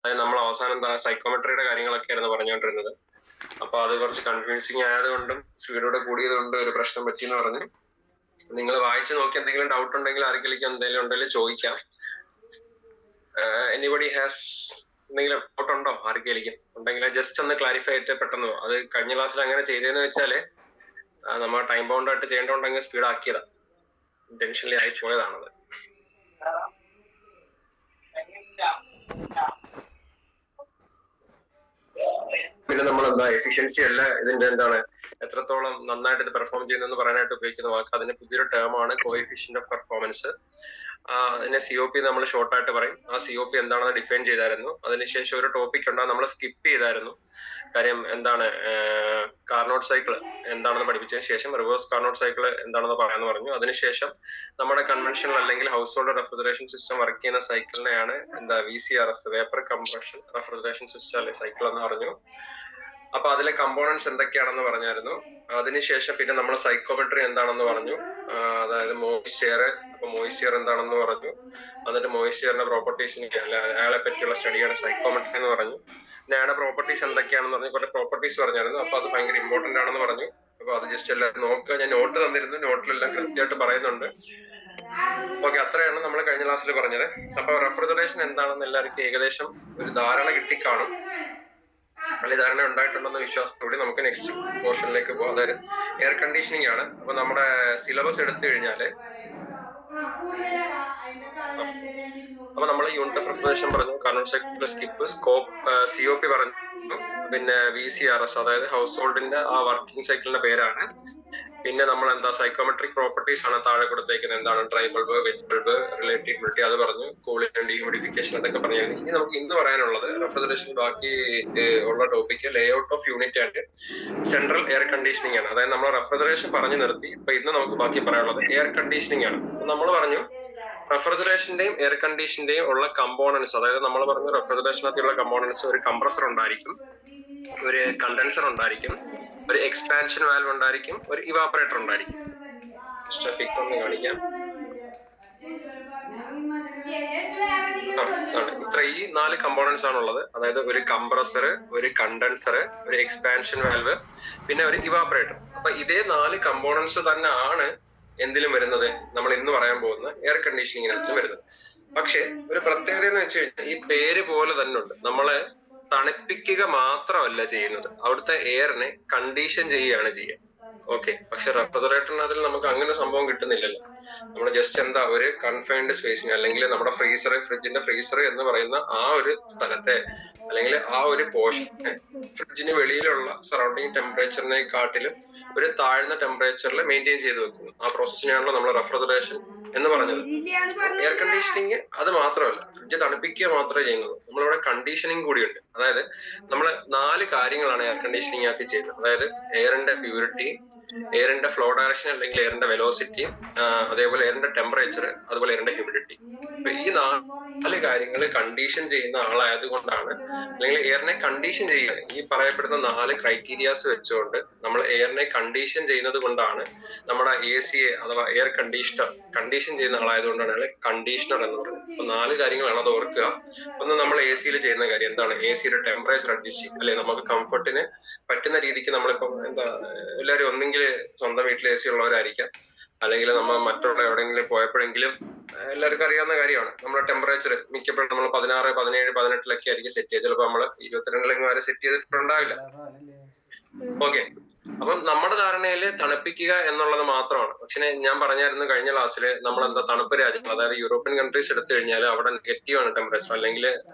അതായത് നമ്മൾ അവസാനം എന്താ സൈക്കോമെട്രിയുടെ കാര്യങ്ങളൊക്കെ ആയിരുന്നു പറഞ്ഞുകൊണ്ടിരുന്നത്. അപ്പൊ അത് കുറച്ച് കൺഫ്യൂസിങ് ആയതുകൊണ്ടും സ്പീഡോടെ കൂടിയതുകൊണ്ടും ഒരു പ്രശ്നം പറ്റിയെന്ന് പറഞ്ഞു. നിങ്ങൾ വായിച്ചു നോക്കി എന്തെങ്കിലും ഡൗട്ട് ഉണ്ടെങ്കിൽ ആർക്കെങ്കിലും എന്തെങ്കിലും ഉണ്ടെങ്കിൽ ചോദിക്കാം. എനിബഡി ഹാസ് എന്തെങ്കിലും ഡൗട്ട് ഉണ്ടോ? ആർക്കെങ്കിലും ഉണ്ടെങ്കിൽ ജസ്റ്റ് ഒന്ന് ക്ലാരിഫൈ ആയിട്ട് പെട്ടെന്ന്. അത് കഴിഞ്ഞ ക്ലാസ്സിൽ അങ്ങനെ ചെയ്തതെന്ന് വെച്ചാല് നമ്മൾ ടൈം ബൗണ്ട് ആയിട്ട് ചെയ്യേണ്ടതുണ്ടെങ്കിൽ സ്പീഡ് ആക്കിയതാ, ഇന്റൻഷനലി ആയി പോയതാണത്. പിന്നെ നമ്മൾ എന്താ എഫിഷ്യൻസി അല്ല ഇതിന്റെ എന്താണ് എത്രത്തോളം നന്നായിട്ട് ഇത് പെർഫോം ചെയ്യുന്നെന്ന് പറയാനായിട്ട് ഉപയോഗിക്കുന്ന വാക്ക്. അതിന് പുതിയൊരു ടേമാണ് കോഎഫിഷ്യന്റ് ഓഫ് പെർഫോമൻസ്. അതിനെ COP നമ്മൾ ഷോർട്ടായിട്ട് പറയും. ആ COP എന്താണെന്ന് ഡിഫൈൻ ചെയ്തായിരുന്നു. അതിനുശേഷം ഒരു ടോപ്പിക് ഉണ്ടാകും, നമ്മൾ സ്കിപ്പ് ചെയ്തായിരുന്നു. കാര്യം എന്താണ് കാർനോട്ട് സൈക്കിൾ എന്താണെന്ന് പഠിപ്പിച്ചതിന് ശേഷം റിവേഴ്സ് കാർനോട്ട് സൈക്കിൾ എന്താണെന്ന് പറയാമെന്ന് പറഞ്ഞു. അതിനുശേഷം നമ്മുടെ കൺവെൻഷണൽ അല്ലെങ്കിൽ house hold refrigeration system work ചെയ്യുന്ന സൈക്കിളിനെയാണ് എന്താ VCRS, vapour compression refrigeration system അല്ലെ സൈക്കിൾ എന്ന് പറഞ്ഞു. അപ്പൊ അതിലെ കമ്പോണൻസ് എന്തൊക്കെയാണെന്ന് പറഞ്ഞായിരുന്നു. അതിനുശേഷം പിന്നെ നമ്മൾ സൈക്കോമെട്രി എന്താണെന്ന് പറഞ്ഞു. അതായത് മോയിസ്ചർ, അപ്പൊ മോയിസ്ചർ എന്താണെന്ന് പറഞ്ഞു. എന്നിട്ട് മോയിസ്ചറിന്റെ പ്രോപ്പർട്ടീസിനെ അയാളെ പറ്റിയുള്ള സ്റ്റഡിയാണ് സൈക്കോമെട്രി എന്ന് പറഞ്ഞു. പിന്നെ അയാളുടെ പ്രോപ്പർട്ടീസ് എന്തൊക്കെയാണെന്ന് പറഞ്ഞു, കുറെ പ്രോപ്പർട്ടീസ് പറഞ്ഞായിരുന്നു. അപ്പൊ അത് ഭയങ്കര ഇമ്പോർട്ടന്റ് ആണെന്ന് പറഞ്ഞു. അപ്പൊ അത് ജസ്റ്റ് എല്ലാം നോക്കുക. ഞാൻ നോട്ട് തന്നിരുന്നു, നോട്ടിലെല്ലാം കൃത്യമായിട്ട് പറയുന്നുണ്ട്. ഓക്കെ, അത്രയാണ് നമ്മൾ കഴിഞ്ഞ ക്ലാസ്സിൽ പറഞ്ഞത്. അപ്പൊ റെഫ്രിജറേഷൻ എന്താണെന്ന് എല്ലാവർക്കും ഏകദേശം ഒരു ധാരണ കിട്ടിക്കാണും. വലിയ ധാരണ ഉണ്ടായിട്ടുണ്ടെന്ന വിശ്വാസത്തോടെ നമുക്ക് നെക്സ്റ്റ് പോർഷനിലേക്ക് പോകാം. അതായത് എയർ കണ്ടീഷനിങ് ആണ്. അപ്പൊ നമ്മുടെ സിലബസ് എടുത്തു കഴിഞ്ഞാല് അപ്പൊ നമ്മൾ യൂണിറ്റ് ഓഫ് റെഫ്രിജറേഷൻ പറഞ്ഞു, കാർനോട്ട് സൈക്കിൾ സ്കിപ്പ്, COP പറഞ്ഞു, പിന്നെ VCRS അതായത് ഹൗസ് ഹോൾഡിന്റെ ആ വർക്കിംഗ് സൈക്കിളിന്റെ പേരാണ്. പിന്നെ നമ്മൾ എന്താ സൈക്കോമെട്രിക് പ്രോപ്പർട്ടീസ് ആണ് താഴെ കൊടുത്തേക്കുന്നത്. എന്താണ് dry bulb, wet bulb, relative humidity അത് പറഞ്ഞു, കൂളിംഗ് ആൻഡ് ഡീഹ്യൂമിഡിഫിക്കേഷൻ അതൊക്കെ പറഞ്ഞായിരുന്നു. ഇനി നമുക്ക് ഇന്ന് പറയാനുള്ളത് റെഫ്രിജറേഷൻ ബാക്കി ഉള്ള topic layout of unit and central air conditioning ആണ്. അതായത് നമ്മൾ റെഫ്രിജറേഷൻ പറഞ്ഞു നിർത്തി. ഇപ്പൊ ഇന്ന് നമുക്ക് ബാക്കി പറയാനുള്ളത് എയർ കണ്ടീഷനിങ് ആണ്. നമ്മൾ പറഞ്ഞു റെഫ്രിജറേഷന്റെയും എയർ കണ്ടീഷന്റെയും ഉള്ള കമ്പോണൻസ്, അതായത് നമ്മൾ പറഞ്ഞു റെഫ്രിജറേഷനകത്തുള്ള കമ്പോണൻസ് ഒരു കംപ്രസർ ഉണ്ടായിരിക്കും, ഒരു കണ്ടൻസർ ഉണ്ടായിരിക്കും, ഒരു എക്സ്പാൻഷൻ വാൽവ് ഉണ്ടായിരിക്കും, ഒരു ഇവാപ്പറേറ്റർ ഉണ്ടായിരിക്കും. ഒന്ന് കാണിക്കാം. ഇത്ര ഈ 4 കമ്പോണൻസ് ആണുള്ളത്. അതായത് ഒരു കംപ്രസർ, ഒരു കണ്ടൻസർ, ഒരു എക്സ്പാൻഷൻ വാൽവ്, പിന്നെ ഒരു ഇവാപ്പറേറ്റർ. അപ്പൊ ഇതേ 4 കമ്പോണൻസ് തന്നെ ആണ് എന്തിലും വരുന്നത്, നമ്മൾ ഇന്ന് പറയാൻ പോകുന്ന എയർ കണ്ടീഷനിങ്ങിനകത്തും വരുന്നത്. പക്ഷെ ഒരു പ്രത്യേകത എന്ന് വെച്ച് കഴിഞ്ഞാൽ ഈ പേര് പോലെ തന്നെ ഉണ്ട്. നമ്മളെ തണുപ്പിക്കുക മാത്രമല്ല ചെയ്യുന്നത്, അവിടുത്തെ എയറിനെ കണ്ടീഷൻ ചെയ്യുകയാണ് ചെയ്യുക. ഓക്കെ, പക്ഷെ റെഫ്രിജറേറ്ററിനകത്തിൽ നമുക്ക് അങ്ങനെ സംഭവം കിട്ടുന്നില്ലല്ലോ. നമ്മൾ ജസ്റ്റ് എന്താ ഒരു കൺഫൈൻഡ് സ്പേസിങ് അല്ലെങ്കിൽ നമ്മുടെ ഫ്രിഡ്ജിന്റെ ഫ്രീസർ എന്ന് പറയുന്ന ആ ഒരു സ്ഥലത്തെ അല്ലെങ്കിൽ ആ ഒരു പോർഷനെ ഫ്രിഡ്ജിന് വെളിയിലുള്ള സറൗണ്ടിങ് ടെമ്പറേച്ചറിനെക്കാട്ടിലും ഒരു താഴ്ന്ന ടെമ്പറേച്ചറിൽ മെയിൻറ്റെയിൻ ചെയ്ത് വെക്കുന്നു. ആ പ്രോസസ്സിനെയാണല്ലോ നമ്മൾ റെഫ്രിജറേഷൻ എന്ന് പറഞ്ഞത്. എയർ കണ്ടീഷനിങ് അത് മാത്രമല്ല, ഫ്രിഡ്ജ് തണുപ്പിക്കുക മാത്രമേ ചെയ്യുന്നത്, നമ്മളിവിടെ കണ്ടീഷനിങ് കൂടിയുണ്ട്. അതായത് നമ്മൾ 4 കാര്യങ്ങളാണ് എയർ കണ്ടീഷനിങ് ആക്കി ചെയ്യുന്നത്. അതായത് എയറിന്റെ പ്യൂരിറ്റി, എയറിന്റെ ഫ്ലോ ഡയറക്ഷൻ അല്ലെങ്കിൽ എയറിന്റെ വെലോസിറ്റി, അതേപോലെ എയറിന്റെ ടെമ്പറേച്ചർ, അതുപോലെ എയറിന്റെ ഹ്യൂമിഡിറ്റി. ഈ 4 കാര്യങ്ങൾ കണ്ടീഷൻ ചെയ്യുന്ന ആളായത് കൊണ്ടാണ്, അല്ലെങ്കിൽ എയറിനെ കണ്ടീഷൻ ചെയ്യുക ഈ പറയപ്പെടുന്ന 4 ക്രൈറ്റീരിയാസ് വെച്ചുകൊണ്ട് നമ്മൾ എയറിനെ കണ്ടീഷൻ ചെയ്യുന്നത് കൊണ്ടാണ് നമ്മുടെ AC അഥവാ എയർ കണ്ടീഷൻ ചെയ്യുന്ന ആളായതുകൊണ്ടാണ് കണ്ടീഷണർ എന്ന് പറയുന്നത്. അപ്പൊ 4 കാര്യങ്ങളാണ്, അത് ഓർക്കുക. ഒന്ന് നമ്മൾ AC ചെയ്യുന്ന കാര്യം എന്താണ്, ACയുടെ ടെമ്പറേച്ചർ അഡ്ജസ്റ്റ് ചെയ്യും അല്ലെ. നമുക്ക് കംഫർട്ടിന് പറ്റുന്ന രീതിക്ക് നമ്മളിപ്പം എന്താ എല്ലാവരും ഒന്നെങ്കിൽ സ്വന്തം വീട്ടിൽ AC ഉള്ളവരായിരിക്കാം, അല്ലെങ്കിൽ നമ്മൾ മറ്റുള്ള എവിടെയെങ്കിലും പോയപ്പോഴെങ്കിലും എല്ലാവർക്കും അറിയാവുന്ന കാര്യമാണ് നമ്മുടെ ടെമ്പറേച്ചർ മിക്കപ്പോഴും നമ്മൾ 16, 17, 18 ആയിരിക്കും സെറ്റ് ചെയ്ത്. ചിലപ്പോൾ നമ്മൾ 22 വരെ സെറ്റ് ചെയ്തിട്ടുണ്ടാവില്ല. ഓക്കെ, അപ്പം നമ്മുടെ ധാരണയിൽ തണുപ്പിക്കുക എന്നുള്ളത് മാത്രമാണ്. പക്ഷെ ഞാൻ പറഞ്ഞായിരുന്നു കഴിഞ്ഞ ക്ലാസ്സിൽ നമ്മൾ എന്താ തണുപ്പ് രാജ്യങ്ങൾ അതായത് യൂറോപ്യൻ കൺട്രീസ് എടുത്തു കഴിഞ്ഞാൽ അവിടെ നെഗറ്റീവ് ആണ് ടെമ്പറേച്ചർ, അല്ലെങ്കിൽ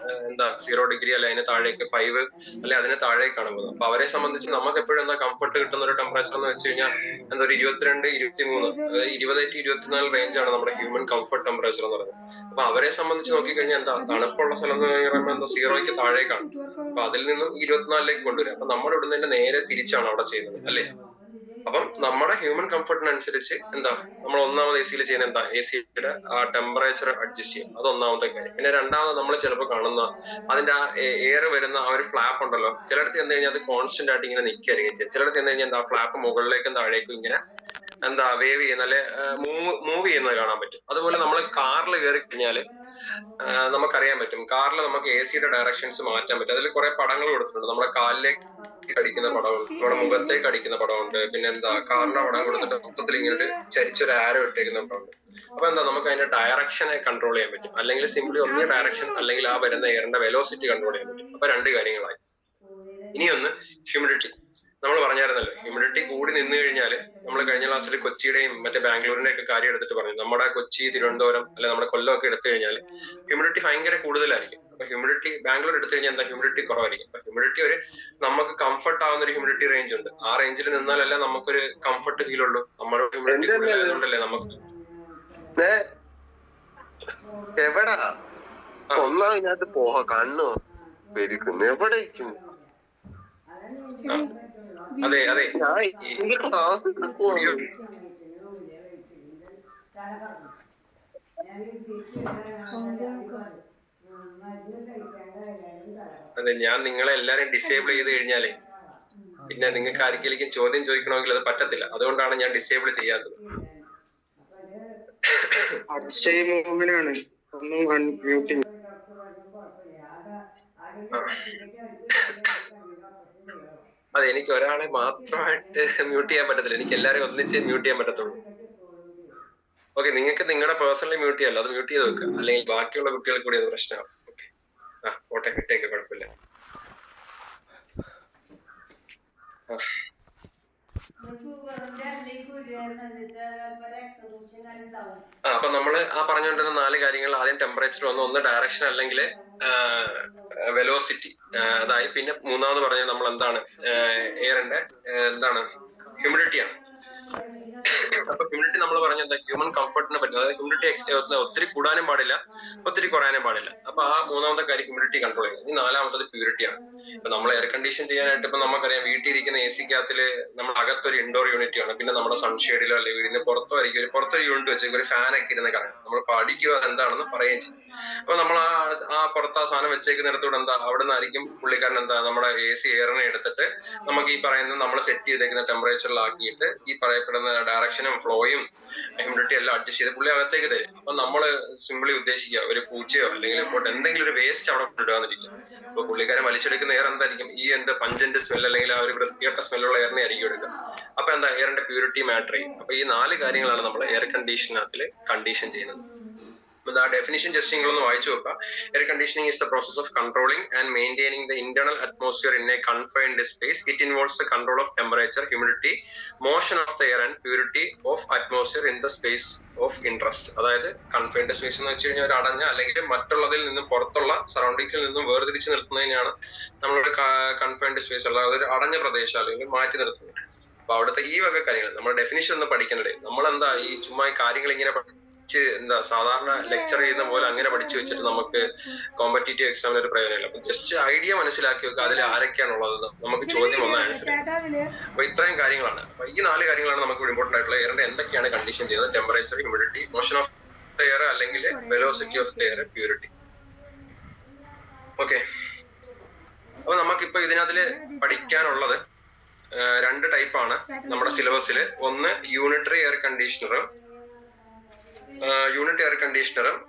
എന്താ 0 ഡിഗ്രി അല്ലെ അതിന് താഴേക്ക് 5 അല്ലെ അതിന് താഴേക്കാണ് പോകുന്നത്. അപ്പൊ അവരെ സംബന്ധിച്ച് നമുക്ക് എപ്പോഴും എന്താ കംഫർട്ട് കിട്ടുന്ന ഒരു ടെമ്പറേച്ചർ എന്ന് വെച്ച് കഴിഞ്ഞാൽ എന്താ ഒരു 22, 23, 20 to 24 റേഞ്ചാണ് നമ്മുടെ ഹ്യൂമൻ കംഫർട്ട് ടെമ്പറേച്ചർ എന്ന് പറയുന്നത്. അപ്പൊ അവരെ സംബന്ധിച്ച് നോക്കിക്കഴിഞ്ഞാൽ എന്താ തണുപ്പുള്ള സ്ഥലം എന്ന് പറയുമ്പോൾ എന്താ 0ക്ക് താഴേക്കാണ്. അപ്പൊ അതിൽ നിന്നും 24ലേക്ക് കൊണ്ടുവരും. അപ്പൊ നമ്മുടെ ഇവിടുന്ന് നേരെ തിരിച്ചാണ് അവിടെ ചെയ്യുന്നത് അല്ലെ. അപ്പം നമ്മുടെ ഹ്യൂമൻ കംഫർട്ടിനനുസരിച്ച് എന്താ നമ്മൾ ഒന്നാമത് AC ചെയ്യുന്ന എന്താ ACയുടെ ആ ടെമ്പറേച്ചർ അഡ്ജസ്റ്റ് ചെയ്യും. അത് ഒന്നാമത്തെ കാര്യം. പിന്നെ രണ്ടാമത് നമ്മൾ ചിലപ്പോൾ കാണുന്ന അതിന്റെ ആ എയർ വരുന്ന ആ ഒരു ഫ്ലാപ്പ് ഉണ്ടല്ലോ, ചിലടത്ത് ചെന്ന് കഴിഞ്ഞാൽ അത് കോൺസ്റ്റന്റ് ആയിട്ട് ഇങ്ങനെ നിൽക്കുകയായിരിക്കും ചെയ്യുക. ചിലടത്ത് ചെന്ന് കഴിഞ്ഞാൽ എന്താ ഫ്ലാപ്പ് മുകളിലേക്കും താഴേക്കും ഇങ്ങനെ എന്താ വേവ് ചെയ്യുന്ന അല്ലെ മൂവ് ചെയ്യുന്നത് കാണാൻ പറ്റും. അതുപോലെ നമ്മൾ കാറിൽ കയറി കഴിഞ്ഞാല് നമുക്കറിയാൻ പറ്റും. കാറിൽ നമുക്ക് AC-യുടെ ഡയറക്ഷൻസ് മാറ്റാൻ പറ്റും. അതിൽ കുറെ പടങ്ങൾ കൊടുത്തിട്ടുണ്ട്. നമ്മുടെ കാലിലേക്ക് അടിക്കുന്ന പടമുണ്ട്, നമ്മുടെ മുഖത്തേക്ക് അടിക്കുന്ന പടമുണ്ട്, പിന്നെ എന്താ കാറിന്റെ പടം കൊടുത്തിട്ട് മൊത്തത്തിൽ ഇങ്ങനെ ചരിച്ചൊരു ആരോ ഇട്ടേക്കുന്ന പടമുണ്ട്. അപ്പൊ എന്താ നമുക്ക് അതിന്റെ ഡയറക്ഷനെ കൺട്രോൾ ചെയ്യാൻ പറ്റും. അല്ലെങ്കിൽ സിംപ്ലി ഒന്നേ ഡയറക്ഷൻ അല്ലെങ്കിൽ ആ വരുന്ന എയറിന്റെ വെലോസിറ്റി കൺട്രോൾ ചെയ്യാൻ പറ്റും. അപ്പൊ രണ്ട് കാര്യങ്ങളായി. ഇനിയൊന്ന് ഹ്യൂമിഡിറ്റി. നമ്മൾ പറഞ്ഞായിരുന്നല്ലോ, ഹ്യൂമിഡിറ്റി കൂടി നിന്ന് കഴിഞ്ഞാൽ, നമ്മൾ കഴിഞ്ഞ ക്ലാസ്സിൽ കൊച്ചിയുടെയും മറ്റേ ബാംഗ്ലൂരിന്റെ ഒക്കെ കാര്യം എടുത്തിട്ട് പറഞ്ഞു. നമ്മുടെ കൊച്ചി, തിരുവനന്തപുരം അല്ലെ നമ്മുടെ കൊല്ലം ഒക്കെ എടുത്തു കഴിഞ്ഞാൽ ഹ്യൂമിഡിറ്റി ഭയങ്കര കൂടുതലായിരിക്കും. അപ്പൊ ഹ്യൂമിഡിറ്റി ബാംഗ്ലൂർ എടുത്തു കഴിഞ്ഞാൽ എന്താ ഹ്യൂമിഡിറ്റി കുറവായിരിക്കും. അപ്പൊ ഹ്യൂമിഡിറ്റി ഒരു നമുക്ക് കംഫർട്ട് ആവുന്ന ഒരു ഹ്യൂമിഡിറ്റി റേഞ്ച് ഉണ്ട്. ആ റേഞ്ചിൽ നിന്നാലല്ലേ നമുക്കൊരു കംഫർട്ട് ഫീൽ ഉള്ളൂ. നമ്മുടെ ഹ്യൂമിഡിറ്റി കൂടുതലായതുകൊണ്ടല്ലേ നമുക്ക് എവിടാ ഒന്നാമതിനകത്ത് പോവാ കണ്ണു പെരിക്കുന്നു എവിടേക്കും. അതെ അതെ അതെ ഞാൻ നിങ്ങളെ എല്ലാരും ഡിസേബിൾ ചെയ്ത് കഴിഞ്ഞാലേ പിന്നെ നിങ്ങൾക്ക് ആർക്കെങ്കിലും ചോദ്യം ചോദിക്കണമെങ്കിൽ അത് പറ്റത്തില്ല. അതുകൊണ്ടാണ് ഞാൻ ഡിസേബിൾ ചെയ്യാത്തത്. അതെ എനിക്ക് ഒരാളെ മാത്രമായിട്ട് മ്യൂട്ട് ചെയ്യാൻ പറ്റത്തില്ല. എനിക്ക് എല്ലാവരെയും ഒന്നിച്ച് മ്യൂട്ട് ചെയ്യാൻ പറ്റത്തുള്ളൂ. ഓക്കെ, നിങ്ങൾക്ക് നിങ്ങളുടെ പേഴ്സണലി മ്യൂട്ട് ചെയ്യാമല്ലോ, അത് മ്യൂട്ട് ചെയ്ത് വെക്കുക. അല്ലെങ്കിൽ ബാക്കിയുള്ള കുട്ടികൾക്ക് കൂടി അത് പ്രശ്നമാവും. ഓക്കെ, ഓട്ടെ കിട്ടേക്ക്, കുഴപ്പമില്ല. അപ്പൊ നമ്മള് പറഞ്ഞുകൊണ്ടിരുന്ന 4 കാര്യങ്ങൾ, ആദ്യം ടെമ്പറേച്ചർ വന്നു, ഒന്ന് ഡയറക്ഷൻ അല്ലെങ്കിൽ വെലോസിറ്റി, അതായി. പിന്നെ മൂന്നാമത് പറഞ്ഞത് നമ്മൾ എന്താണ്, എയറിന്റെ എന്താണ് ഹ്യൂമിഡിറ്റിയാണ്. അപ്പൊ ഹ്യൂമിഡിറ്റി നമ്മൾ പറഞ്ഞ എന്താ, ഹ്യൂമൻ കംഫർട്ടിനെ പറ്റും. അതായത് ഹ്യൂമിഡിറ്റി ഒത്തിരി കൂടാനും പാടില്ല, ഒത്തിരി കുറയാനും പാടില്ല. അപ്പൊ ആ മൂന്നാമത്തെ കാര്യം ഹ്യൂമിഡിറ്റി കൺട്രോൾ ചെയ്യുന്നത്. ഈ നാലാമത്തത് പ്യൂരിറ്റിയാണ്. ഇപ്പൊ നമ്മൾ എയർ കണ്ടീഷൻ ചെയ്യാനായിട്ട് ഇപ്പൊ നമുക്കറിയാം, വീട്ടിലിരിക്കുന്ന AC-ക്കകത്തില് നമ്മൾ അകത്തൊരു ഇൻഡോർ യൂണിറ്റ് ആണ്, പിന്നെ നമ്മുടെ സൺഷെയ്ഡിലോ അല്ലെങ്കിൽ വീടിന് പുറത്തായിരിക്കും പുറത്തൊരു യൂണിറ്റ് വെച്ച് ഒരു ഫാനൊക്കെ ഇരുന്ന് കറങ്ങും. നമ്മൾ പഠിക്കുക എന്താണെന്ന് പറയുകയും ചെയ്യും. അപ്പൊ നമ്മൾ ആ പുറത്ത് ആ സാധനം വെച്ചേക്കുന്നിടത്തോടെ എന്താ അവിടെ നിന്നായിരിക്കും പുള്ളിക്കാരൻ എന്താ നമ്മുടെ AC എയറിനെ എടുത്തിട്ട് നമുക്ക് ഈ പറയുന്ന നമ്മൾ സെറ്റ് ചെയ്തേക്കുന്ന ടെമ്പറേച്ചറിലാക്കിയിട്ട് ഈ പറയപ്പെടുന്ന ഡയറക്ഷനും ഫ്ലോയും ഹ്യൂമിഡിറ്റി എല്ലാം അഡ്ജസ്റ്റ് ചെയ്ത് പുള്ളി അകത്തേക്ക് തരും. അപ്പൊ നമ്മള് സിംപിളി ഉദ്ദേശിക്കുക ഒരു പൂച്ചയോ അല്ലെങ്കിൽ എന്തെങ്കിലും ഒരു വേസ്റ്റ് അവിടെ കൊണ്ടിടുകയെന്നിരിക്കും. അപ്പൊ പുള്ളിക്കാരൻ വലിച്ചെടുക്കുന്ന എയർ എന്തായിരിക്കും, ഈ പഞ്ചന്റ് സ്മെൽ അല്ലെങ്കിൽ ആ ഒരു വൃത്തികെട്ട സ്മെല്ലുള്ള എയറിനെ ആയിരിക്കും എടുക്കുക. അപ്പൊ എന്താ എയറിന്റെ പ്യൂരിറ്റി മാറ്റർ ചെയ്യും. അപ്പൊ ഈ 4 കാര്യങ്ങളാണ് നമ്മൾ എയർ കണ്ടീഷനകത്തിൽ കണ്ടീഷൻ ചെയ്യുന്നത്. The definition just നിങ്ങളൊന്ന് വായിച്ചു നോക്കുക. Air conditioning is the process of controlling and maintaining the internal atmosphere in a confined space. It involves the control of temperature, humidity, motion of the air and purity of atmosphere in the space of interest. അതായത് confined space എന്ന് വെച്ച് കഴിഞ്ഞാൽ ഒരു അടഞ്ഞ അല്ലെങ്കിൽ മറ്റുള്ളതിൽ നിന്നും പുറത്തുള്ള സറൗണ്ടിങ്സിൽ നിന്നും വേർതിരിച്ച് നിർത്തുന്നതിനാണ് നമ്മളൊരു കൺഫൈൻഡ് സ്പേസ് ഉള്ള ഒരു അടഞ്ഞ പ്രദേശം അല്ലെങ്കിൽ മാറ്റി നിർത്തുന്നത്. അപ്പൊ അവിടുത്തെ ഈ വക കാര്യങ്ങൾ നമ്മുടെ ഡെഫിനിഷൻ ഒന്ന് പഠിക്കണ്ടേ. നമ്മളെന്താ ഈ ചുമ്മാ കാര്യങ്ങൾ ഇങ്ങനെ എന്താ സാധാരണ ലെക്ചർ ചെയ്യുന്ന പോലെ അങ്ങനെ പഠിച്ചു വെച്ചിട്ട് നമുക്ക് കോമ്പറ്റേറ്റീവ് എക്സാമിന് ഒരു പ്രയോജനമില്ല. അപ്പൊ ജസ്റ്റ് ഐഡിയ മനസ്സിലാക്കി വെക്കുക, അതിൽ ആരൊക്കെയാണുള്ളത്, നമുക്ക് ചോദ്യം വന്ന ആൻസർ. അപ്പൊ ഇത്രയും കാര്യങ്ങളാണ്. അപ്പൊ ഈ 4 കാര്യങ്ങളാണ് നമുക്ക് ഇമ്പോർട്ടന്റ് ആയിട്ടുള്ള എയറിന്റെ എന്തൊക്കെയാണ് കണ്ടീഷൻ ചെയ്യുന്നത്: temperature, humidity, motion of the air അല്ലെങ്കിൽ velocity of the air, purity. Okay, അപ്പൊ നമുക്കിപ്പോ ഇതിനകത്തില് പഠിക്കാനുള്ളത് 2 ടൈപ്പാണ് നമ്മുടെ സിലബസിൽ. ഒന്ന് യൂണിറ്ററി എയർ കണ്ടീഷണറും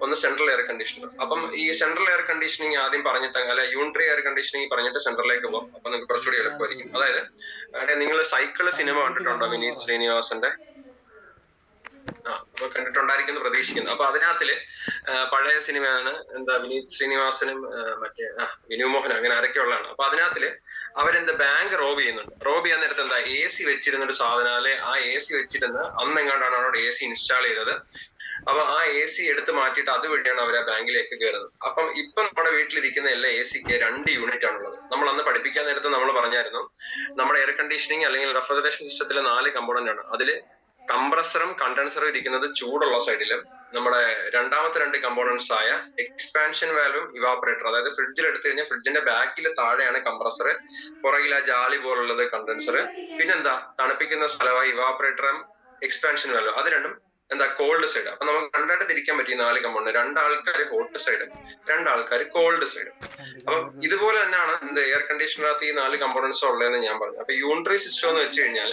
ഒന്ന് സെൻട്രൽ എയർ കണ്ടീഷണർ. അപ്പം ഈ സെൻട്രൽ എയർ കണ്ടീഷനിങ് ആദ്യം പറഞ്ഞിട്ട് അല്ലെ യൂണിറ്ററി എയർ കണ്ടീഷനിങ് പറഞ്ഞിട്ട് സെൻട്രലിലേക്ക് പോകും. അപ്പൊ നിങ്ങൾക്ക് കുറച്ചുകൂടി എളുപ്പമായിരിക്കും. അതായത് നിങ്ങൾ സൈക്കിള് സിനിമ കണ്ടിട്ടുണ്ടോ? വിനീത് ശ്രീനിവാസന്റെ അപ്പൊ കണ്ടിട്ടുണ്ടായിരിക്കും എന്ന് പ്രതീക്ഷിക്കുന്നു. അപ്പൊ അതിനകത്തില് പഴയ സിനിമയാണ്, എന്താ വിനീത് ശ്രീനിവാസനും മറ്റേ വിനു മോഹനും അങ്ങനെ ആരൊക്കെ ഉള്ളതാണ്. അപ്പൊ അതിനകത്തില് അവരെന്താ ബാങ്ക് റോബ് ചെയ്യുന്നുണ്ട്. റോബ് ചെയ്യാൻ നേരത്ത് എന്താ AC വെച്ചിരുന്ന ഒരു സാധനം, അല്ലെ ആ AC വെച്ചിരുന്ന് അന്നെങ്ങാണ്ടാണ് അവിടെ AC ഇൻസ്റ്റാൾ ചെയ്തത്. അപ്പൊ ആ AC എടുത്ത് മാറ്റിയിട്ട് അതുവഴിയാണ് അവർ ആ ബാങ്കിലേക്ക് കയറുന്നത്. അപ്പം ഇപ്പൊ നമ്മുടെ വീട്ടിലിരിക്കുന്ന എല്ലാ AC-ക്ക് 2 യൂണിറ്റ് ആണുള്ളത്. നമ്മൾ അന്ന് പഠിപ്പിക്കാൻ നേരത്ത് നമ്മൾ പറഞ്ഞായിരുന്നു, നമ്മുടെ എയർ കണ്ടീഷനിങ് അല്ലെങ്കിൽ റെഫ്രിജറേഷൻ സിസ്റ്റത്തിലെ 4 കമ്പോണന്റ് ആണ്. അതില് കംപ്രസറും കണ്ടൻസറും ഇരിക്കുന്നത് ചൂടുള്ള സൈഡിലും, നമ്മുടെ രണ്ടാമത്തെ 2 കമ്പോണന്റ്സ് ആയ എക്സ്പാൻഷൻ വാൽവും ഇവാപറേറ്റർ, അതായത് ഫ്രിഡ്ജിൽ എടുത്തു കഴിഞ്ഞാൽ ഫ്രിഡ്ജിന്റെ ബാക്കിൽ താഴെയാണ് കംപ്രസർ, പുറകിൽ ആ ജാലി പോലുള്ളത് കണ്ടൻസർ, പിന്നെന്താ തണുപ്പിക്കുന്ന സ്ഥലമായി ഇവാപറേറ്ററും എക്സ്പാൻഷൻ വാൽവും, അത് രണ്ടും എന്താ കോൾഡ് സൈഡ്. അപ്പൊ നമുക്ക് രണ്ടായിട്ട് തിരിക്കാൻ പറ്റും 4 കമ്പോണന്റ്. 2 ആൾക്കാർ ഹോട്ട് സൈഡ്, 2 ആൾക്കാർ കോൾഡ് സൈഡ്. അപ്പൊ ഇതുപോലെ തന്നെയാണ് എയർ കണ്ടീഷനകത്ത് ഈ 4 കമ്പോണന്റ്സ് ഉള്ളതെന്ന് ഞാൻ പറഞ്ഞു. അപ്പൊ യൂണിറ്ററി സിസ്റ്റം എന്ന് വെച്ച് കഴിഞ്ഞാൽ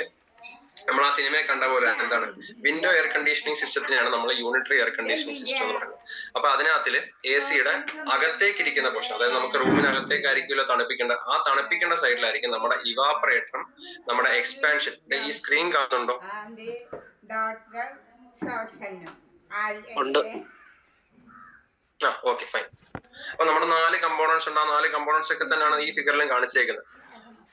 നമ്മൾ ആ സിനിമയെ കണ്ട പോലെ എന്താണ് വിൻഡോ എയർ കണ്ടീഷനിങ് സിസ്റ്റത്തിനെയാണ് നമ്മൾ യൂണിറ്ററി എയർ കണ്ടീഷനിങ് സിസ്റ്റം എന്ന് പറയുന്നത്. അപ്പൊ അതിനകത്തില് AC-യുടെ അകത്തേക്ക് ഇരിക്കുന്ന പോർഷൻ, അതായത് നമുക്ക് റൂമിനകത്തേക്കായിരിക്കുമല്ലോ തണുപ്പിക്കേണ്ട, ആ തണുപ്പിക്കേണ്ട സൈഡിലായിരിക്കും നമ്മുടെ ഇവാപ്പറേറ്ററും നമ്മുടെ എക്സ്പാൻഷൻ. ഈ സ്ക്രീൻ കാണുന്നുണ്ടോ? Okay fine. അപ്പൊ നമ്മുടെ 4 കമ്പോണൻസ് ഉണ്ട്. ആ 4 കമ്പോണൻസ് ഒക്കെ തന്നെയാണ് ഈ ഫിഗറിലും കാണിച്ചേക്കുന്നത്.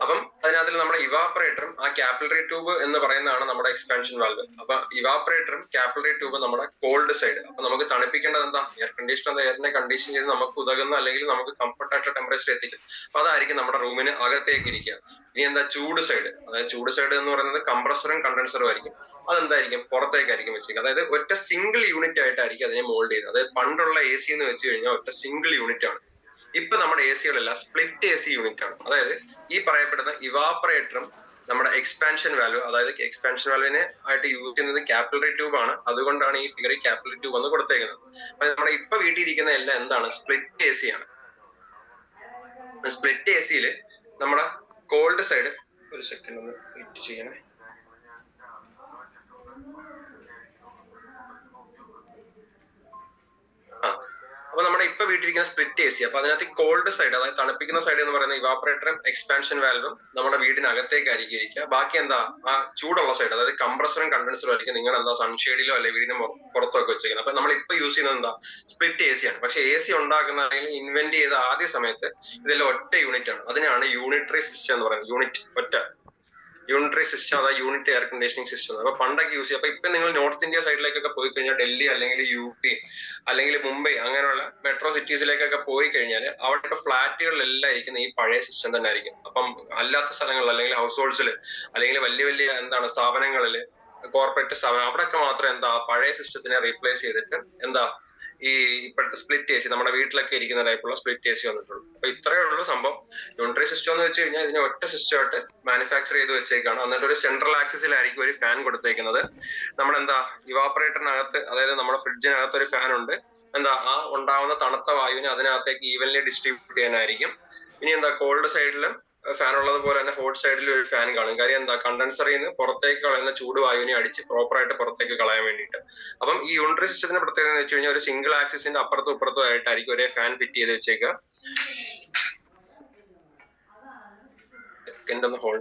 അപ്പം അതിനകത്തിൽ നമ്മുടെ ഇവാപ്പറേറ്ററും ആ കാപ്പിലറി ട്യൂബ് എന്ന് പറയുന്നതാണ് നമ്മുടെ എക്സ്പാൻഷൻ വാൽവ്. അപ്പൊ ഇവാപ്പറേറ്ററും കാപ്പിലറി ട്യൂബ് നമ്മുടെ കോൾഡ് സൈഡ്. അപ്പൊ നമുക്ക് തണുപ്പിക്കേണ്ടത് എന്താ? എയർ കണ്ടീഷണർ എയറിനെ കണ്ടീഷൻ ചെയ്ത് നമുക്ക് ഉതകുന്ന അല്ലെങ്കിൽ നമുക്ക് കംഫർട്ട് ആയിട്ടുള്ള ടെമ്പറേച്ചർ എത്തിക്കും. അപ്പൊ അതായിരിക്കും നമ്മുടെ റൂമിന് അകത്തേക്ക് ഇരിക്കുക. ഇനി എന്താ ചൂട് സൈഡ്? അതായത് ചൂട് സൈഡ് എന്ന് പറയുന്നത് കംപ്രസറും കണ്ടൻസറും ആയിരിക്കും. അതെന്തായിരിക്കും? പുറത്തേക്കായിരിക്കും വെച്ചേക്കുക. അതായത് ഒറ്റ സിംഗിൾ യൂണിറ്റ് ആയിട്ടായിരിക്കും അതിനെ മോൾഡ് ചെയ്യുന്നത്. അതായത് പണ്ടുള്ള AC എന്ന് വെച്ച് കഴിഞ്ഞാൽ ഒറ്റ സിംഗിൾ യൂണിറ്റ് ആണ്. ഇപ്പൊ നമ്മുടെ AC-കളെല്ലാം സ്പ്ലിറ്റ് AC യൂണിറ്റ് ആണ്. അതായത് ഈ പറയപ്പെടുന്ന ഇവാപ്പറേറ്ററും നമ്മുടെ എക്സ്പാൻഷൻ വാൽവ്, അതായത് എക്സ്പാൻഷൻ വാൽവിനെ ആയിട്ട് യൂസ് ചെയ്യുന്നത് കാപ്പിലറി ട്യൂബ് ആണ്. അതുകൊണ്ടാണ് ഈ ഫിഗറിൽ കാപ്പിലറി ട്യൂബ് എന്ന് കൊടുത്തേക്കുന്നത്. അപ്പൊ നമ്മുടെ ഇപ്പൊ വീട്ടിൽ ഇരിക്കുന്ന എല്ലാം എന്താണ്? സ്പ്ലിറ്റ് AC ആണ്. സ്പ്ലിറ്റ് AC-ല് നമ്മുടെ കോൾഡ് സൈഡ്, ഒരു സെക്കൻഡ് ഒന്ന് വെയിറ്റ് ചെയ്യണേ. അപ്പൊ നമ്മുടെ ഇപ്പൊ വീട്ടിലിരിക്കുന്ന സ്പ്ലിറ്റ് AC. അപ്പൊ അതിനകത്ത് കോൾഡ് സൈഡ്, അതായത് തണുപ്പിക്കുന്ന സൈഡ് എന്ന് പറയുന്ന ഇവാപ്പറേറ്ററും എക്സ്പാൻഷൻ വാൽവും നമ്മുടെ വീടിനകത്തേക്കായിരിക്കും ഇരിക്കുക. ബാക്കി എന്താ? ആ ചൂടുള്ള സൈഡ്, അതായത് കംപ്രസറും കണ്ടൻസറും ആയിരിക്കും നിങ്ങൾ എന്താ സൺഷെയ്ഡിലോ അല്ലെങ്കിൽ വീടിന് പുറത്തൊക്കെ വെച്ചിരിക്കുന്നത്. അപ്പൊ നമ്മൾ ഇപ്പൊ യൂസ് ചെയ്യുന്നത് എന്താ? സ്പ്ലിറ്റ് AC ആണ്. പക്ഷെ AC ഉണ്ടാക്കുന്ന അല്ലെങ്കിൽ ഇൻവെന്റ് ചെയ്ത ആദ്യ സമയത്ത് ഇതെല്ലാം ഒറ്റ യൂണിറ്റ് ആണ്. അതിനാണ് യൂണിറ്ററി സിസ്റ്റം എന്ന് പറയുന്നത്. യൂണിറ്റ്, ഒറ്റ യൂണിറ്ററി സിസ്റ്റം, അതായത് യൂണിറ്റ് എയർ കണ്ടീഷനിങ് സിസ്റ്റം. അപ്പൊ പണ്ടൊക്കെ യൂസ് ചെയ്യും. അപ്പൊ ഇപ്പൊ നിങ്ങൾ നോർത്ത് ഇന്ത്യ സൈഡിലേക്കൊക്കെ പോയി കഴിഞ്ഞാൽ, ഡൽഹി അല്ലെങ്കിൽ UP അല്ലെങ്കിൽ മുംബൈ അങ്ങനെയുള്ള മെട്രോ സിറ്റീസിലേക്കൊക്കെ പോയി കഴിഞ്ഞാൽ അവിടുത്തെ ഫ്ലാറ്റുകളിലെല്ലാം ഇരിക്കുന്ന ഈ പഴയ സിസ്റ്റം തന്നെ ആയിരിക്കും. അപ്പം അല്ലാത്ത സ്ഥലങ്ങളിൽ അല്ലെങ്കിൽ ഹൗസ് ഹോൾഡ്സിൽ അല്ലെങ്കിൽ വലിയ വലിയ എന്താണ് സ്ഥാപനങ്ങളിൽ, കോർപ്പറേറ്റ് സ്ഥാപനം, അവിടെയൊക്കെ മാത്രം എന്താ പഴയ സിസ്റ്റത്തിനെ റീപ്ലേസ് ചെയ്തിട്ട് എന്താ ഈ ഇപ്പോഴത്തെ സ്പ്ലിറ്റ് AC, നമ്മുടെ വീട്ടിലൊക്കെ ഇരിക്കുന്ന ടൈപ്പുള്ള സ്പ്ലിറ്റ് AC വന്നിട്ടുള്ളൂ. അപ്പൊ ഇത്രയേ ഉള്ളൂ സംഭവം. യൂണിറ്ററി സിസ്റ്റം എന്ന് വെച്ച് കഴിഞ്ഞാൽ ഇതിനെ ഒറ്റ സിസ്റ്റം ആയിട്ട് മാനുഫാക്ചർ ചെയ്ത് വെച്ചേക്കാണ്. എന്നിട്ട് ഒരു സെൻട്രൽ ആക്സിസിലായിരിക്കും ഒരു ഫാൻ കൊടുത്തേക്കുന്നത്. നമ്മുടെ എന്താ ഇവാപ്പറേറ്ററിനകത്ത്, അതായത് നമ്മുടെ ഫ്രിഡ്ജിനകത്ത് ഒരു ഫാൻ ഉണ്ട്. എന്താ ആ ഉണ്ടാവുന്ന തണുത്ത വായുവിനെ അതിനകത്തേക്ക് ഈവൻലി ഡിസ്ട്രിബ്യൂട്ട് ചെയ്യാനായിരിക്കും. ഇനി എന്താ കോൾഡ് സൈഡിലും ഫാൻ ഉള്ളത് പോലെ തന്നെ ഹോട്ട് സൈഡിൽ ഒരു ഫാൻ കാണും. കാര്യം എന്താ? കണ്ടൻസറിൽ നിന്ന് പുറത്തേക്ക് കളയുന്ന ചൂട് വായുവിനെ അടിച്ച് പ്രോപ്പറായിട്ട് പുറത്തേക്ക് കളയാൻ വേണ്ടിയിട്ട്. അപ്പം ഈ യൂണിറ്ററി സിസ്റ്റത്തിന്റെ പ്രത്യേകത എന്ന് വെച്ച് കഴിഞ്ഞാൽ ഒരു സിംഗിൾ ആക്സിസിന്റെ അപ്പുറത്തും ഇപ്പുറത്തും ആയിട്ടായിരിക്കും ഒരേ ഫാൻ ഫിറ്റ് ചെയ്ത് വെച്ചേക്കുക. ഹോൾ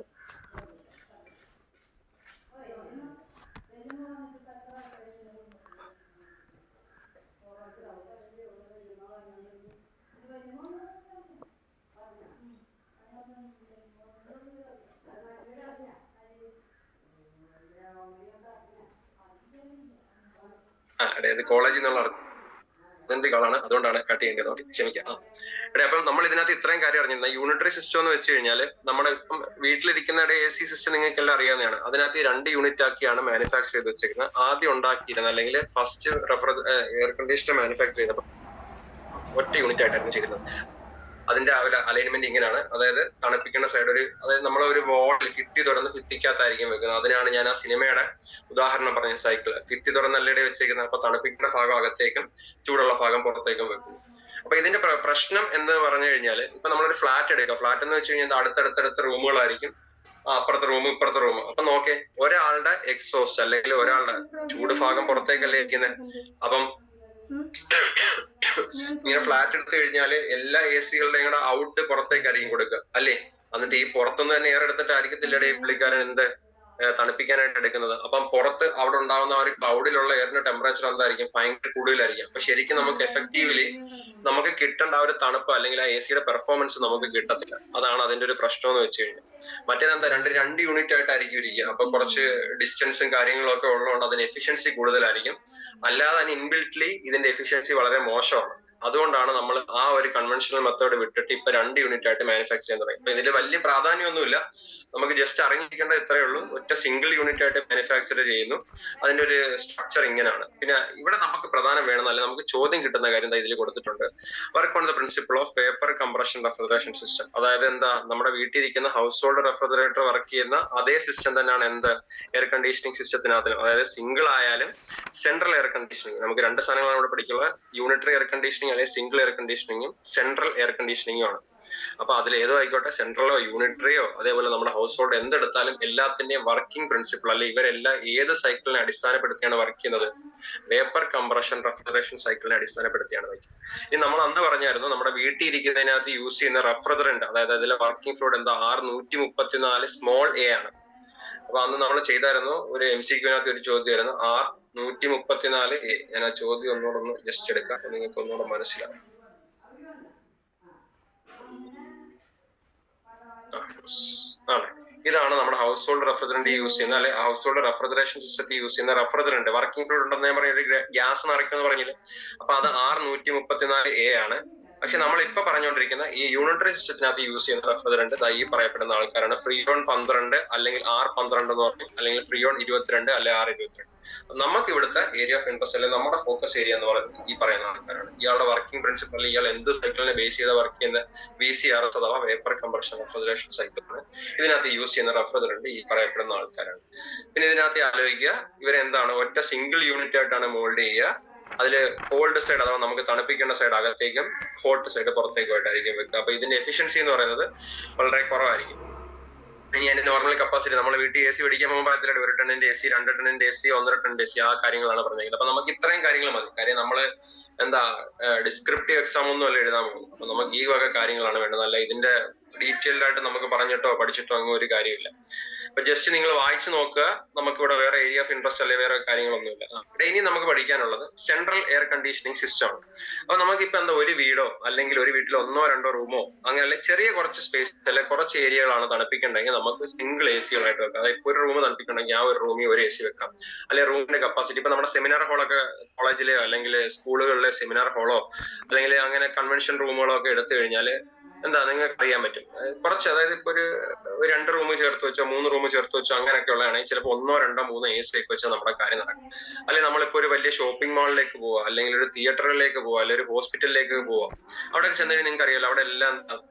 അതായത് കോളേജിൽ നിന്നുള്ള ാണ്, അതുകൊണ്ടാണ് കട്ട് ചെയ്യേണ്ടത്. ക്ഷമിക്കാം. അപ്പം നമ്മൾ ഇതിനകത്ത് ഇത്രയും കാര്യം അറിഞ്ഞിരുന്ന യൂണിറ്ററി സിസ്റ്റം എന്ന് വെച്ച് കഴിഞ്ഞാൽ നമ്മുടെ ഇപ്പം വീട്ടിലിരിക്കുന്ന AC സിസ്റ്റം നിങ്ങൾക്ക് എല്ലാം അറിയാവുന്നതാണ്. അതിനകത്ത് 2 യൂണിറ്റ് ആക്കിയാണ് മാനുഫാക്ചർ ചെയ്ത് വെച്ചിരിക്കുന്നത്. ആദ്യം ഉണ്ടാക്കിയിരുന്നത് അല്ലെങ്കിൽ ഫസ്റ്റ് എയർ കണ്ടീഷണർ മാനുഫാക്ചർ ചെയ്തപ്പോൾ ഒറ്റ യൂണിറ്റ് ആയിട്ടായിരുന്നു ചെയ്തിരുന്നത്. അതിന്റെ അലൈൻമെന്റ് ഇങ്ങനെയാണ്. അതായത് തണുപ്പിക്കുന്ന സൈഡ് ഒരു, അതായത് നമ്മളൊരു വാളിൽ ഭിത്തി തുറന്ന് ഭിത്തിക്കകത്തായിരിക്കും വെക്കുന്നത്. അതിനാണ് ഞാൻ ആ സിനിമയുടെ ഉദാഹരണം പറഞ്ഞ സൈക്കിള്. ഭിത്തി തുറന്നല്ലടെ വെച്ചേക്കുന്നത്. അപ്പൊ തണുപ്പിക്കുന്ന ഭാഗം അകത്തേക്കും ചൂടുള്ള ഭാഗം പുറത്തേക്കും വെക്കും. അപ്പൊ ഇതിന്റെ പ്രശ്നം എന്ന് പറഞ്ഞു കഴിഞ്ഞാൽ, ഇപ്പൊ നമ്മളൊരു ഫ്ലാറ്റ് എടുക്കുക. ഫ്ലാറ്റ് എന്ന് വെച്ച് കഴിഞ്ഞാൽ അടുത്തടുത്തടുത്ത റൂമുകളായിരിക്കും. അപ്പുറത്തെ റൂം ഇപ്പുറത്തെ റൂം. അപ്പൊ നോക്കേ, ഒരാളുടെ എക്സോസ്റ്റ് അല്ലെങ്കിൽ ഒരാളുടെ ചൂട് ഭാഗം പുറത്തേക്കല്ലേ ഇരിക്കുന്നത്. അപ്പം ഇങ്ങനെ ഫ്ലാറ്റ് എടുത്തു കഴിഞ്ഞാല് എല്ലാ AC-കളുടെയും കൂടെ ഔട്ട് പുറത്തേക്കായിരിക്കും കൊടുക്കുക അല്ലേ? എന്നിട്ട് ഈ പുറത്തുനിന്ന് തന്നെ എയർ എടുത്തിട്ടായിരിക്കത്തില്ലടെ ഈ പുള്ളിക്കാരൻ എന്ത് തണുപ്പിക്കാനായിട്ട് എടുക്കുന്നത്. അപ്പം പുറത്ത് അവിടെ ഉണ്ടാവുന്ന ആ ഒരു ക്ലൗഡിലുള്ള എയറിന്റെ ടെമ്പറേച്ചർ എന്തായിരിക്കും? ഭയങ്കര കൂടുതലായിരിക്കും. അപ്പൊ ശരിക്കും നമുക്ക് എഫക്റ്റീവ്ലി നമുക്ക് കിട്ടേണ്ട ആ ഒരു തണുപ്പ് അല്ലെങ്കിൽ ആ AC-യുടെ പെർഫോമൻസ് നമുക്ക് കിട്ടത്തില്ല. അതാണ് അതിന്റെ ഒരു പ്രശ്നം എന്ന് വെച്ച് കഴിഞ്ഞാൽ. മറ്റേതെന്താ? രണ്ട് യൂണിറ്റ് ആയിട്ടായിരിക്കും ഇരിക്കുക. അപ്പൊ കുറച്ച് ഡിസ്റ്റൻസും കാര്യങ്ങളും ഒക്കെ ഉള്ളതുകൊണ്ട് അതിന് എഫിഷ്യൻസി കൂടുതലായിരിക്കും. അല്ലാതെ തന്നെ ഇൻബിൽറ്റ്ലി ഇതിന്റെ എഫിഷ്യൻസി വളരെ മോശമാണ്. അതുകൊണ്ടാണ് നമ്മൾ ആ ഒരു കൺവെൻഷണൽ മെത്തേഡ് വിട്ടിട്ട് ഇപ്പൊ 2 യൂണിറ്റ് ആയിട്ട് മാനുഫാക്ചർ ചെയ്യാൻ തുടങ്ങി. അപ്പൊ ഇതിൽ വലിയ പ്രാധാന്യമൊന്നുമില്ല. നമുക്ക് ജസ്റ്റ് അറിഞ്ഞിരിക്കേണ്ടത് ഇത്രയേ ഉള്ളൂ. ഒറ്റ സിംഗിൾ യൂണിറ്റ് ആയിട്ട് മാനുഫാക്ചർ ചെയ്യുന്നു. അതിന്റെ ഒരു സ്ട്രക്ചർ ഇങ്ങനെയാണ്. പിന്നെ ഇവിടെ നമുക്ക് പ്രധാനം വേണമെന്നല്ല, നമുക്ക് ചോദ്യം കിട്ടുന്ന കാര്യം ഇതിൽ കൊടുത്തിട്ടുണ്ട്. Work on the principle of vapour compression refrigeration system. അതായത് എന്താ? നമ്മുടെ വീട്ടിലിരിക്കുന്ന ഹൗസ് ഹോൾഡ് റെഫ്രിജറേറ്റർ വർക്ക് ചെയ്യുന്ന അതേ സിസ്റ്റം തന്നെയാണ് എന്ത് എയർ കണ്ടീഷനിങ് സിസ്റ്റത്തിനകത്ത്. അതായത് സിംഗിൾ ആയാലും സെൻട്രൽ എയർ കണ്ടീഷനിങ്. നമുക്ക് 2 സാധനങ്ങളാണ് ഇവിടെ പഠിക്കുക. യൂണിറ്ററി എയർ കണ്ടീഷനിങ് അല്ലെങ്കിൽ സിംഗിൾ എയർ കണ്ടീഷനിങ്ങും സെൻട്രൽ എയർ കണ്ടീഷനിങ്ങും ആണ്. അപ്പൊ അതിൽ ഏതോ ആയിക്കോട്ടെ, സെൻട്രലോ യൂണിറ്ററിയോ അതേപോലെ നമ്മുടെ ഹൗസ് ഹോൾഡ് എന്തെടുത്താലും എല്ലാത്തിന്റെയും വർക്കിംഗ് പ്രിൻസിപ്പിൾ അല്ലെ ഇവരെല്ലാം ഏത് സൈക്കിളിനെ അടിസ്ഥാനപ്പെടുത്തിയാണ് വർക്ക് ചെയ്യുന്നത്? വേപ്പർ കംപ്രഷൻ റെഫ്രിജറേഷൻ സൈക്കിളിനെ അടിസ്ഥാനപ്പെടുത്തിയാണ് വർക്ക്. ഇനി നമ്മൾ അന്ന് പറഞ്ഞായിരുന്നു നമ്മുടെ വീട്ടിൽ ഇരിക്കുന്നതിനകത്ത് യൂസ് ചെയ്യുന്ന റെഫ്രിജറന്റ്, അതായത് അതിലെ വർക്കിംഗ് ഫ്ലൂയിഡ് എന്താ, R134 സ്മോൾ എ ആണ്. അപ്പൊ അന്ന് നമ്മൾ ചെയ്തായിരുന്നു ഒരു MCQ-നകത്ത് ഒരു ചോദ്യമായിരുന്നു R134A. ഞാൻ ആ ചോദ്യം ഒന്നുകൂടെ ജസ്റ്റ് എടുക്കാം, നിങ്ങൾക്ക് ഒന്നുകൂടെ മനസ്സിലാവും. ഇതാണ് നമ്മുടെ ഹൗസ് ഹോൾഡ് റെഫ്രിജറന്റ് യൂസ് ചെയ്യുന്ന, അല്ലെ ഹൗസ് ഹോൾഡ് റെഫ്രിജറേഷൻ സിസ്റ്റത്തിൽ യൂസ് ചെയ്യുന്ന റെഫ്രിജറന്റ്. വർക്കിംഗ് ഫ്ലൂയിഡ് ഉണ്ടെന്ന് ഞാൻ പറഞ്ഞ ഗ്യാസ് നിറയ്ക്കുമെന്ന് പറഞ്ഞില്ലേ, അപ്പൊ അത് R134A ആണ്. പക്ഷെ നമ്മൾ ഇപ്പൊ പറഞ്ഞുകൊണ്ടിരിക്കുന്ന ഈ യൂണിറ്ററി സിസ്റ്റത്തിനകത്ത് യൂസ് ചെയ്യുന്ന റെഫ്രിജറന്റ് ഈ പറയപ്പെടുന്ന ആൾക്കാരാണ്. ഫ്രീയോൺ 12 അല്ലെങ്കിൽ R12 എന്ന് പറഞ്ഞു, അല്ലെങ്കിൽ ഫ്രീയോൺ 22 അല്ലെ R22. നമുക്ക് ഇവിടുത്തെ ഏരിയ ഓഫ് ഇൻട്രസ്റ്റ് അല്ലെങ്കിൽ നമ്മുടെ ഫോക്കസ് ഏരിയ എന്ന് പറയുന്നത് ഈ പറയുന്ന ആൾക്കാരാണ്. ഇയാളുടെ വർക്കിംഗ് പ്രിൻസിപ്പൽ, ഇയാൾ എന്ത് സൈക്കിളിനെ ബേസ് ചെയ്ത വർക്ക് ചെയ്യുന്ന VCRS അഥവാ വേപ്പർ കംപ്രഷൻ റെഫ്രിജറേഷൻ സൈക്കിളാണ്. ഇതിനകത്ത് യൂസ് ചെയ്യുന്ന റെഫ്രിജറന്റ് ഈ പറയപ്പെടുന്ന ആൾക്കാരാണ്. പിന്നെ ഇതിനകത്ത് ആലോചിക്കുക, ഇവരെന്താണ് ഒറ്റ സിംഗിൾ യൂണിറ്റ് ആയിട്ടാണ് മോൾഡ് ചെയ്യുക. അതില് കോൾഡ് സൈഡ് അഥവാ നമുക്ക് തണുപ്പിക്കേണ്ട സൈഡ് അകത്തേക്കും ഹോട്ട് സൈഡ് പുറത്തേക്കുമായിട്ടായിരിക്കും വെക്കുക. അപ്പൊ ഇതിന്റെ എഫിഷ്യൻസി എന്ന് പറയുന്നത് വളരെ കുറവായിരിക്കും. ഇനി അതിന്റെ നോർമൽ കപ്പാസിറ്റി, നമ്മൾ വീട്ടിൽ AC മേടിക്കാൻ പോകുമ്പോൾ 1 ടണ്ണിന്റെ AC, 2 ടണ്ണിന്റെ AC, 1.5 ടണ്ണിന്റെ AC, ആ കാര്യങ്ങളാണ് പറഞ്ഞിരിക്കുന്നത്. അപ്പൊ നമുക്ക് ഇത്രയും കാര്യങ്ങൾ മതി. കാര്യം നമ്മള് ഡിസ്ക്രിപ്റ്റീവ് എക്സാം ഒന്നും അല്ല എഴുതാൻ പോകുന്നത്. അപ്പൊ നമുക്ക് ഈ വക കാര്യങ്ങളാണ് വേണ്ടത്. അല്ല ഇതിന്റെ ഡീറ്റെയിൽഡ് ആയിട്ട് നമുക്ക് പറഞ്ഞിട്ടോ പഠിച്ചിട്ടോ അങ്ങ് ഒരു കാര്യമില്ല. അപ്പൊ ജസ്റ്റ് നിങ്ങൾ വായിച്ചു നോക്കുക. നമുക്കിവിടെ വേറെ ഏരിയ ഓഫ് ഇൻട്രസ്റ്റ് അല്ലെ വേറെ കാര്യങ്ങളൊന്നുമില്ല. ഇനി നമുക്ക് പഠിക്കാനുള്ളത് സെൻട്രൽ എയർ കണ്ടീഷനിങ് സിസ്റ്റം ആണ്. അപ്പൊ നമുക്കിപ്പോ ഒരു വീടോ അല്ലെങ്കിൽ ഒരു വീട്ടിൽ 1-2 റൂമോ അങ്ങനെ ചെറിയ കുറച്ച് സ്പേസ് അല്ലെ കുറച്ച് ഏരിയകളാണ് തണുപ്പിക്കണ്ടെങ്കിൽ നമുക്ക് സിംഗിൾ AC-കളായിട്ട് വെക്കാം. അതായത് ഇപ്പൊ ഒരു റൂം തണുപ്പിക്കണമെങ്കിൽ ആ ഒരു റൂമിൽ ഒരു AC വെക്കാം. അല്ലെ റൂമിന്റെ കപ്പാസിറ്റി ഇപ്പൊ നമ്മുടെ സെമിനാർ ഹോളൊക്കെ കോളേജിലെയോ അല്ലെങ്കിൽ സ്കൂളുകളിലെ സെമിനാർ ഹോളോ അല്ലെങ്കിൽ അങ്ങനെ കൺവെൻഷൻ റൂമുകളോ ഒക്കെ എടുത്തു കഴിഞ്ഞാൽ നിങ്ങൾക്ക് അറിയാൻ പറ്റും. കുറച്ച്, അതായത് ഇപ്പൊ ഒരു 2 റൂം ചേർത്ത് വെച്ചോ 3 റൂം ചേർത്ത് വെച്ചോ അങ്ങനെയൊക്കെ ഉള്ളതാണെങ്കിൽ ചിലപ്പോൾ 1, 2, 3 AC ഒക്കെ വെച്ചാൽ നമ്മുടെ കാര്യം നടക്കും. അല്ലെങ്കിൽ നമ്മളിപ്പോ ഒരു വലിയ ഷോപ്പിംഗ് മാളിലേക്ക് പോവാ, അല്ലെങ്കിൽ ഒരു തിയേറ്ററിലേക്ക് പോവാ, അല്ലെങ്കിൽ ഒരു ഹോസ്പിറ്റലിലേക്ക് പോവാ, അവിടെ ചെന്ന് കഴിഞ്ഞാൽ നിങ്ങൾക്ക് അറിയാലോ അവിടെ എല്ലാം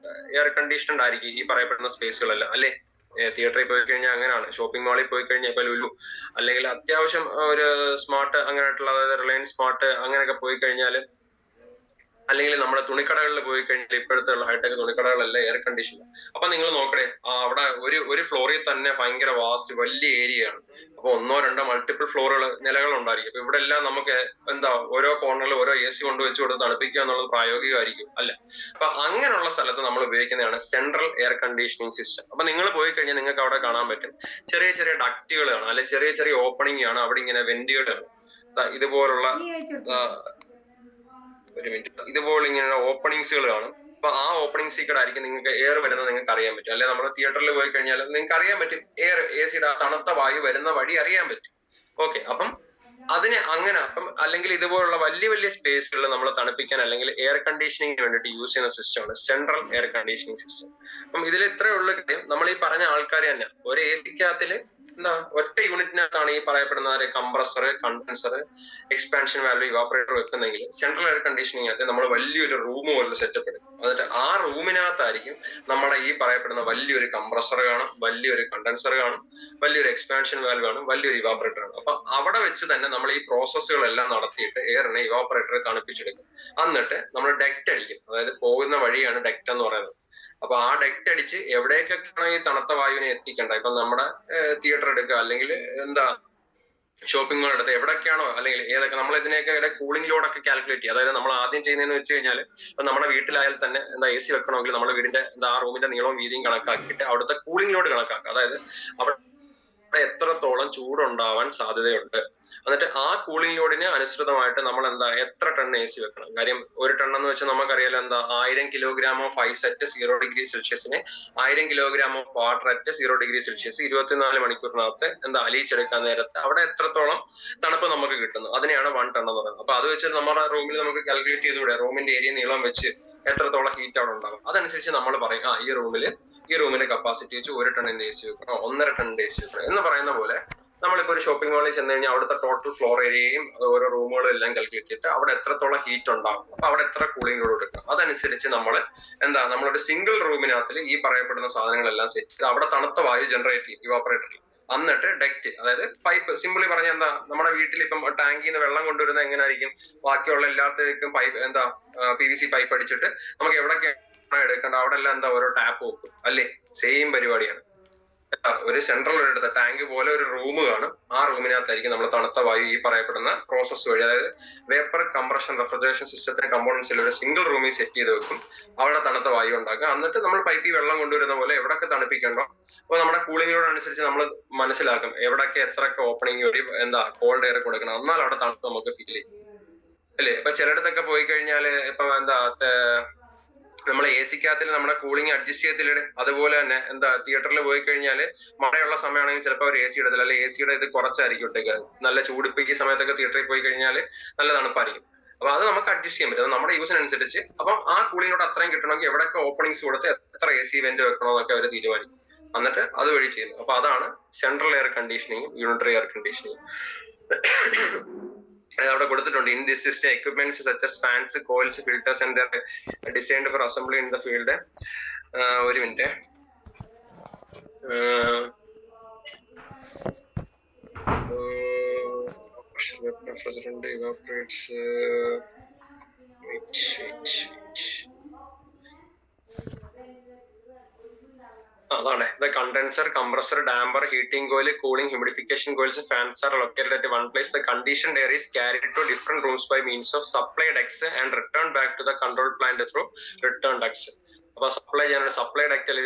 എയർ കണ്ടീഷൻഡ് ആയിരിക്കും ഈ പറയപ്പെടുന്ന സ്പേസുകളെല്ലാം, അല്ലെ? തിയേറ്ററിൽ പോയി കഴിഞ്ഞാൽ അങ്ങനെയാണ്. ഷോപ്പിംഗ് മാളിൽ പോയി കഴിഞ്ഞാൽ ഇപ്പൊ ലുലു അല്ലെങ്കിൽ അത്യാവശ്യം ഒരു സ്മാർട്ട് അങ്ങനെയായിട്ടുള്ള, അതായത് റിലയൻസ് സ്മാർട്ട് അങ്ങനെയൊക്കെ പോയി കഴിഞ്ഞാൽ, അല്ലെങ്കിൽ നമ്മുടെ തുണിക്കടകളിൽ പോയി കഴിഞ്ഞാൽ ഇപ്പോഴത്തെ ഹൈടെക് തുണിക്കടകളെല്ലാം എയർ കണ്ടീഷൻ. അപ്പൊ നിങ്ങൾ നോക്കണേ, അവിടെ ഒരു ഫ്ലോറിൽ തന്നെ ഭയങ്കര വാസ്റ്റ് വലിയ ഏരിയ ആണ്. അപ്പൊ 1-2 മൾട്ടിപ്പിൾ നിലകൾ ഉണ്ടായിരിക്കും. അപ്പൊ ഇവിടെ എല്ലാം നമുക്ക് ഓരോ കോർണറിൽ ഓരോ AC കൊണ്ടുവച്ച് കൊടുത്ത് തണുപ്പിക്കുക എന്നുള്ളത് പ്രായോഗികമായിരിക്കും അല്ല. അപ്പൊ അങ്ങനെയുള്ള സ്ഥലത്ത് നമ്മൾ ഉപയോഗിക്കുന്നതാണ് സെൻട്രൽ എയർ കണ്ടീഷനിങ് സിസ്റ്റം. അപ്പൊ നിങ്ങൾ പോയി കഴിഞ്ഞാൽ നിങ്ങൾക്ക് അവിടെ കാണാൻ പറ്റും ചെറിയ ചെറിയ ഡക്റ്റുകളാണ്, അല്ലെ ചെറിയ ചെറിയ ഓപ്പണിംഗ് ആണ്. അവിടെ ഇങ്ങനെ വെന്റുകളാണ്, ഇതുപോലുള്ള ഇതുപോലെ ഇങ്ങനെ ഓപ്പണിങ്സുകൾ കാണും. അപ്പൊ ആ ഓപ്പണിങ്സിൽ കൂടെ ആയിരിക്കും നിങ്ങൾക്ക് എയർ വരുന്നത് നിങ്ങൾക്ക് അറിയാൻ പറ്റും. അല്ലെ നമ്മുടെ തിയേറ്ററിൽ പോയി കഴിഞ്ഞാൽ നിങ്ങൾക്ക് അറിയാൻ പറ്റും എയർ AC-യുടെ തണുത്ത വായു വരുന്ന വഴി അറിയാൻ പറ്റും. ഓക്കെ, അപ്പം അതിനെ അങ്ങനെ അല്ലെങ്കിൽ ഇതുപോലുള്ള വലിയ വലിയ സ്പേസുകളിൽ നമ്മൾ തണുപ്പിക്കാൻ അല്ലെങ്കിൽ എയർ കണ്ടീഷനിങ്ങിന് വേണ്ടിയിട്ട് യൂസ് ചെയ്യുന്ന സിസ്റ്റമാണ് സെൻട്രൽ എയർ കണ്ടീഷനിങ് സിസ്റ്റം. അപ്പം ഇതിൽ ഇത്രയുള്ള കാര്യം, നമ്മൾ ഈ പറഞ്ഞ ആൾക്കാർ തന്നെ ഒരു AC-ക്കകത്തില് ഒറ്റ യൂണിറ്റിനകത്താണ് ഈ പറയപ്പെടുന്ന compressor, condenser, expansion valve, evaporator വെക്കുന്നെങ്കിൽ സെൻട്രൽ എയർ കണ്ടീഷനിങ് നമ്മൾ വലിയൊരു റൂം പോലെ സെറ്റപ്പ് എടുക്കും. എന്നിട്ട് ആ റൂമിനകത്തായിരിക്കും നമ്മുടെ ഈ പറയപ്പെടുന്ന വലിയൊരു കംപ്രസർ കാണും, വലിയൊരു കണ്ടൻസർ കാണും, വലിയൊരു എക്സ്പാൻഷൻ വാൽവ് കാണും, വലിയൊരു ഇവാപറേറ്റർ കാണും. അപ്പൊ അവിടെ വെച്ച് തന്നെ നമ്മൾ ഈ പ്രോസസ്സുകളെല്ലാം നടത്തിയിട്ട് എയറിനെ ഇവാപറേറ്ററെ തണുപ്പിച്ചെടുക്കും. എന്നിട്ട് നമ്മൾ ഡെക്റ്റ് അടിക്കും, അതായത് പോകുന്ന വഴിയാണ് ഡെക്റ്റ് എന്ന് പറയുന്നത്. അപ്പൊ ആ ഡെക്റ്റ് അടിച്ച് എവിടേക്കൊക്കെയാണോ ഈ തണുത്ത വായുവിനെ എത്തിക്കേണ്ടത്, ഇപ്പൊ നമ്മുടെ തിയേറ്റർ എടുക്കുക അല്ലെങ്കിൽ ഷോപ്പിംഗ് മാൾ എടുത്ത് എവിടെയൊക്കെയാണോ അല്ലെങ്കിൽ ഏതൊക്കെ നമ്മൾ ഇതിനെയൊക്കെ കൂളിംഗ് ലോഡൊക്കെ കാൽക്കുലേറ്റ് ചെയ്യുക. അതായത് നമ്മൾ ആദ്യം ചെയ്യുന്നതെന്ന് വെച്ച് കഴിഞ്ഞാൽ ഇപ്പൊ നമ്മുടെ വീട്ടിലായാൽ തന്നെ AC വെക്കണമെങ്കിൽ നമ്മുടെ വീടിന്റെ ആ റൂമിന്റെ നീളവും വീതിയും കണക്കാക്കിയിട്ട് അവിടുത്തെ കൂളിംഗ് ലോഡ് കണക്കാക്കുക. അതായത് അവിടെ എത്രത്തോളം ചൂടുണ്ടാവാൻ സാധ്യതയുണ്ട്. എന്നിട്ട് ആ കൂളിംഗ് ലോഡിന് അനുസൃതമായിട്ട് നമ്മൾ എത്ര ടൺ AC വെക്കണം. കാര്യം 1 ടൺ എന്ന് വെച്ചാൽ നമുക്കറിയാലോ 1000 kilogram of ice at 0 degree സെൽഷ്യസിന് 1000 kilogram of water at 0 degree Celsius 24 മണിക്കൂറിനകത്ത് അലിയിച്ചെടുക്കാൻ നേരത്തെ അവിടെ എത്രത്തോളം തണുപ്പ് നമുക്ക് കിട്ടുന്നു, അതിനെയാണ് 1 ടൺ എന്ന് പറയുന്നത്. അപ്പൊ അത് വെച്ച് നമ്മുടെ റൂമിൽ നമുക്ക് കാൽക്കുലേറ്റ് ചെയ്തുകൂടെ റൂമിന്റെ ഏരിയ നീളം വെച്ച് എത്രത്തോളം ഹീറ്റ് അവിടെ ഉണ്ടാകും. അതനുസരിച്ച് നമ്മൾ പറയും ഈ റൂമിന്റെ കപ്പാസിറ്റി വെച്ച് 1 ടണ്ണിന്റെ AC വെക്കണം, 1.5 ടണ്ണിന്റെ AC വെക്കണം എന്ന് പറയുന്ന പോലെ നമ്മളിപ്പോ ഒരു ഷോപ്പിംഗ് മാളിൽ ചെന്ന് കഴിഞ്ഞാൽ അവിടുത്തെ ടോട്ടൽ ഫ്ലോർ ഏരിയയും ഓരോ റൂമുകളും എല്ലാം കാൽക്കുലേറ്റ് ചെയ്തിട്ട് അവിടെ എത്രത്തോളം ഹീറ്റ് ഉണ്ടാകും, അപ്പൊ അവിടെ എത്ര കൂളിംഗ് ലോഡ് എടുക്കണം, അതനുസരിച്ച് നമ്മളൊരു സിംഗിൾ റൂമിനകത്തിൽ ഈ പറയപ്പെടുന്ന സാധനങ്ങളെല്ലാം സെറ്റ് ചെയ്ത് അവിടെ തണുത്ത വായു ജനറേറ്റ് ചെയ്യും ഇവാപറേറ്ററിൽ. എന്നിട്ട് ഡക്റ്റ്, അതായത് പൈപ്പ്, സിമ്പിളി പറഞ്ഞ എന്താ, നമ്മുടെ വീട്ടിൽ ഇപ്പം ടാങ്കിൽ നിന്ന് വെള്ളം കൊണ്ടുവരുന്നത് എങ്ങനെയായിരിക്കും, ബാക്കിയുള്ള എല്ലാത്തിലേക്കും പൈപ്പ് എന്താ PVC പൈപ്പ് അടിച്ചിട്ട് നമുക്ക് എവിടെയൊക്കെ എടുക്കേണ്ട അവിടെ എല്ലാം എന്താ ഓരോ ടാപ്പ് വെക്കും അല്ലേ, സെയിം പരിപാടിയാണ്. ഒരു സെൻട്രൽ ഒരിടത്ത് ടാങ്ക് പോലെ ഒരു റൂം കാണും. ആ റൂമിനകത്തായിരിക്കും നമ്മൾ തണുത്ത വായു ഈ പറയപ്പെടുന്ന പ്രോസസ് വഴി, അതായത് വേപ്പർ കംപ്രഷൻ റെഫ്രിജറേഷൻ സിസ്റ്റത്തിന്റെ കമ്പോണൻസിൽ ഒരു സിംഗിൾ റൂമിൽ സെറ്റ് ചെയ്ത് വെക്കും. അവിടെ തണുത്ത വായു ഉണ്ടാക്കുക. എന്നിട്ട് നമ്മൾ പൈപ്പിൽ വെള്ളം കൊണ്ടുവരുന്ന പോലെ എവിടെയൊക്കെ തണുപ്പിക്കണ്ടോ, അപ്പോൾ നമ്മുടെ കൂളിങ്ങിനോടനുസരിച്ച് നമ്മൾ മനസ്സിലാക്കും എവിടെയൊക്കെ എത്രയൊക്കെ ഓപ്പണിംഗ് വഴി എന്താ കോൾഡ് എയർ കൊടുക്കണം, എന്നാൽ അവിടെ തണുപ്പ് നമുക്ക് ഫീൽ ചെയ്യും അല്ലേ. ഇപ്പൊ ചിലയിടത്തൊക്കെ പോയി കഴിഞ്ഞാല് ഇപ്പൊ എന്താ നമ്മൾ AC-ക്കകത്തിൽ നമ്മുടെ കൂളിംഗ് അഡ്ജസ്റ്റ് ചെയ്യത്തില്ലേ, അതുപോലെ തന്നെ എന്താ തിയേറ്ററിൽ പോയി കഴിഞ്ഞാൽ മഴയുള്ള സമയമാണെങ്കിൽ ചിലപ്പോൾ അവർ AC ഇടത്തില്ല, അല്ലെ AC-യുടെ ഇത് കുറച്ചായിരിക്കും ഇട്ടേക്ക്. നല്ല ചൂടിപ്പിക്കുന്ന സമയത്തൊക്കെ തിയേറ്ററിൽ പോയി കഴിഞ്ഞാൽ നല്ല തണുപ്പായിരിക്കും. അപ്പൊ അത് നമുക്ക് അഡ്ജസ്റ്റ് ചെയ്യാൻ പറ്റും, നമ്മുടെ യൂസിനനുസരിച്ച്. അപ്പം ആ കൂളിങ്ങിനോട് അത്രയും കിട്ടണമെങ്കിൽ എവിടെയൊക്കെ ഓപ്പണിങ്സ് കൊടുത്ത് എത്ര AC വെന്റ് വെക്കണമെന്നൊക്കെ അവർ തീരുമാനിക്കും. എന്നിട്ട് അത് വഴി ചെയ്യുന്നു. അപ്പൊ അതാണ് central air conditioning, unitary air conditioning. അവിടെ കൊടുത്തിട്ടുണ്ട്, in this system equipments such as fans, coils, filters and there designed for assembly in the field. ഒരു മിനിറ്റ്, refrigerant evaporates അതാണ് the condenser, compressor, damper, heating coil, cooling, humidification coils, fans are located at one place. The conditioned air is carried to different rooms by means of supply ducts and returned back to the control plant through return ducts. അപ്പൊ supply ചെയ്യാൻ supply ഡക്റ്റിൽ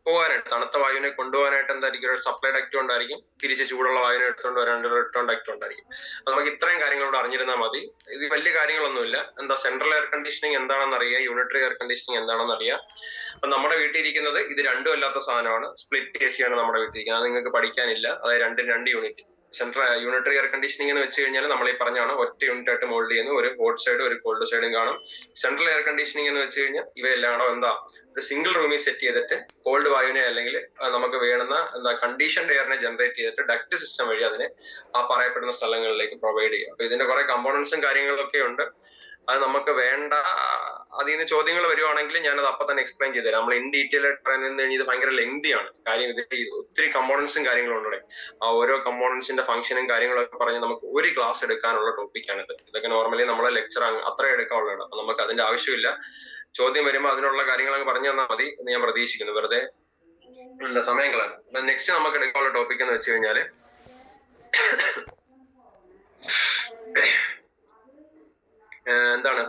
പോകാനായിട്ട്, തണുത്ത വായുവിനെ കൊണ്ടുപോകാനായിട്ട് എന്തായിരിക്കും ഒരു supply duct ഉണ്ടായിരിക്കും, തിരിച്ച് ചൂടുള്ള വായുവിനെ എടുത്തുകൊണ്ട് വരാൻ റിട്ടേൺ ഡക്റ്റ് ഉണ്ടായിരിക്കും. നമുക്ക് ഇത്രയും കാര്യങ്ങളോട് അറിഞ്ഞിരുന്നാൽ മതി. ഇത് വലിയ കാര്യങ്ങളൊന്നുമില്ല. എന്താ സെൻട്രൽ എയർ കണ്ടീഷനിങ് എന്താണെന്ന് അറിയാം, യൂണിറ്ററി എയർ കണ്ടീഷനിങ് എന്താണെന്ന് അറിയാം. അപ്പൊ നമ്മുടെ വീട്ടിൽ ഇരിക്കുന്നത് ഇത് രണ്ടും അല്ലാത്ത സാധനമാണ്, സ്പ്ലിറ്റ് AC ആണ് നമ്മുടെ വീട്ടിൽ ഇരിക്കുന്നത്. അത് നിങ്ങൾക്ക് പഠിക്കാനില്ല, അതായത് രണ്ട് unit. Central unitary air conditioning എന്ന് വെച്ച് കഴിഞ്ഞാൽ നമ്മൾ ഈ പറഞ്ഞാണ് ഒറ്റ യൂണിറ്റ് ആയിട്ട് മോൾഡ് ചെയ്യുന്നു, ഒരു ഹോട്ട് സൈഡ് ഒരു കോൾഡ് സൈഡും കാണും. സെൻട്രൽ എയർ കണ്ടീഷനിങ് എന്ന് വെച്ച് കഴിഞ്ഞാൽ ഇവയെല്ലാം എന്താ ഒരു സിംഗിൾ റൂമിൽ സെറ്റ് ചെയ്തിട്ട് കോൾഡ് വായുവിനെ അല്ലെങ്കിൽ നമുക്ക് വേണ്ടുന്ന എന്താ കണ്ടീഷൻഡ് എയറിനെ ജനറേറ്റ് ചെയ്തിട്ട് ഡക്ട് സിസ്റ്റം വഴി അതിനെ ആ പറയപ്പെടുന്ന സ്ഥലങ്ങളിലേക്ക് പ്രൊവൈഡ് ചെയ്യും. അപ്പൊ ഇതിന്റെ കുറെ കമ്പോണൻസും കാര്യങ്ങളൊക്കെ ഉണ്ട്. അത് നമുക്ക് വേണ്ട, അതിൽ നിന്ന് ചോദ്യങ്ങൾ വരുവാണെങ്കിൽ ഞാനത് അപ്പൊ തന്നെ എക്സ്പ്ലെയിൻ ചെയ്തുതരാം. നമ്മൾ ഇൻ ഡീറ്റെയിൽ ആയിട്ട് പറയുന്നത് കഴിഞ്ഞാൽ ഇത് ഭയങ്കര ലെങ്തിയാണ് കാര്യം. ഇതിൽ ഒത്തിരി കമ്പോണൻസും കാര്യങ്ങളും ഉണ്ട്. ആ ഓരോ കമ്പോണൻസിന്റെ ഫംഗ്ഷനും കാര്യങ്ങളൊക്കെ പറഞ്ഞ് നമുക്ക് ഒരു ക്ലാസ് എടുക്കാനുള്ള ടോപ്പിക്കാണിത്. ഇതൊക്കെ നോർമലി നമ്മളെ ലെക്ചർ അത്ര എടുക്കാനുള്ളതാണ്. അപ്പൊ നമുക്ക് അതിന്റെ ആവശ്യമില്ല. ചോദ്യം വരുമ്പോൾ അതിനുള്ള കാര്യങ്ങളൊക്കെ പറഞ്ഞു തന്നാൽ മതി എന്ന് ഞാൻ പ്രതീക്ഷിക്കുന്നു. വെറുതെ സമയം കളയാം. നെക്സ്റ്റ് നമുക്ക് എടുക്കാനുള്ള ടോപ്പിക് എന്ന് വെച്ച് കഴിഞ്ഞാല് എന്താണ്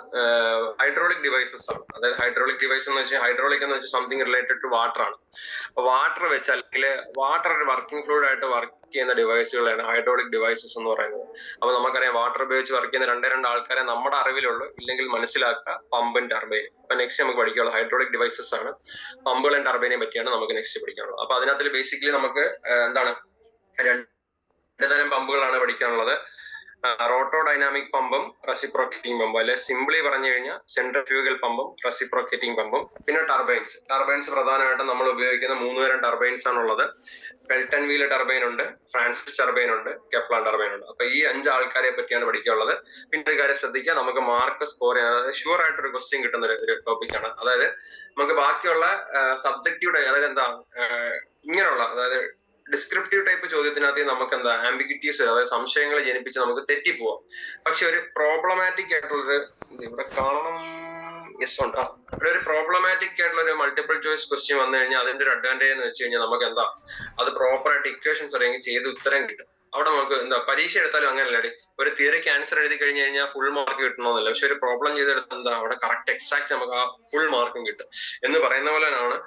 ഹൈഡ്രോളിക് ഡിവൈസസ് ആണ്. അതായത് ഹൈഡ്രോളിക് ഡിവൈസ് എന്ന് വെച്ചാൽ ഹൈഡ്രോളിക് എന്ന് വെച്ചാൽ സംതിങ് റിലേറ്റഡ് ടു വാട്ടർ ആണ്. അപ്പൊ വാട്ടർ വെച്ച് അല്ലെങ്കിൽ വാട്ടർ ഒരു വർക്കിംഗ് ഫ്ലൂയിഡ് ആയിട്ട് വർക്ക് ചെയ്യുന്ന ഡിവൈസുകളാണ് ഹൈഡ്രോളിക് ഡിവൈസസ് എന്ന് പറയുന്നത്. അപ്പൊ നമുക്കറിയാം വാട്ടർ ഉപയോഗിച്ച് വർക്ക് ചെയ്യുന്ന രണ്ട് ആൾക്കാരെ നമ്മുടെ അറിവിലുള്ളൂ, ഇല്ലെങ്കിൽ മനസ്സിലാക്കുക പമ്പും ടർബൈനും. അപ്പൊ നെക്സ്റ്റ് നമുക്ക് പഠിക്കാനുള്ളത് ഹൈഡ്രോളിക് ഡിവൈസസ് ആണ്. പമ്പുകളും ടർബൈനെയും പറ്റിയാണ് നമുക്ക് നെക്സ്റ്റ് പഠിക്കാനുള്ളത്. അപ്പൊ അതിനകത്ത് ബേസിക്കലി നമുക്ക് എന്താണ് രണ്ട് തരം പമ്പുകളാണ് പഠിക്കാനുള്ളത്. റോട്ടോ ഡൈനാമിക് പമ്പും റെസിപ്രോക്കേറ്റിംഗ് പമ്പും, അല്ലെ സിംപ്ലി പറഞ്ഞു കഴിഞ്ഞാൽ സെൻട്രിഫ്യൂഗൽ പമ്പും റെസിപ്രോക്കേറ്റിംഗ് പമ്പും. പിന്നെ ടർബൈൻസ് പ്രധാനമായിട്ടും നമ്മൾ ഉപയോഗിക്കുന്ന 3 തരം ടർബൈൻസ് ആണുള്ളത്. പെൽട്ടൺ വീൽ ടർബൈൻ ഉണ്ട്, ഫ്രാൻസിസ് ടർബൈൻ ഉണ്ട്, കെപ്ലാൻ ടർബൈൻ ഉണ്ട്. അപ്പൊ ഈ 5 ആൾക്കാരെ പറ്റിയാണ് പഠിക്കാനുള്ളത്. പിന്നെ ഒരു കാര്യം ശ്രദ്ധിക്കുക, നമുക്ക് മാർക്ക് സ്കോർ ചെയ്യാൻ, അതായത് ഷുവർ ആയിട്ടൊരു ക്വസ്റ്റ്യൻ കിട്ടുന്ന ഒരു ടോപ്പിക്കാണ്. അതായത് നമുക്ക് ബാക്കിയുള്ള സബ്ജക്റ്റീവ്, അതായത് എന്താ ഇങ്ങനെയുള്ള, അതായത് ഡിസ്ക്രിപ്റ്റീവ് ടൈപ്പ് ചോദ്യത്തിനകത്ത് നമുക്ക് എന്താ ആംബിഗ്വിറ്റീസ്, അതായത് സംശയങ്ങൾ ജനിപ്പിച്ച് നമുക്ക് തെറ്റിപ്പോവാം. പക്ഷെ ഒരു പ്രോബ്ലമാറ്റിക് ആയിട്ടുള്ളൊരു ഇവിടെ കാണണം, യെസ് ഉണ്ട്, ഇവിടെ ഒരു പ്രോബ്ലമാറ്റിക് ആയിട്ടുള്ള ഒരു മൾട്ടിപ്പിൾ ചോയ്സ് ക്വസ്റ്റ്യൻ വന്നു കഴിഞ്ഞാൽ അതിന്റെ ഒരു അഡ്വാൻറ്റേജ് എന്ന് വെച്ച് കഴിഞ്ഞാൽ നമുക്ക് എന്താ അത് പ്രോപ്പറായിട്ട് ഇക്വേഷൻസ് അറിയാമെങ്കിൽ ചെയ്ത് ഉത്തരം കിട്ടും. അവിടെ നമുക്ക് എന്താ പരീക്ഷ എടുത്താലും അങ്ങനെയല്ലേ, ഒരു തിയറിക്ക് ആൻസർ എഴുതി കഴിഞ്ഞ് കഴിഞ്ഞാൽ ഫുൾ മാർക്ക് കിട്ടണമെന്നല്ല. പക്ഷെ ഒരു പ്രോബ്ലം ചെയ്തെടുത്താൽ എന്താ അവിടെ കറക്റ്റ് എക്സാക്ട് നമുക്ക് ആ ഫുൾ മാർക്കും കിട്ടും എന്ന് പറയുന്ന പോലെയാണ്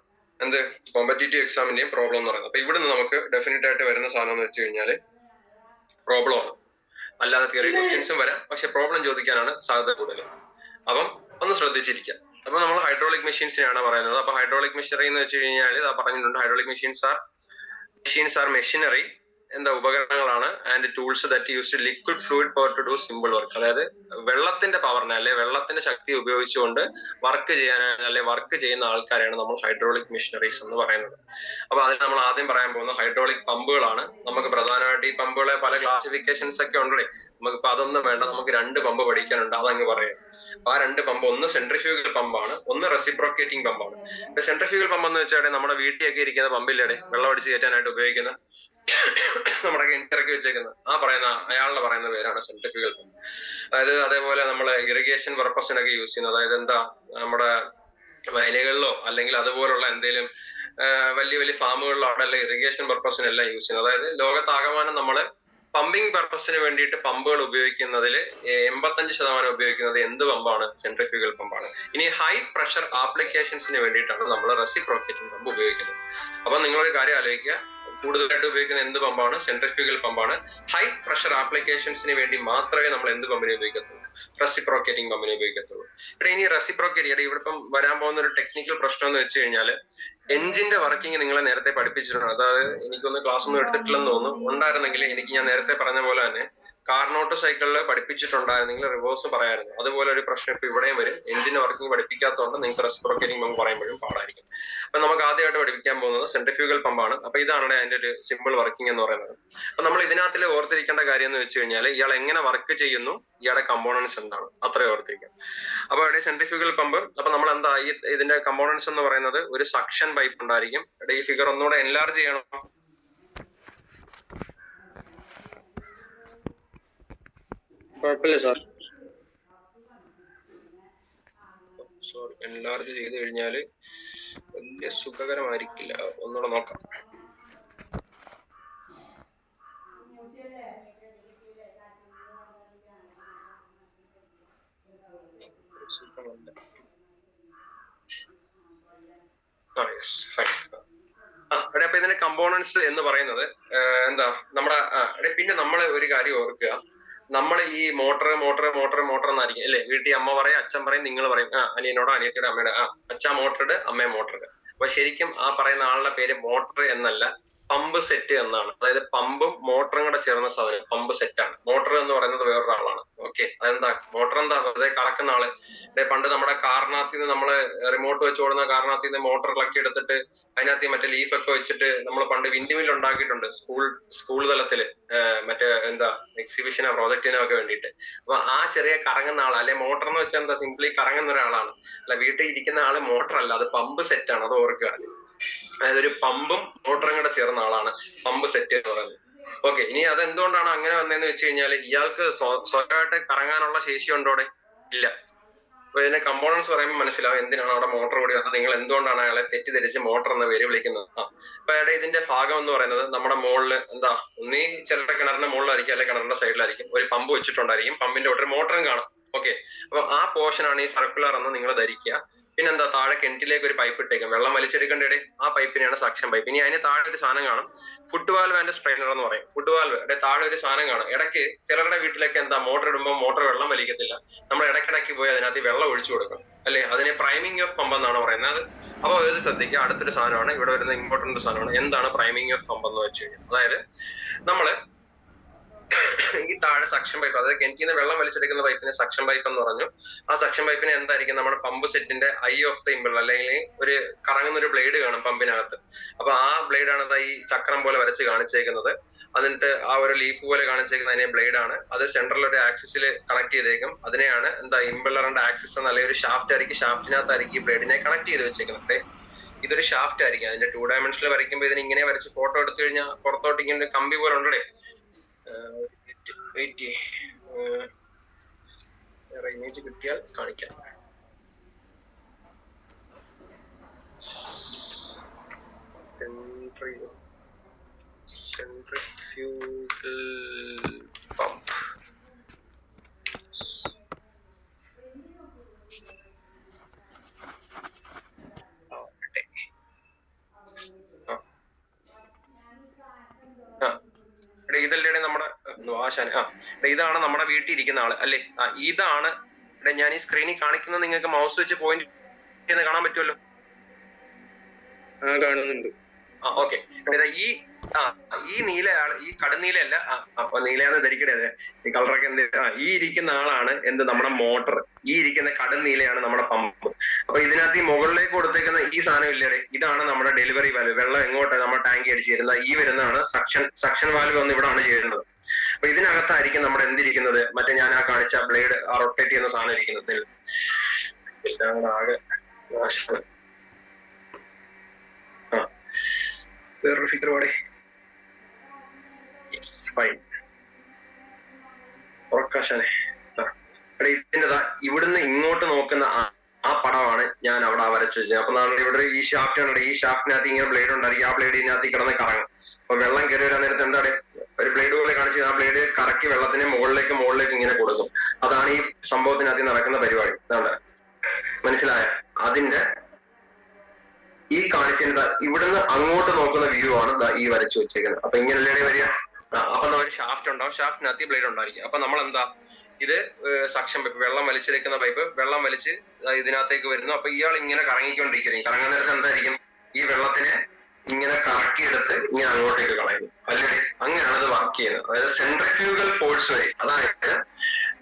എന്ത് കോമ്പറ്റേറ്റീവ് എക്സാമിന്റെയും പ്രോബ്ലം എന്ന് പറയുന്നത്. അപ്പൊ ഇവിടുന്ന് നമുക്ക് ഡെഫിനറ്റ് ആയിട്ട് വരുന്ന സാധനം എന്ന് വെച്ച് കഴിഞ്ഞാല് പ്രോബ്ലം ആണ്. അല്ലാതെ തിയറി ക്വസ്റ്റ്യൻസും വരാം, പക്ഷെ പ്രോബ്ലം ചോദിക്കാനാണ് സാധ്യത കൂടുതൽ. അപ്പം ഒന്ന് ശ്രദ്ധിച്ചിരിക്കാം. അപ്പൊ നമ്മൾ ഹൈഡ്രോളിക് മെഷീൻസിനെയാണ് പറയുന്നത്. അപ്പൊ ഹൈഡ്രോളിക് മെഷീനറി എന്ന് വെച്ച് കഴിഞ്ഞാൽ പറഞ്ഞിട്ടുണ്ട്, ഹൈഡ്രോളിക് മെഷീൻസ് ആർ മെഷീനറി എന്താ ഉപകരണങ്ങളാണ് and tools that use liquid fluid power to do simple work. അതായത് വെള്ളത്തിന്റെ പവറിനെ അല്ലെ വെള്ളത്തിന്റെ ശക്തി ഉപയോഗിച്ചുകൊണ്ട് വർക്ക് ചെയ്യാനാണ് അല്ലെ വർക്ക് ചെയ്യുന്ന ആൾക്കാരെയാണ് നമ്മൾ ഹൈഡ്രോളിക് മെഷീനറീസ് എന്ന് പറയുന്നത്. അപ്പൊ അതിൽ നമ്മൾ ആദ്യം പറയാൻ പോകുന്ന ഹൈഡ്രോളിക് പമ്പുകളാണ്. നമുക്ക് പ്രധാനമായിട്ട് ഈ പമ്പുകളെ പല ക്ലാസിഫിക്കേഷൻസ് ഒക്കെ ഉണ്ടേ. നമുക്കിപ്പോ അതൊന്നും വേണ്ട, നമുക്ക് 2 പമ്പ് പഠിക്കാനുണ്ട്, അതങ്ങ് പറയാം. അപ്പൊ ആ 2 പമ്പ്, ഒന്ന് സെൻട്രിഫ്യൂഗൽ പമ്പാണ്, ഒന്ന് റെസിപ്രോക്കേറ്റിംഗ് പമ്പാണ്. സെൻട്രിഫ്യൂഗൽ പമ്പ് എന്ന് വെച്ചാൽ നമ്മുടെ വീട്ടിലൊക്കെ ഇരിക്കുന്ന പമ്പില്ലേ വെള്ളം അടിച്ച് കയറ്റാനായിട്ട് ഉപയോഗിക്കുന്ന നമ്മുടെ ഇറക്കി വെച്ചേക്കുന്നത് അയാളുടെ പറയുന്ന പേരാണ് സെൻട്രിഫ്യൂഗൽ പമ്പ്. അതായത് അതേപോലെ നമ്മൾ ഇറിഗേഷൻ പർപ്പസിനൊക്കെ യൂസ് ചെയ്യുന്നത്, അതായത് എന്താ നമ്മുടെ വയലുകളിലോ അല്ലെങ്കിൽ അതുപോലുള്ള എന്തെങ്കിലും വലിയ വലിയ ഫാമുകളിലോ അവിടെ ഇറിഗേഷൻ പർപ്പസിനെല്ലാം യൂസ് ചെയ്യുന്നത്. അതായത് ലോകത്താകമാനം നമ്മള് പമ്പിംഗ് പർപ്പസിന് വേണ്ടിയിട്ട് പമ്പുകൾ ഉപയോഗിക്കുന്നതിൽ 85% ഉപയോഗിക്കുന്നത് എന്ത് പമ്പാണ്? സെൻട്രിഫ്യൂഗൽ പമ്പാണ്. ഇനി ഹൈ പ്രഷർ ആപ്ലിക്കേഷൻസിന് വേണ്ടിയിട്ടാണ് നമ്മൾ റെസിപ്രോക്കേറ്റിംഗ് പമ്പ് ഉപയോഗിക്കുന്നത്. അപ്പൊ നിങ്ങളൊരു കാര്യം ആലോചിക്കുക, കൂടുതലായിട്ട് ഉപയോഗിക്കുന്ന എന്ത് പമ്പാണ്? സെൻട്രിഫ്യൂഗൽ പമ്പാണ്. ഹൈ പ്രഷർ ആപ്ലിക്കേഷൻസിന് വേണ്ടി മാത്രമേ നമ്മൾ എന്ത് പമ്പിനെ ഉപയോഗിക്കത്തുള്ളൂ? റെസിപ്രോക്കേറ്റിംഗ് പമ്പിനെ ഉപയോഗിക്കത്തുള്ളൂ. ഇവിടെ ഇനി റെസിപ്രോക്കേറ്റ് ഇവിടെ ഇപ്പം വരാൻ പോകുന്ന ഒരു ടെക്നിക്കൽ പ്രശ്നം എന്ന് വെച്ച് കഴിഞ്ഞാൽ, എഞ്ചിന്റെ വർക്കിംഗ് നിങ്ങളെ നേരത്തെ പഠിപ്പിച്ചിട്ടുണ്ട്. അതായത് എനിക്കൊന്ന് ക്ലാസ് ഒന്നും എടുത്തിട്ടില്ലെന്ന് തോന്നുന്നു. ഉണ്ടായിരുന്നെങ്കിൽ എനിക്ക് ഞാൻ നേരത്തെ പറഞ്ഞ പോലെ തന്നെ കാർനോട്ട് സൈക്കിളിൽ പഠിപ്പിച്ചിട്ടുണ്ടായിരുന്നെങ്കിൽ റിവേഴ്സ് പറയായിരുന്നു. അതുപോലെ ഒരു പ്രശ്നം ഇപ്പൊ ഇവിടെയും വരും. എഞ്ചിന്റെ വർക്കിംഗ് പഠിപ്പിക്കാത്തതുകൊണ്ട് നിങ്ങൾക്ക് റെസിപ്രോക്കേറ്റിംഗ് പമ്പ് പറയുമ്പോഴും പാടായിരിക്കും. അപ്പൊ നമുക്ക് ആദ്യമായിട്ട് പഠിപ്പിക്കാൻ പോകുന്നത് സെൻട്രിഫ്യൂഗൽ പമ്പാണ്. അപ്പൊ ഇതാണ് അതിന്റെ ഒരു സിമ്പിൾ വർക്കിംഗ് എന്ന് പറയുന്നത്. അപ്പൊ നമ്മൾ ഇതിനകത്തിൽ ഓർത്തിരിക്കേണ്ട കാര്യം എന്ന് വെച്ച് കഴിഞ്ഞാൽ, ഇയാൾ എങ്ങനെ വർക്ക് ചെയ്യുന്നു, ഇയാളുടെ കമ്പോണൻസ് എന്താണ്, അത്രയും ഓർത്തിരിക്കാം. അപ്പൊ ഇവിടെ സെൻട്രിഫ്യൂഗൽ പമ്പ്, അപ്പൊ നമ്മൾ എന്താ ഇതിന്റെ കമ്പോണൻസ് എന്ന് പറയുന്നത്, ഒരു സക്ഷൻ പൈപ്പ് ഉണ്ടായിരിക്കും. ഇവിടെ ഈ ഫിഗർ ഒന്നുകൂടെ എൻലാർജ് ചെയ്യണം. കുഴപ്പമില്ല സാർ. സോറി, എൻലാർജ് ചെയ്ത് കഴിഞ്ഞാല് വലിയ സുഖകരമായിരിക്കില്ല. ഒന്നുകൂടെ നോക്കാം. അപ്പൊ ഇതിന്റെ കമ്പോണൻസ് എന്ന് പറയുന്നത് എന്താ, നമ്മുടെ പിന്നെ നമ്മൾ ഒരു കാര്യം ഓർക്കുക, നമ്മൾ ഈ മോട്ടർ എന്നായിരിക്കും അല്ലെ? വീട്ടിൽ അമ്മ പറയും, അച്ഛൻ പറയും, നിങ്ങൾ പറയും, അനിയനോടോ അനിയത്തിയുടെ അമ്മയുടെ അച്ഛൻ മോട്ടറുടെ, അമ്മ മോട്ടറുടെ. അപ്പൊ ശരിക്കും ആ പറയുന്ന ആളുടെ പേര് മോട്ടർ എന്നല്ല, പമ്പ് സെറ്റ് എന്നാണ്. അതായത് പമ്പും മോട്ടറും കൂടെ ചേർന്ന സാധനം പമ്പ് സെറ്റ് ആണ്. മോട്ടർ എന്ന് പറയുന്നത് വേറൊരാളാണ്. ഓക്കെ, അതെന്താ മോട്ടർ? എന്താ വെറുതെ കറക്കുന്ന ആള്? പണ്ട് നമ്മുടെ കാറിനകത്ത് നിന്ന് നമ്മള് റിമോട്ട് വെച്ച് ഓടുന്ന കാറിനകത്ത് നിന്ന് മോട്ടറിലൊക്കെ എടുത്തിട്ട് അതിനകത്ത് മറ്റേ ലീഫൊക്കെ വെച്ചിട്ട് നമ്മൾ പണ്ട് വിൻഡ് മിൽ ഉണ്ടാക്കിയിട്ടുണ്ട് സ്കൂൾ തലത്തില്, മറ്റേ എന്താ എക്സിബിഷനോ പ്രോജക്റ്റിനോ ഒക്കെ വേണ്ടിയിട്ട്. അപ്പൊ ആ ചെറിയ കറങ്ങുന്ന ആൾ, അല്ലെ മോട്ടർ എന്ന് വെച്ചാൽ എന്താ, സിംപ്ലി കറങ്ങുന്ന ഒരാളാണ്. അല്ല, വീട്ടിൽ ഇരിക്കുന്ന ആള് മോട്ടർ അല്ല, അത് പമ്പ് സെറ്റ് ആണ്. അത് ഓർക്കുക. അതായത് ഒരു പമ്പും മോട്ടറും കൂടെ ചേർന്ന ആളാണ് പമ്പ് സെറ്റ് എന്ന് പറയുന്നത്. ഓക്കെ, ഇനി അത് എന്തുകൊണ്ടാണ് അങ്ങനെ വന്നതെന്ന് വെച്ച് കഴിഞ്ഞാൽ, ഇയാൾക്ക് സ്വയമായിട്ട് കറങ്ങാനുള്ള ശേഷി ഉണ്ടോടെ? ഇല്ല. അപ്പൊ ഇതിന്റെ കമ്പോണൻസ് പറയുമ്പോൾ മനസ്സിലാവും എന്തിനാണ് അവിടെ മോട്ടർ കൂടി വന്നത്, നിങ്ങൾ എന്തുകൊണ്ടാണ് അയാളെ തെറ്റിദ്ധരിച്ച് മോട്ടർ എന്ന പേര് വിളിക്കുന്നത്. അപ്പൊ അയാളുടെ ഇതിന്റെ ഭാഗം എന്ന് പറയുന്നത്, നമ്മുടെ മുകളില് എന്താ, ഒന്നീ ചിലരുടെ കിണറിന്റെ മുകളിലായിരിക്കും, അല്ലെങ്കിൽ കിണറിന്റെ സൈഡിലായിരിക്കും ഒരു പമ്പ് വെച്ചിട്ടുണ്ടായിരിക്കും. പമ്പിന്റെ ഒരു മോട്ടറും കാണാം. ഓക്കെ, അപ്പൊ ആ പോർഷനാണ് ഈ സർക്കുലർ എന്ന് നിങ്ങൾ ധരിക്കുക. പിന്നെന്താ, താഴെ കിണറ്റിലേക്ക് ഒരു പൈപ്പ് ഇട്ടേക്കും, വെള്ളം വലിച്ചെടുക്കേണ്ടേ. ആ പൈപ്പിനെയാണ് സക്ഷൻ പൈപ്പ്. ഇനി അതിന് താഴെ ഒരു സാധനം കാണും, ഫുഡ് വാൽവ് ആൻഡ് സ്ട്രെയിനർ എന്ന് പറയും. ഫുഡ് വാൽവ് താഴെ ഒരു സാധനം കാണും. ഇടയ്ക്ക് ചിലരുടെ വീട്ടിലൊക്കെ എന്താ, മോട്ടർ ഇടുമ്പോൾ മോട്ടർ വെള്ളം വലിക്കത്തില്ല. നമ്മൾ ഇടയ്ക്കിടയ്ക്ക് പോയി അതിനകത്ത് വെള്ളം ഒഴിച്ചു കൊടുക്കും, അല്ലെ? അതിന് പ്രൈമിംഗ് ഓഫ് പമ്പ് എന്നാണ് പറയുന്നത്. അപ്പൊ ഇത് ശ്രദ്ധിക്കുക, അടുത്തൊരു സാധനമാണ് ഇവിടെ വരുന്ന ഇമ്പോർട്ടന്റ് സാധനമാണ്. എന്താണ് പ്രൈമിംഗ് ഓഫ് പമ്പ് എന്ന് വെച്ച് കഴിഞ്ഞാൽ, അതായത് നമ്മള് ഈ താഴെ സക്ഷൻ പൈപ്പ്, അതായത് കിണറ്റിൽ നിന്ന് വെള്ളം വലിച്ചെടുക്കുന്ന പൈപ്പിനെ സക്ഷൻ പൈപ്പ് എന്ന് പറഞ്ഞു. ആ സക്ഷൻ പൈപ്പിനെ എന്തായിരിക്കും, നമ്മുടെ പമ്പ് സെറ്റിന്റെ ഐ ഓഫ് ദ ഇമ്പിൾ, അല്ലെങ്കിൽ ഒരു കറങ്ങുന്ന ഒരു ബ്ലേഡ് കാണും പമ്പിനകത്ത്. അപ്പൊ ആ ബ്ലേഡ് ആണ് ഈ ചക്രം പോലെ വരച്ച് കാണിച്ചേക്കുന്നത്. എന്നിട്ട് ആ ഒരു ലീഫ് പോലെ കാണിച്ചേക്കുന്ന അതിനെ ബ്ലേഡ് ആണ്. അത് സെൻട്രൽ ഒരു ആക്സിസിൽ കണക്ട് ചെയ്തേക്കും. അതിനെയാണ് എന്താ, ഇമ്പല്ലറിന്റെ ആക്സിസ് എന്ന, അല്ലെങ്കിൽ ഒരു ഷാഫ്റ്റ് ആയിരിക്കും. ഷാഫ്റ്റിനകത്തായിരിക്കും ഈ ബ്ലേഡിനെ കണക്ട് ചെയ്ത് വെച്ചേക്കുന്നത്. ഇതൊരു ഷാഫ്റ്റ് ആയിരിക്കും. അതിന്റെ 2 ഡയമെൻഷനിൽ വരയ്ക്കുമ്പോൾ ഇതിന് ഇങ്ങനെ വരച്ച് ഫോട്ടോ എടുത്തു കഴിഞ്ഞാൽ പുറത്തോട്ട് ഇങ്ങനെ കമ്പി പോലെ ഉണ്ടേ. ഇമേജ് കിട്ടിയാൽ കാണിക്കാം. Centrifugal pump. ഇതല്ലേ നമ്മുടെ ആശാൻ. ഇതാണ് നമ്മുടെ വീട്ടിൽ ഇരിക്കുന്ന ആള്, അല്ലേ? ഇതാണ് ഞാൻ ഈ സ്ക്രീനിൽ കാണിക്കുന്നത്. നിങ്ങൾക്ക് മൗസ് വെച്ച് പോയിന്റ് കാണാൻ പറ്റുമല്ലോ? കാണുന്നുണ്ട്. ഓക്കെ, ഈ നീലയാണ്, ഈ കടുനീലയല്ല, നീലയാന്ന് ധരിക്കണേ, ഈ കളറൊക്കെ എന്ത്, ഈ ഇരിക്കുന്ന ആളാണ് എന്ത്, നമ്മുടെ മോട്ടർ. ഈ ഇരിക്കുന്ന കടുനീലയാണ് നമ്മുടെ പമ്പ്. അപ്പൊ ഇതിനകത്ത് ഈ മുകളിലേക്ക് കൊടുത്തേക്കുന്ന ഈ സാധനം ഇല്ലേ, ഇതാണ് നമ്മുടെ ഡെലിവറി വാൽവ്. വെള്ളം എങ്ങോട്ട് നമ്മുടെ ടാങ്കി അടിച്ച് ചേരുന്ന ഈ വരുന്നതാണ് സക്ഷൻ വാൽവ് വന്ന് ഇവിടാണ് ചേരുന്നത്. അപ്പൊ ഇതിനകത്തായിരിക്കും നമ്മുടെ എന്തിരിക്കുന്നത്, മറ്റേ ഞാൻ ആ കാണിച്ച ബ്ലേഡ് റൊട്ടേറ്റ് ചെയ്യുന്ന സാധനം ഇരിക്കുന്നത്. ആകെ വേറൊരു ഫിഗർ പാടെ. ഫൈൻ. പ്രകാശനെ ഇതിൻ്റെതാ ഇവിടുന്ന് ഇങ്ങോട്ട് നോക്കുന്ന ആ പടമാണ് ഞാൻ അവിടെ വരച്ചു വെച്ചത്. അപ്പൊ നാളെ ഇവിടെ ഈ ഷാഫ്റ്റ് ഉണ്ട്, ഈ ഷാഫ്റ്റിനകത്ത് ഇങ്ങനെ ബ്ലേഡ് ഉണ്ടായിരിക്കും, ആ ബ്ലേഡ് ഇതിനകത്ത് കിടന്ന് കറങ്ങും. അപ്പൊ വെള്ളം കയറി വരാൻ നേരത്തെ എന്താണ് ഒരു ബ്ലേഡ് പോലെ കാണിച്ച് ആ ബ്ലേഡ് കറക്കി വെള്ളത്തിന് മുകളിലേക്ക് ഇങ്ങനെ കൊടുക്കും. അതാണ് ഈ സംഭവത്തിനകത്ത് നടക്കുന്ന പരിപാടി. എന്താണ് മനസ്സിലായ? അതിന്റെ ഈ കാണിച്ചിരുന്ന ഇവിടുന്ന് അങ്ങോട്ട് നോക്കുന്ന വ്യൂ ആണ് ഈ വരച്ചു വെച്ചേക്കുന്നത്. അപ്പൊ ഇങ്ങനെയല്ലേ വരിക? അപ്പൊ ഒരു ഷാഫ്റ്റ് ഉണ്ടാവും, ഷാഫ്റ്റിനകത്ത് ബ്ലേഡ് ഉണ്ടായിരിക്കും. അപ്പൊ നമ്മൾ എന്താ ഇത് സക്ഷൻ പൈപ്പ്, വെള്ളം വലിച്ചെടുക്കുന്ന പൈപ്പ്, വെള്ളം വലിച്ച് ഇതിനകത്തേക്ക് വരുന്നു. അപ്പൊ ഇയാൾ ഇങ്ങനെ കറങ്ങിക്കൊണ്ടിരിക്കും. കറങ്ങാൻ നേരത്തെ എന്തായിരിക്കും ഈ വെള്ളത്തിനെ ഇങ്ങനെ കറക്കിയെടുത്ത് ഇങ്ങനെ അങ്ങോട്ടേക്ക് കളയുന്നു അല്ലേ? അങ്ങനെയാണ് അത് വർക്ക് ചെയ്യുന്നത്. അതായത് സെൻട്രിഫ്യൂഗൽ ഫോഴ്സ് വഴി. അതായത്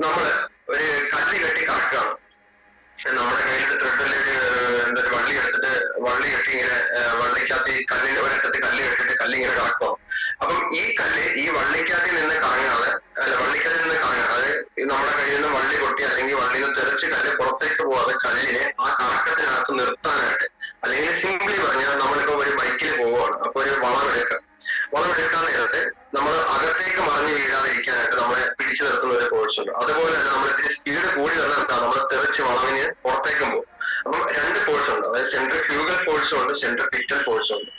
നമ്മള് ഒരു കല്ല് കെട്ടി കറക്കുകയാണ്. നമ്മുടെ കയ്യിൽ ത്രെഡില് എന്തൊരു വള്ളി കെട്ടി ഇങ്ങനെ വള്ളിക്കകത്ത് ഈ കല്ലിന് ഒരറ്റത്ത് കല്ല് കെട്ടിട്ട് കല്ലിങ്ങനെ കറക്കണം. അപ്പം ഈ വള്ളിക്കകത്തിൽ നിന്ന് കറങ്ങാതെ വള്ളിക്കകത്തിൽ നിന്ന് കറങ്ങാതെ നമ്മുടെ കയ്യിൽ നിന്ന് വള്ളി പൊട്ടി അല്ലെങ്കിൽ വള്ളിയിൽ നിന്ന് തെറിച്ച് കല്ല് പുറത്തേക്ക് പോകാതെ കല്ലിനെ ആ കറക്കത്തിനകത്ത് നിർത്താനായിട്ട്, അല്ലെങ്കിൽ സിംപിളി പറഞ്ഞാൽ നമ്മളിപ്പോ ഒരു ബൈക്കിൽ പോവുകയാണ്. അപ്പൊ ഒരു വളമെടുക്കാൻ നേരത്തെ നമ്മൾ അകത്തേക്ക് മറിഞ്ഞു വീഴാതിരിക്കാനായിട്ട് നമ്മളെ പിടിച്ചു നിർത്തുന്ന ഒരു ഫോഴ്സ് ഉണ്ട്. അതുപോലെ തന്നെ നമ്മൾ ഇത്തിരി സ്പീഡ് കൂടി വന്നാൽ എന്താ നമ്മൾ തെറിച്ച് വളവിന് പുറത്തേക്കും പോകും. അപ്പം രണ്ട് ഫോഴ്സ് ഉണ്ട്, അതായത് സെൻട്രിഫ്യൂഗൽ ഫോഴ്സും ഉണ്ട്, സെൻട്രിപിറ്റൽ ഫോഴ്സും ഉണ്ട്.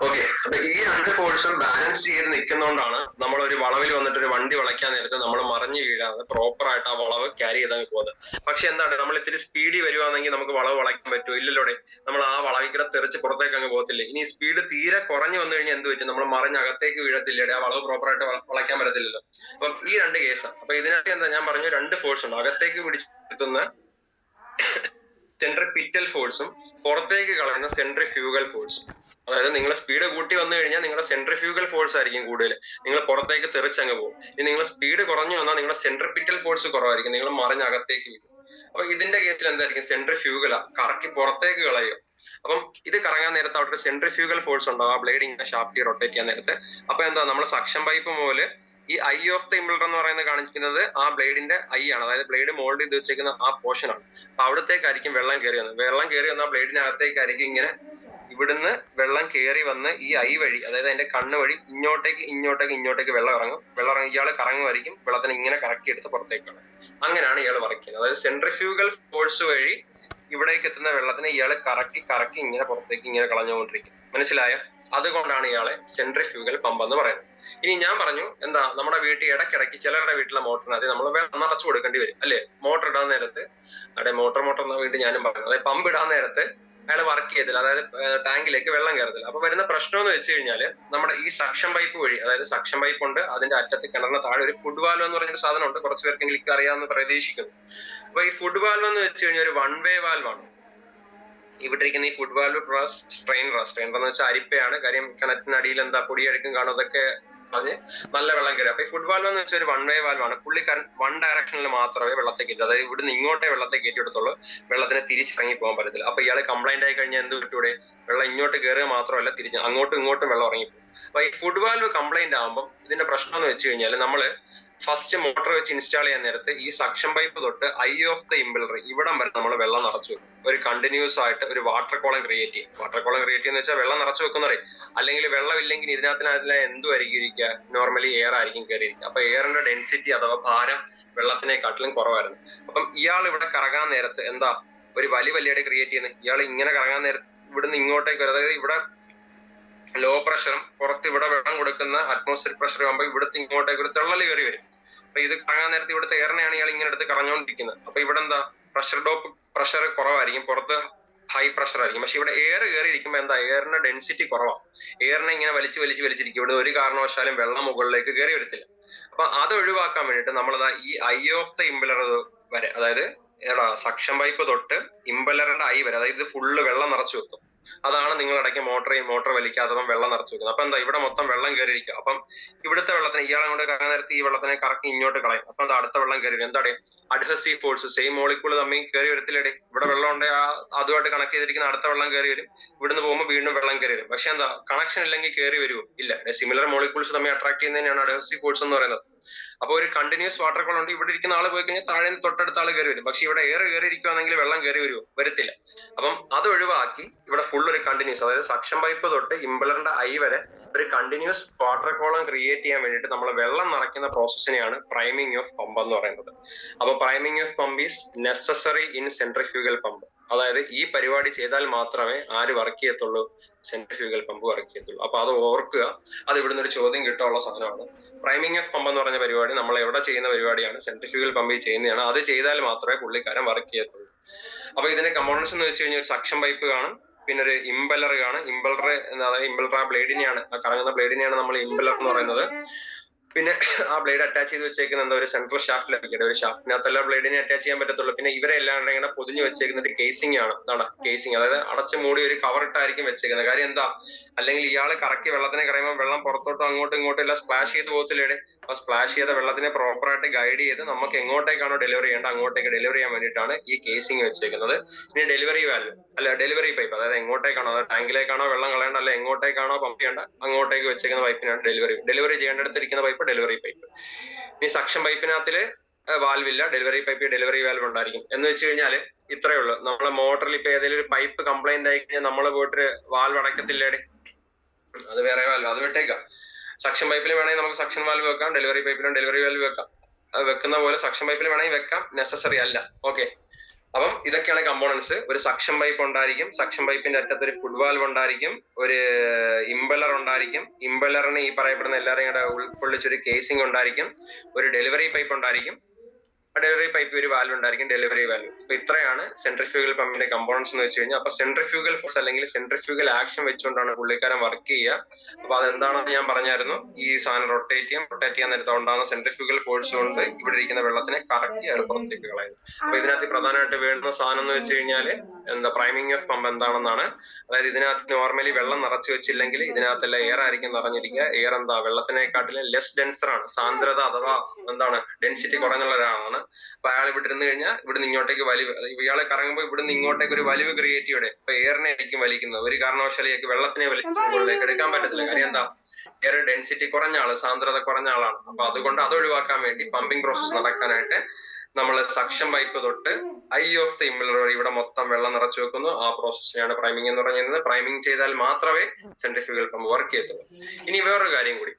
ഓക്കെ, അപ്പൊ ഈ രണ്ട് ഫോഴ്സും ബാലൻസ് ചെയ്ത് നിൽക്കുന്നതുകൊണ്ടാണ് നമ്മൾ ഒരു വളവിൽ വന്നിട്ട് ഒരു വണ്ടി വളയ്ക്കാൻ നേരത്തെ നമ്മൾ മറിഞ്ഞു വീഴാതെ പ്രോപ്പർ ആയിട്ട് ആ വളവ് ക്യാരി ചെയ്താൽ പോകുന്നത്. പക്ഷെ എന്താണ് നമ്മൾ ഇത്തിരി സ്പീഡിൽ വരുവാണെങ്കിൽ നമുക്ക് വളവ് വളയ്ക്കാൻ പറ്റുമോ? ഇല്ലല്ലോടെ. നമ്മൾ ആ വളവിക്കടെ തെറിച്ച് പുറത്തേക്ക് അങ്ങ് പോകത്തില്ലേ. ഇനി സ്പീഡ് തീരെ കുറഞ്ഞു വന്നു കഴിഞ്ഞാൽ എന്ത് പറ്റും? നമ്മൾ മറിഞ്ഞ് അകത്തേക്ക് വീഴത്തില്ലേ, ആ വളവ് പ്രോപ്പർ ആയിട്ട് വളയ്ക്കാൻ പറ്റത്തില്ലല്ലോ. അപ്പം ഈ രണ്ട് കേസാണ്. അപ്പൊ ഇതിനകത്ത് എന്താ ഞാൻ പറഞ്ഞു, രണ്ട് ഫോഴ്സ് ഉണ്ട്. അകത്തേക്ക് പിടിച്ചെടുത്തുന്ന സെൻട്രിപിറ്റൽ ഫോഴ്സും പുറത്തേക്ക് കളയുന്ന സെൻട്രിഫ്യൂഗൽ ഫോഴ്സും. അതായത് നിങ്ങൾ സ്പീഡ് കൂട്ടി വന്നു കഴിഞ്ഞാൽ നിങ്ങളുടെ സെൻട്രിഫ്യൂഗൽ ഫോഴ്സ് ആയിരിക്കും കൂടുതൽ, നിങ്ങൾ പുറത്തേക്ക് തെറിച്ചങ്ങ് പോകും. ഇനി നിങ്ങൾ സ്പീഡ് കുറഞ്ഞു വന്നാൽ നിങ്ങളുടെ സെൻട്രിപിറ്റൽ ഫോഴ്സ് കുറവായിരിക്കും, നിങ്ങൾ മറിഞ്ഞ് അകത്തേക്ക് വീഴും. അപ്പൊ ഇതിന്റെ കേസിൽ എന്തായിരിക്കും? സെൻട്രിഫ്യൂഗലാ, കറക്കി പുറത്തേക്ക് കളയും. അപ്പം ഇത് കറങ്ങാൻ നേരത്തെ അവിടെ സെൻട്രിഫ്യൂഗൽ ഫോഴ്സ് ഉണ്ടാവും, ആ ബ്ലേഡ് ഇങ്ങനെ ഷാഫ്റ്റ് റൊട്ടേറ്റ് ചെയ്യാൻ നേരത്തെ. അപ്പൊ എന്താ നമ്മൾ സക്ഷൻ പൈപ്പ് പോലെ ഈ ഐ ഓഫ് ദ ഇംബിൾഡർ എന്ന് പറയുന്നത് കാണിക്കുന്നത് ആ ബ്ലേഡിന്റെ ഐ ആണ്, അതായത് ബ്ലേഡ് മോൾഡ് ചെയ്ത് വെച്ചേക്കുന്ന ആ പോർഷൻ ആണ്. അപ്പൊ അവിടത്തേക്കായിരിക്കും വെള്ളം കയറി വന്നത്. വെള്ളം കയറി വന്ന ബ്ലേഡിനകത്തേക്കായിരിക്കും ഇങ്ങനെ ഇവിടുന്ന് വെള്ളം കയറി വന്ന് ഈ ഐ വഴി, അതായത് അതിന്റെ കണ്ണ് വഴി ഇങ്ങോട്ടേക്ക് വെള്ളം ഇറങ്ങും. ഇയാൾ കറങ്ങുമായിരിക്കും, വെള്ളത്തിന് ഇങ്ങനെ കറക്കി എടുത്ത് പുറത്തേക്കാണ്. അങ്ങനെയാണ് ഇയാൾ വർക്ക് ചെയ്യുന്നത്. അതായത് സെൻട്രിഫ്യൂഗൽ ഫോഴ്സ് വഴി ഇവിടേക്ക് എത്തുന്ന വെള്ളത്തിനെ ഇയാൾ കറക്കി ഇങ്ങനെ പുറത്തേക്ക് ഇങ്ങനെ കളഞ്ഞുകൊണ്ടിരിക്കും. മനസ്സിലായോ? അതുകൊണ്ടാണ് ഇയാളെ സെൻട്രിഫ്യൂഗൽ പമ്പ് എന്ന് പറയുന്നത്. ഇനി ഞാൻ പറഞ്ഞു എന്താ, നമ്മുടെ വീട്ടിൽ ഇടയ്ക്കിടയ്ക്ക് ചിലരുടെ വീട്ടിലെ മോട്ടറിനകത്ത് നമ്മൾ വെള്ളം നിറച്ചു കൊടുക്കേണ്ടി വരും അല്ലെ? മോട്ടർ ഇടാൻ നേരത്ത്, അവിടെ മോട്ടർ എന്ന വീട്ടിൽ ഞാനും പറഞ്ഞു, അതായത് പമ്പ് ഇടാൻ നേരത്ത് അയാൾ വർക്ക് ചെയ്തില്ല, അതായത് ടാങ്കിലേക്ക് വെള്ളം കയറത്തില്ല. അപ്പൊ വരുന്ന പ്രശ്നം എന്ന് വെച്ച് കഴിഞ്ഞാല് നമ്മുടെ ഈ സക്ഷൻ പൈപ്പ് വഴി, അതായത് സക്ഷൻ പൈപ്പ് ഉണ്ട്, അതിന്റെ അറ്റത്ത് കിണറിന് താഴെ ഒരു ഫുഡ് വാൽവ് എന്ന് പറഞ്ഞൊരു സാധനം ഉണ്ട്, കുറച്ച് പേർക്കെങ്കിലും അറിയാമെന്ന് പ്രതീക്ഷിക്കുന്നു. അപ്പൊ ഈ ഫുഡ് വാൽവ് എന്ന് വെച്ച് കഴിഞ്ഞാൽ ഒരു വൺ വേ വാൽവ് ആണ്. ഇവിടെ ഇരിക്കുന്ന ഈ ഫുഡ് വാൽവ് പ്ലസ് സ്ട്രെയിനർ എന്ന് വെച്ചാൽ അരിപ്പയാണ്. കാര്യം കിണറ്റിനടിയിൽ എന്താ പൊടിയഴുക്കും കാണും, അതൊക്കെ പറഞ്ഞ് നല്ല വെള്ളം കയറി. അപ്പൊ ഈ ഫുഡ് വാൽവ് എന്ന് വെച്ചാൽ ഒരു വൺ വേ വാൽവാണ്. പുള്ളിക്കാരൻ വൺ ഡയറക്ഷനിൽ മാത്രമേ വെള്ളത്തെ കയറ്റൂ, അതായത് ഇവിടുന്ന് ഇങ്ങോട്ടേ വെള്ളത്തെ കയറ്റിയെടുത്തുള്ളൂ, വെള്ളത്തിന് തിരിച്ചിറങ്ങി പോകാൻ പറ്റത്തില്ല. അപ്പൊ ഇയാൾ കംപ്ലൈന്റ് ആയി കഴിഞ്ഞാൽ എന്ത് പറ്റൂടെ? വെള്ളം ഇങ്ങോട്ട് കയറുക മാത്രമല്ല, തിരിച്ച് അങ്ങോട്ടും ഇങ്ങോട്ടും വെള്ളം ഇറങ്ങിപ്പോകും. അപ്പൊ ഈ ഫുഡ് വാൽവ് കംപ്ലൈന്റ് ആകുമ്പോൾ ഇതിന്റെ പ്രശ്നം എന്ന് വെച്ച് കഴിഞ്ഞാൽ നമ്മള് ഫസ്റ്റ് മോട്ടർ വെച്ച് ഇൻസ്റ്റാൾ ചെയ്യാൻ നേരത്ത് ഈ സക്ഷൻ പൈപ്പ് തൊട്ട് ഐ ഓഫ് ദ ഇംബിൾഡർ ഇവിടം വരെ നമ്മൾ വെള്ളം നിറച്ചു വെക്കും. ഒരു കണ്ടിന്യൂസ് ആയിട്ട് ഒരു വാട്ടർ കോളം ക്രിയേറ്റ് ചെയ്യും. വാട്ടർ കോളം ക്രിയേറ്റ് ചെയ്യുന്ന വെച്ചാൽ വെള്ളം നിറച്ചു വെക്കുന്ന പറയും. അല്ലെങ്കിൽ വെള്ളം ഇല്ലെങ്കിൽ ഇതിനകത്തിനകത്തിലെ എന്തുമായിരിക്കും ഇരിക്കുക? നോർമലി എയർ ആയിരിക്കും കയറിയിരിക്കുക. അപ്പൊ എയറിന്റെ ഡെൻസിറ്റി അഥവാ ഭാരം വെള്ളത്തിനെക്കാട്ടിലും കുറവായിരുന്നു. അപ്പം ഇയാൾ ഇവിടെ കറങ്ങാൻ നേരത്ത് എന്താ ഒരു വലിയായിട്ട് ക്രിയേറ്റ് ചെയ്യുന്നത്? ഇയാൾ ഇങ്ങനെ കറങ്ങാൻ നേരത്ത് ഇവിടുന്ന് ഇങ്ങോട്ടേക്ക് വരും, അതായത് ഇവിടെ ലോ പ്രഷറും പുറത്ത് ഇവിടെ വെള്ളം കൊടുക്കുന്ന അറ്റ്മോസ്ഫിയർ പ്രഷർ ആകുമ്പോൾ ഇവിടുത്തെ ഇങ്ങോട്ടേക്ക് ഒരു തള്ളല് കയറി വരും. അപ്പൊ ഇത് കറങ്ങാൻ നേരത്തെ ഇവിടുത്തെ എയറിനെയാണ് ഇയാൾ ഇങ്ങനെ എടുത്ത് കറഞ്ഞുകൊണ്ടിരിക്കുന്നത്. അപ്പൊ ഇവിടെ എന്താ പ്രഷർ കുറവായിരിക്കും, പുറത്ത് ഹൈ പ്രഷർ ആയിരിക്കും. പക്ഷെ ഇവിടെ എയർ കയറിയിരിക്കുമ്പോൾ എന്താ എയറിന്റെ ഡെൻസിറ്റി കുറവാണ്. എയറിനെ ഇങ്ങനെ വലിച്ചിരിക്കും. ഇവിടെ ഒരു കാരണവശാലും വെള്ളം മുകളിലേക്ക് കയറി വരത്തില്ല. അപ്പൊ അത് ഒഴിവാക്കാൻ വേണ്ടിയിട്ട് നമ്മളതാ ഈ ഐ ഓഫ് ദ ഇംബലർ വരെ, അതായത് സക്ഷൻ പൈപ്പ് തൊട്ട് ഇംബലറിന്റെ ഐ വരെ, അതായത് ഇത് ഫുള്ള് വെള്ളം നിറച്ചു വെക്കും. അതാണ് നിങ്ങൾ ഇടയ്ക്ക് മോട്ടർ വലിക്കാത്തപ്പം വെള്ളം നിറച്ചു വെക്കുന്നത്. അപ്പൊ എന്താ ഇവിടെ മൊത്തം വെള്ളം കയറിയിരിക്കും. അപ്പം ഇവിടുത്തെ വെള്ളത്തിന് ഇയാളെ കൊണ്ട് കറങ്ങാൻ നേരത്ത് ഈ വെള്ളത്തിനെ കറക്കി ഇങ്ങോട്ട് കളയും. അപ്പൊ എന്താ അടുത്ത വെള്ളം കയറി എന്താണ് അഡ്ഹസീവ് ഫോഴ്സ്, സെയിം മോളിക്കൂൾ തമ്മിൽ കയറി വരത്തില്ലേ? ഇവിടെ വെള്ളം ഉണ്ടെങ്കിൽ അതുമായിട്ട് കണക്ട് ചെയ്തിരിക്കുന്ന അടുത്ത വെള്ളം കയറി വരും. ഇവിടുന്ന് പോകുമ്പോൾ വീണ്ടും വെള്ളം കയറി വരും. പക്ഷെ എന്താ കണക്ഷൻ ഇല്ലെങ്കിൽ കയറി വരുമോ? ഇല്ല. സിമിലർ മോളിക്യൂൾസ് തമ്മിൽ അട്രാക്ട് ചെയ്യുന്നതിനാണ് അഡ്ഹസീവ് ഫോഴ്സ് എന്ന് പറയുന്നത്. അപ്പൊ ഒരു കണ്ടിന്യൂസ് വാട്ടർ കോളം ഉണ്ട്. ഇവിടെ ഇരിക്കുന്ന ആള് പോയി കഴിഞ്ഞാൽ താഴെ തൊട്ടടുത്ത ആള് കയറി വരും. പക്ഷെ ഇവിടെ എയർ കയറി ഇരിക്കുവാണെങ്കിൽ വെള്ളം കയറി വരുമോ? വരത്തില്ല. അപ്പം അത് ഒഴിവാക്കി ഇവിടെ ഫുൾ ഒരു കണ്ടിന്യൂസ്, അതായത് സക്ഷൻ പൈപ്പ് തൊട്ട് ഇമ്പലറിന്റെ ഐ വരെ ഒരു കണ്ടിന്യൂസ് വാട്ടർ കോളം ക്രിയേറ്റ് ചെയ്യാൻ വേണ്ടിയിട്ട് നമ്മൾ വെള്ളം നിറയ്ക്കുന്ന പ്രോസസ്സിനെയാണ് പ്രൈമിംഗ് ഓഫ് പമ്പ് എന്ന് പറയുന്നത്. അപ്പൊ priming of pump is necessary in centrifugal pump. അതായത് ഈ പരിപാടി ചെയ്താൽ മാത്രമേ ആര് വർക്ക് ചെയ്യത്തുള്ളൂ? സെൻട്രിഫ്യൂഗൽ പമ്പ് വർക്ക് ചെയ്യത്തുള്ളൂ. അപ്പൊ അത് ഓർക്കുക, അത് ഇവിടുന്ന് ഒരു ചോദ്യം കിട്ടാനുള്ള സാധനമാണ്. പ്രൈമിംഗ് ഓഫ് പമ്പ് എന്ന് പറഞ്ഞ പരിപാടി നമ്മൾ എവിടെ ചെയ്യുന്ന പരിപാടിയാണ്? സെൻട്രിഫ്യൂഗൽ പമ്പിൽ ചെയ്യുന്നതാണ്. അത് ചെയ്താൽ മാത്രമേ പുള്ളിക്കാരൻ വർക്ക് ചെയ്യത്തുള്ളൂ. അപ്പൊ ഇതിന്റെ കമ്പോണൻസ് എന്ന് വെച്ച് കഴിഞ്ഞാൽ ഒരു സക്ഷൻ പൈപ്പ് കാണും, പിന്നെ ഒരു ഇമ്പലർ കാണും. ഇമ്പലർ അതായത് ഇമ്പലർ ആ ബ്ലേഡിനെയാണ്, ആ കറങ്ങുന്ന ബ്ലേഡിനെയാണ് നമ്മൾ ഇമ്പലർ എന്ന് പറയുന്നത്. പിന്നെ ആ ബ്ലേഡ് അറ്റാച്ച് ചെയ്ത് വെച്ചേക്കുന്ന എന്താ ഒരു സെൻട്രൽ ഷാഫ്റ്റിലായിരിക്കും. ഒരു ഷാഫ്റ്റിനകത്തല്ല ബ്ലേഡിനെ അറ്റാച്ച് ചെയ്യാൻ പറ്റത്തുള്ളൂ. പിന്നെ ഇവരെ എല്ലാവരുടെ ഇങ്ങനെ പൊതിഞ്ഞ് വെച്ചേക്കുന്ന ഒരു കേസിംഗ് ആണ്. എന്താണ് കേസിംഗ്? അതായത് അടച്ചു മൂടി ഒരു കവർ ഇട്ടായിരിക്കും വെച്ചേക്കുന്നത്. കാര്യം എന്താ? അല്ലെങ്കിൽ ഇയാള് കറക്കി വെള്ളത്തിനെ കറയുമ്പോൾ വെള്ളം പുറത്തോട്ടും അങ്ങോട്ടും ഇങ്ങോട്ടും എല്ലാം സ്പ്ലാഷ് ചെയ്ത് പോകത്തില്ലേ? അപ്പൊ സ്പ്ലാഷ് ചെയ്ത വെള്ളത്തിനെ പ്രോപ്പറായിട്ട് ഗൈഡ് ചെയ്ത് നമുക്ക് എങ്ങോട്ടേക്കാണോ ഡെലിവറി ചെയ്യേണ്ടത് അങ്ങോട്ടേക്ക് ഡെലിവറി ചെയ്യാൻ വേണ്ടിയിട്ടാണ് ഈ കേസിംഗ് വെച്ചേക്കുന്നത്. ഇനി ഡെലിവറി വാൽവ് അല്ല ഡെലിവറി പൈപ്പ്, അതായത് എങ്ങോട്ടേക്കാണോ, അതായത് ടാങ്കിലേക്കാണോ വെള്ളം കളയേണ്ട, അല്ല എങ്ങോട്ടേക്കാണോ പമ്പ് ചെയ്യേണ്ട അങ്ങോട്ടേക്ക് വെച്ചേക്കുന്ന പൈപ്പിനാണ് ഡെലിവറി ചെയ്യേണ്ടടുത്തിരിക്കുന്ന പൈപ്പ് ഡെലിവറി പൈപ്പ്. ഈ സക്ഷൻ പൈപ്പിനകത്തില് വാൽവില്ല, ഡെലിവറി പൈപ്പ് ഡെലിവറി വാൽവ് ഉണ്ടായിരിക്കും. എന്ന് വെച്ച് കഴിഞ്ഞാൽ ഇത്രയേ ഉള്ളൂ. നമ്മളെ മോട്ടറിൽ ഇപ്പൊ ഏതെങ്കിലും ഒരു പൈപ്പ് കംപ്ലൈന്റ് ആയി കഴിഞ്ഞാൽ നമ്മൾ പോയിട്ട് വാൽവ് അടയ്ക്കത്തില്ലേ? അത് വേറെ വാൽവ്, അത് വിട്ടേക്കാം. സക്ഷൻ പൈപ്പിൽ വേണമെങ്കിൽ നമുക്ക് സക്ഷൻ വാൽവ് വെക്കാം, ഡെലിവറി പൈപ്പിലും ഡെലിവറി വാൽവ് വെക്കാം. വെക്കുന്ന പോലെ സക്ഷൻ പൈപ്പിൽ വേണമെങ്കിൽ വെക്കാം, നെസസറി അല്ല. ഓക്കെ, അപ്പം ഇതൊക്കെയാണ് കമ്പോണൻസ്. ഒരു സക്ഷൻ പൈപ്പ് ഉണ്ടായിരിക്കും, സക്ഷൻ പൈപ്പിന്റെ അറ്റത്ത് ഒരു ഫുഡ് വാൽവ് ഉണ്ടായിരിക്കും, ഒരു ഇമ്പലർ ഉണ്ടായിരിക്കും, ഇമ്പലറിന് ഈ പറയപ്പെടുന്ന എല്ലാവരെയും കൂടെ ഉൾക്കൊള്ളിച്ചൊരു കേസിംഗ് ഉണ്ടായിരിക്കും, ഒരു ഡെലിവറി പൈപ്പ് ഉണ്ടായിരിക്കും, ഡെലിവറി പൈപ്പ് ഒരു വാൽവ് ഉണ്ടായിരിക്കും, ഡെലിവറി വാൽവ്. അപ്പൊ ഇത്രയാണ് സെൻട്രിഫ്യൂഗൽ പമ്പിന്റെ കമ്പോണൻസ് എന്ന് വെച്ച് കഴിഞ്ഞാൽ. അപ്പൊ സെൻട്രിഫ്യൂഗൽ ഫോഴ്സ് അല്ലെങ്കിൽ സെൻട്രിഫ്യൂഗൽ ആക്ഷൻ വെച്ചുകൊണ്ടാണ് പുള്ളിക്കാരൻ വർക്ക് ചെയ്യുക. അപ്പൊ അതെന്താണെന്ന് ഞാൻ പറഞ്ഞായിരുന്നു. ഈ സാധനം റൊട്ടേറ്റ് ചെയ്യാൻ നേരത്തെ ഉണ്ടാകുന്ന സെൻട്രിഫ്യൂഗൽ ഫോഴ്സ് കൊണ്ട് ഇവിടെ ഇരിക്കുന്ന വെള്ളത്തിനെ കറക്റ്റ് അയാൾ പുറത്തേക്ക് കളയുന്നു. അപ്പൊ ഇതിനകത്ത് പ്രധാനമായിട്ട് വേണ്ടുന്ന സാധനം എന്ന് വെച്ച് കഴിഞ്ഞാൽ എന്താ പ്രൈമിംഗ് ഓഫ് പമ്പ് എന്താണെന്നാണ്. അതായത് ഇതിനകത്ത് നോർമലി വെള്ളം നിറച്ചു വെച്ചില്ലെങ്കിൽ ഇതിനകത്തെല്ലാം എയർ ആയിരിക്കും നിറഞ്ഞിരിക്കുക. എയർ എന്താ വെള്ളത്തിനെക്കാട്ടിലും ലെസ് ഡെൻസർ ആണ്, സാന്ദ്രത അഥവാ എന്താണ് ഡെൻസിറ്റി കുറഞ്ഞുള്ള ഒരാളാണ്. അപ്പൊ അയാൾ ഇവിടെ ഇരുന്ന് കഴിഞ്ഞാൽ ഇവിടുന്ന് ഇങ്ങോട്ടേക്ക് വലിവ്, ഇയാളെ കറങ്ങുമ്പോൾ ഇവിടുന്ന് ഇങ്ങോട്ടേക്ക് ഒരു വലിവ് ക്രിയേറ്റ് ചെയ്യടെ. അപ്പൊ എയറിനെ ആയിരിക്കും വലിക്കുന്നത്. ഒരു കാരണവശാലേക്ക് വെള്ളത്തിനെ വലിച്ചുകൊണ്ടേക്ക് എടുക്കാൻ പറ്റത്തില്ല. കാര്യം എന്താ? എയർ ഡെൻസിറ്റി കുറഞ്ഞ ആള്, സാന്ദ്രത കുറഞ്ഞ ആളാണ്. അപ്പൊ അതുകൊണ്ട് അത് ഒഴിവാക്കാൻ വേണ്ടി പമ്പിംഗ് പ്രോസസ് നടക്കാനായിട്ട് നമ്മൾ സക്ഷൻ പൈപ്പ് തൊട്ട് ഐ ഓഫ് ദ ഇമ്പലർ വരെ ഇവിടെ മൊത്തം വെള്ളം നിറച്ചു വെക്കുന്നു. ആ പ്രോസസ്സിനെയാണ് പ്രൈമിംഗ് എന്ന് പറയുന്നത്. പ്രൈമിംഗ് ചെയ്താൽ മാത്രമേ സെൻട്രിഫ്യൂഗൽ പമ്പ് വർക്ക് ചെയ്യത്തുള്ളൂ. ഇനി വേറൊരു കാര്യം കൂടി,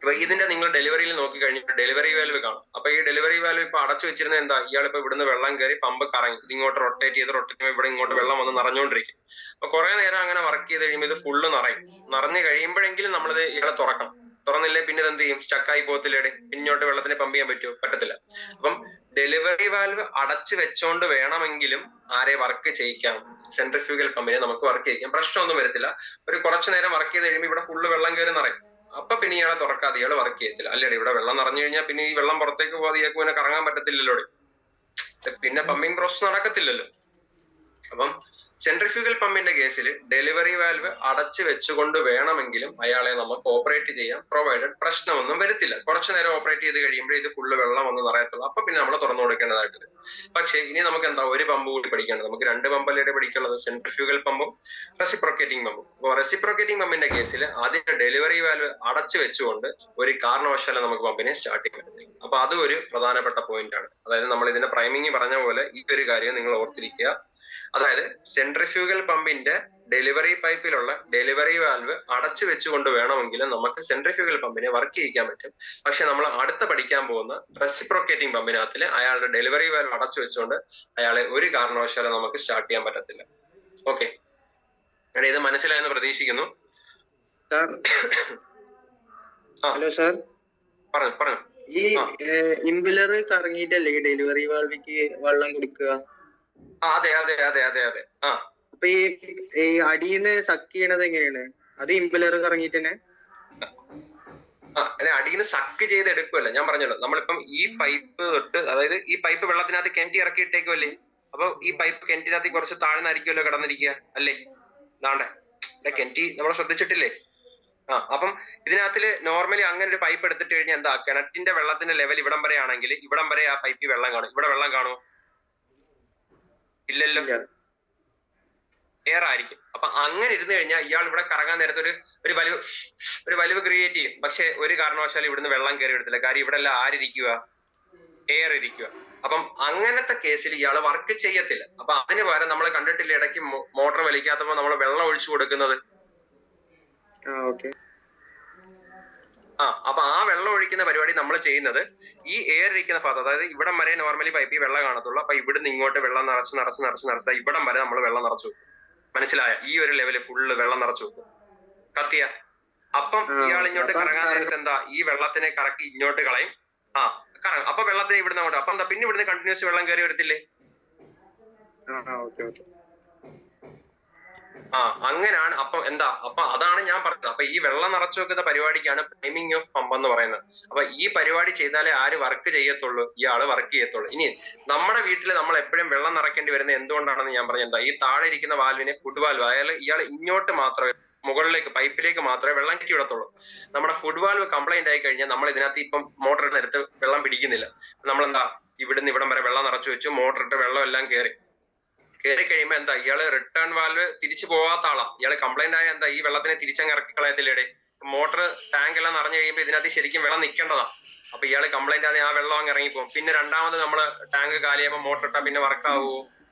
ഇപ്പൊ ഇതിന്റെ നിങ്ങൾ ഡെലിവറിയിൽ നോക്കി കഴിഞ്ഞിട്ട് ഡെലിവറി വാൽവ് കാണും. അപ്പൊ ഈ ഡെലിവറി വാൽവ് ഇപ്പൊ അടച്ചു വെച്ചിരുന്ന എന്താ? ഇയാളിപ്പോ ഇവിടുന്ന് വെള്ളം കയറി പമ്പ് കറങ്ങി ഇതിങ്ങോട്ട് റൊട്ടേറ്റ് ചെയ്യുമ്പോൾ ഇവിടെ ഇങ്ങോട്ട് വെള്ളം വന്ന് നിറഞ്ഞുകൊണ്ടിരിക്കും. അപ്പൊ കുറെ നേരം അങ്ങനെ വർക്ക് ചെയ്ത് കഴിയുമ്പോൾ ഇത് ഫുള്ള് നിറയും. നിറഞ്ഞു കഴിയുമ്പോഴെങ്കിലും നമ്മളിത് ഇയാളെ തുറക്കണം. തുറന്നില്ലേ പിന്നെ എന്ത് ചെയ്യും? സ്റ്റക്കായി പോകത്തില്ലേ? പിന്നോട്ട് വെള്ളത്തിനെ പമ്പ് ചെയ്യാൻ പറ്റുമോ? പറ്റത്തില്ല. അപ്പം ഡെലിവറി വാൽവ് അടച്ചു വെച്ചോണ്ട് വേണമെങ്കിലും ആരെ വർക്ക് ചെയ്യിക്കാം? സെൻട്രിഫ്യൂഗൽ പമ്പിനെ നമുക്ക് വർക്ക് ചെയ്യിക്കാം. പ്രശ്നമൊന്നും വരത്തില്ല. ഒരു കുറച്ചു നേരം വർക്ക് ചെയ്ത് കഴിയുമ്പോൾ ഇവിടെ ഫുള്ള് വെള്ളം കയറി നിറയും. അപ്പൊ പിന്നെ ഇയാളെ തുറക്കാതെ ഇയാൾ വർക്ക് ചെയ്യത്തില്ല. അല്ലേ? ഇവിടെ വെള്ളം നിറഞ്ഞു കഴിഞ്ഞാൽ പിന്നെ ഈ വെള്ളം പുറത്തേക്ക് പോകാതെ ഇയാൾക്ക് പിന്നെ കറങ്ങാൻ പറ്റത്തില്ലല്ലോ. പിന്നെ പമ്പിംഗ് പ്രോസസ് നടക്കത്തില്ലല്ലോ. അപ്പം സെൻട്രിഫ്യൂഗൽ പമ്പിന്റെ കേസിൽ ഡെലിവറി വാൽവ് അടച്ചു വെച്ചുകൊണ്ട് വേണമെങ്കിലും അയാളെ നമുക്ക് ഓപ്പറേറ്റ് ചെയ്യാം, പ്രൊവൈഡഡ് പ്രശ്നമൊന്നും വരത്തില്ല. കുറച്ചു നേരം ഓപ്പറേറ്റ് ചെയ്ത് കഴിയുമ്പോൾ ഇത് ഫുള്ള് വെള്ളം ഒന്നും നിറയത്തുള്ളൂ. അപ്പൊ പിന്നെ നമ്മൾ തുറന്നു കൊടുക്കേണ്ടതായിട്ട്. പക്ഷേ ഇനി നമുക്ക് എന്താ ഒരു പമ്പ് കൂടി പഠിക്കേണ്ടത്. നമുക്ക് രണ്ട് പമ്പല്ലേ പഠിക്കേണ്ടത്, സെൻട്രിഫ്യൂഗൽ പമ്പും റെസിപ്രോക്കേറ്റിംഗ് പമ്പും. അപ്പൊ റെസിപ്രോക്കേറ്റിംഗ് പമ്പിന്റെ കേസിൽ അതിന്റെ ഡെലിവറി വാൽവ് അടച്ചു വെച്ചുകൊണ്ട് ഒരു കാരണവശാലും നമുക്ക് പമ്പിനെ സ്റ്റാർട്ട് ചെയ്യാൻ പറ്റില്ല. അപ്പൊ അതും ഒരു പ്രധാനപ്പെട്ട പോയിന്റ് ആണ്. അതായത് നമ്മൾ ഇതിന്റെ പ്രൈമിംഗ് പറഞ്ഞ പോലെ ഈ ഒരു കാര്യം നിങ്ങൾ ഓർത്തിരിക്കുക. അതായത് സെൻട്രിഫ്യൂഗൽ പമ്പിന്റെ ഡെലിവറി പൈപ്പിലുള്ള ഡെലിവറി വാൽവ് അടച്ചു വെച്ചുകൊണ്ട് വേണമെങ്കിലും നമുക്ക് സെൻട്രിഫ്യൂഗൽ പമ്പിനെ വർക്ക് ചെയ്യിക്കാൻ പറ്റും. പക്ഷെ നമ്മൾ അടുത്ത പഠിക്കാൻ പോകുന്ന റെസിപ്രോക്കേറ്റിംഗ് പമ്പിനകത്തിൽ അയാളുടെ ഡെലിവറി വാൽവ് അടച്ചു വെച്ചുകൊണ്ട് അയാളെ ഒരു കാരണവശാലും നമുക്ക് സ്റ്റാർട്ട് ചെയ്യാൻ പറ്റത്തില്ല. ഓക്കെ, ഇത് മനസ്സിലായെന്ന് പ്രതീക്ഷിക്കുന്നു. ഹലോ സാർ, പറഞ്ഞു. ഈ ഇംപെല്ലർ കറങ്ങിയിട്ടല്ലേ ഡെലിവറി വാൽവിക്ക് വെള്ളം കൊടുക്കുക? അതെ. അപ്പൊ ഈ അടിയിന്ന് സക്ക് ചെയ്യണത് എങ്ങനെയാണ്? അത് ഇംപെല്ലർ കറങ്ങിയിട്ട് തന്നെ അടിയിൽ സക്ക് ചെയ്ത് എടുക്കുമല്ലോ. ഞാൻ പറഞ്ഞല്ലോ, നമ്മളിപ്പം ഈ പൈപ്പ് തൊട്ട്, അതായത് ഈ പൈപ്പ് വെള്ളത്തിനകത്ത് കിണറ്റി ഇറക്കി ഇട്ടേക്കുമല്ലേ. അപ്പൊ ഈ പൈപ്പ് കിണറ്റിനകത്ത് കുറച്ച് താഴ്ന്നായിരിക്കുമല്ലോ കിടന്നിരിക്കുക, അല്ലേ? ഇതാണ്ടെ കിണറ്റി നമ്മൾ ശ്രദ്ധിച്ചിട്ടില്ലേ? അപ്പം ഇതിനകത്തില് നോർമലി അങ്ങനെ ഒരു പൈപ്പ് എടുത്തിട്ട് കഴിഞ്ഞാൽ എന്താ, കിണറ്റിന്റെ വെള്ളത്തിന്റെ ലെവൽ ഇവിടം വരെ ആണെങ്കിൽ ഇവിടം വരെ ആ പൈപ്പിൽ വെള്ളം കാണും. ഇവിടെ വെള്ളം കാണുമോ? ഇല്ലല്ലോ. എയർ ആയിരിക്കും. അപ്പൊ അങ്ങനെ ഇരുന്ന് കഴിഞ്ഞാൽ ഇയാൾ ഇവിടെ കറങ്ങാൻ നേരത്തെ ഒരു വലിവ് ക്രിയേറ്റ് ചെയ്യും. പക്ഷെ ഒരു കാരണവശാലും ഇവിടുന്ന് വെള്ളം കയറി എടുത്തില്ല. കാര്യം ഇവിടെ എല്ലാം ആരിയ്ക്കുക, എയർ ഇരിക്കുക. അപ്പം അങ്ങനത്തെ കേസിൽ ഇയാൾ വർക്ക് ചെയ്യത്തില്ല. അപ്പൊ അതിന് പകരം നമ്മൾ കണ്ടിട്ടില്ല ഇടയ്ക്ക് മോട്ടർ വലിക്കാത്തപ്പോ നമ്മൾ വെള്ളം ഒഴിച്ചു കൊടുക്കുന്നത്. അപ്പൊ ആ വെള്ളം ഒഴിക്കുന്ന പരിപാടി നമ്മൾ ചെയ്യുന്നത് ഈ എയർ ഇരിക്കുന്ന ഭാഗത്ത്, അതായത് ഇവിടം വരെ നോർമലി പൈപ്പിൽ വെള്ളം കാണത്തുള്ളൂ. അപ്പൊ ഇവിടുന്ന് ഇങ്ങോട്ട് വെള്ളം നിറച്ച് ഇവിടം വരെ നമ്മൾ വെള്ളം നിറച്ചു വെക്കും. മനസ്സിലായ? ഈ ഒരു ലെവല് ഫുള്ള് വെള്ളം നിറച്ചു വെക്കും. കത്തിയ അപ്പം ഇയാൾ ഇങ്ങോട്ട് കറങ്ങാൻ നേരത്ത് എന്താ, ഈ വെള്ളത്തിനെ കറക്കി ഇങ്ങോട്ട് കളയും. കറങ്ങും. അപ്പൊ വെള്ളത്തിന് ഇവിടുന്ന് അങ്ങോട്ട്, അപ്പൊ എന്താ പിന്നെ ഇവിടുന്ന് കണ്ടിന്യൂസ് വെള്ളം കയറി വരത്തില്ലേ? അങ്ങനെയാണ്. അപ്പൊ എന്താ, അപ്പൊ അതാണ് ഞാൻ പറഞ്ഞത്. അപ്പൊ ഈ വെള്ളം നിറച്ചു വെക്കുന്ന പരിപാടിക്കാണ് പ്രൈമിങ് ഓഫ് പമ്പ് എന്ന് പറയുന്നത്. അപ്പൊ ഈ പരിപാടി ചെയ്താലേ ആര് വർക്ക് ചെയ്യത്തുള്ളൂ, ഇയാള് വർക്ക് ചെയ്യത്തുള്ളൂ. ഇനി നമ്മുടെ വീട്ടിൽ നമ്മൾ എപ്പോഴും വെള്ളം നിറയ്ക്കേണ്ടി വരുന്നത് എന്തുകൊണ്ടാണെന്ന് ഞാൻ പറഞ്ഞത്. ഈ താഴെ ഇരിക്കുന്ന വാൽവിനെ ഫുഡ് വാൽവ്, ഇയാൾ ഇങ്ങോട്ട് മാത്രമേ, മുകളിലേക്ക് പൈപ്പിലേക്ക് മാത്രമേ വെള്ളം കയറ്റി വിടത്തുള്ളൂ. നമ്മുടെ ഫുഡ് വാൽവ് കംപ്ലൈന്റ് ആയി കഴിഞ്ഞാൽ നമ്മൾ ഇതിനകത്ത് ഇപ്പം മോട്ടർ എടുത്ത് വെള്ളം പിടിക്കുന്നില്ല. നമ്മളെന്താ ഇവിടുന്ന് ഇവിടം വരെ വെള്ളം നിറച്ചു വെച്ചു, മോട്ടർ ഇട്ട് വെള്ളം എല്ലാം കയറി കഴിയുമ്പോ എന്താ, ഇയാള് റിട്ടേൺ വാൽവ് തിരിച്ചു പോകാത്ത ആളാ. ഇയാള് കംപ്ലൈന്റ് ആയ എന്താ, ഈ വെള്ളത്തിനെ തിരിച്ചങ്ങ് ഇറക്കി കളയത്തില്ലേടെ. മോട്ടർ ടാങ്ക് എല്ലാം നിറഞ്ഞു കഴിയുമ്പോൾ ഇതിനകത്ത് ശരിക്കും വെള്ളം നിൽക്കേണ്ടതാ. അപ്പൊ ഇയാള് കംപ്ലൈന്റ് ആണെങ്കിൽ ആ വെള്ളം അങ്ങ് ഇറങ്ങിപ്പോകും. പിന്നെ രണ്ടാമത് നമ്മള് ടാങ്ക് കാലിയാകുമ്പോൾ മോട്ടർ ഇട്ടാ പിന്നെ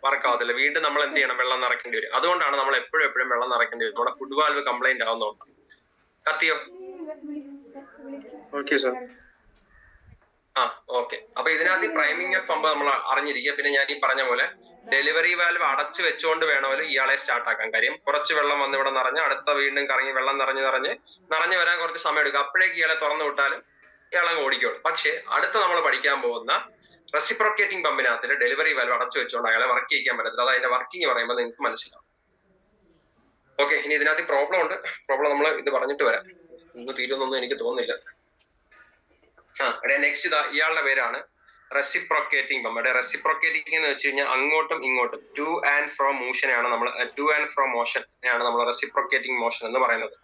വർക്കാവത്തില്ല. വീണ്ടും നമ്മൾ എന്ത് ചെയ്യണം, വെള്ളം നിറയ്ക്കേണ്ടി വരും. അതുകൊണ്ടാണ് നമ്മൾ എപ്പോഴും വെള്ളം നിറയ്ക്കേണ്ടി വരും. നമ്മുടെ ഫുഡ് വാൽവ് കംപ്ലൈന്റ് ആവുന്നതുകൊണ്ട്. കത്തിയോ? ഓക്കെ. അപ്പൊ ഇതിനകത്ത് പ്രൈമിംഗ് ഓഫ് പമ്പ് നമ്മൾ അറിഞ്ഞിരിക്കുക. പിന്നെ ഞാൻ ഈ പറഞ്ഞ പോലെ ഡെലിവറി വാൽവ് അടച്ചു വെച്ചുകൊണ്ട് വേണമല്ലോ ഇയാളെ സ്റ്റാർട്ട് ആക്കാൻ. കാര്യം കുറച്ച് വെള്ളം വന്ന് ഇവിടെ നിറഞ്ഞ് അടുത്ത വീണ്ടും കറങ്ങി വെള്ളം നിറഞ്ഞ് വരാൻ കുറച്ച് സമയം എടുക്കും. അപ്പോഴേക്ക് ഇയാളെ തുറന്നു വിട്ടാലും ഇയാളങ്ങ് ഓടിക്കോളും. പക്ഷെ അടുത്ത നമ്മൾ പഠിക്കാൻ പോകുന്ന റെസിപ്രോക്കേറ്റിംഗ് പമ്പിനകത്തിൽ ഡെലിവറി വാൽവ് അടച്ചു വെച്ചുകൊണ്ട് അയാളെ വർക്ക് ചെയ്യിക്കാൻ പറ്റത്തില്ല. അത് അതിന്റെ വർക്കിംഗ് പറയുമ്പോൾ നിങ്ങൾക്ക് മനസ്സിലാവും. ഓക്കെ. ഇനി ഇതിനകത്ത് പ്രോബ്ലം ഉണ്ട്. പ്രോബ്ലം നമ്മൾ ഇത് പറഞ്ഞിട്ട് വരാം. ഇന്ന് തീരുന്നൊന്നും എനിക്ക് തോന്നുന്നില്ല. നെക്സ്റ്റ് ഇയാളുടെ പേരാണ് റെസിപ്രോക്കേറ്റിംഗ് പമ്പ്. റെസിപ്രോക്കേറ്റിംഗ് എന്ന് വെച്ച് കഴിഞ്ഞാൽ അങ്ങോട്ടും ഇങ്ങോട്ടും ടു ആൻഡ് ഫ്രോ മോഷനാണ് നമ്മൾ റെസിപ്രോക്കേറ്റിംഗ് മോഷൻ എന്ന് പറയുന്നത്.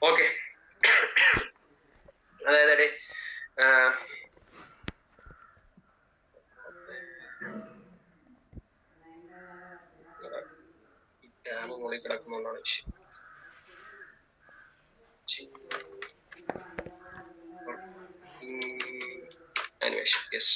ഓക്കെ. അതായത് മുകളിൽ കിടക്കുന്നുണ്ടാണ് വിഷയം. Animation, yes.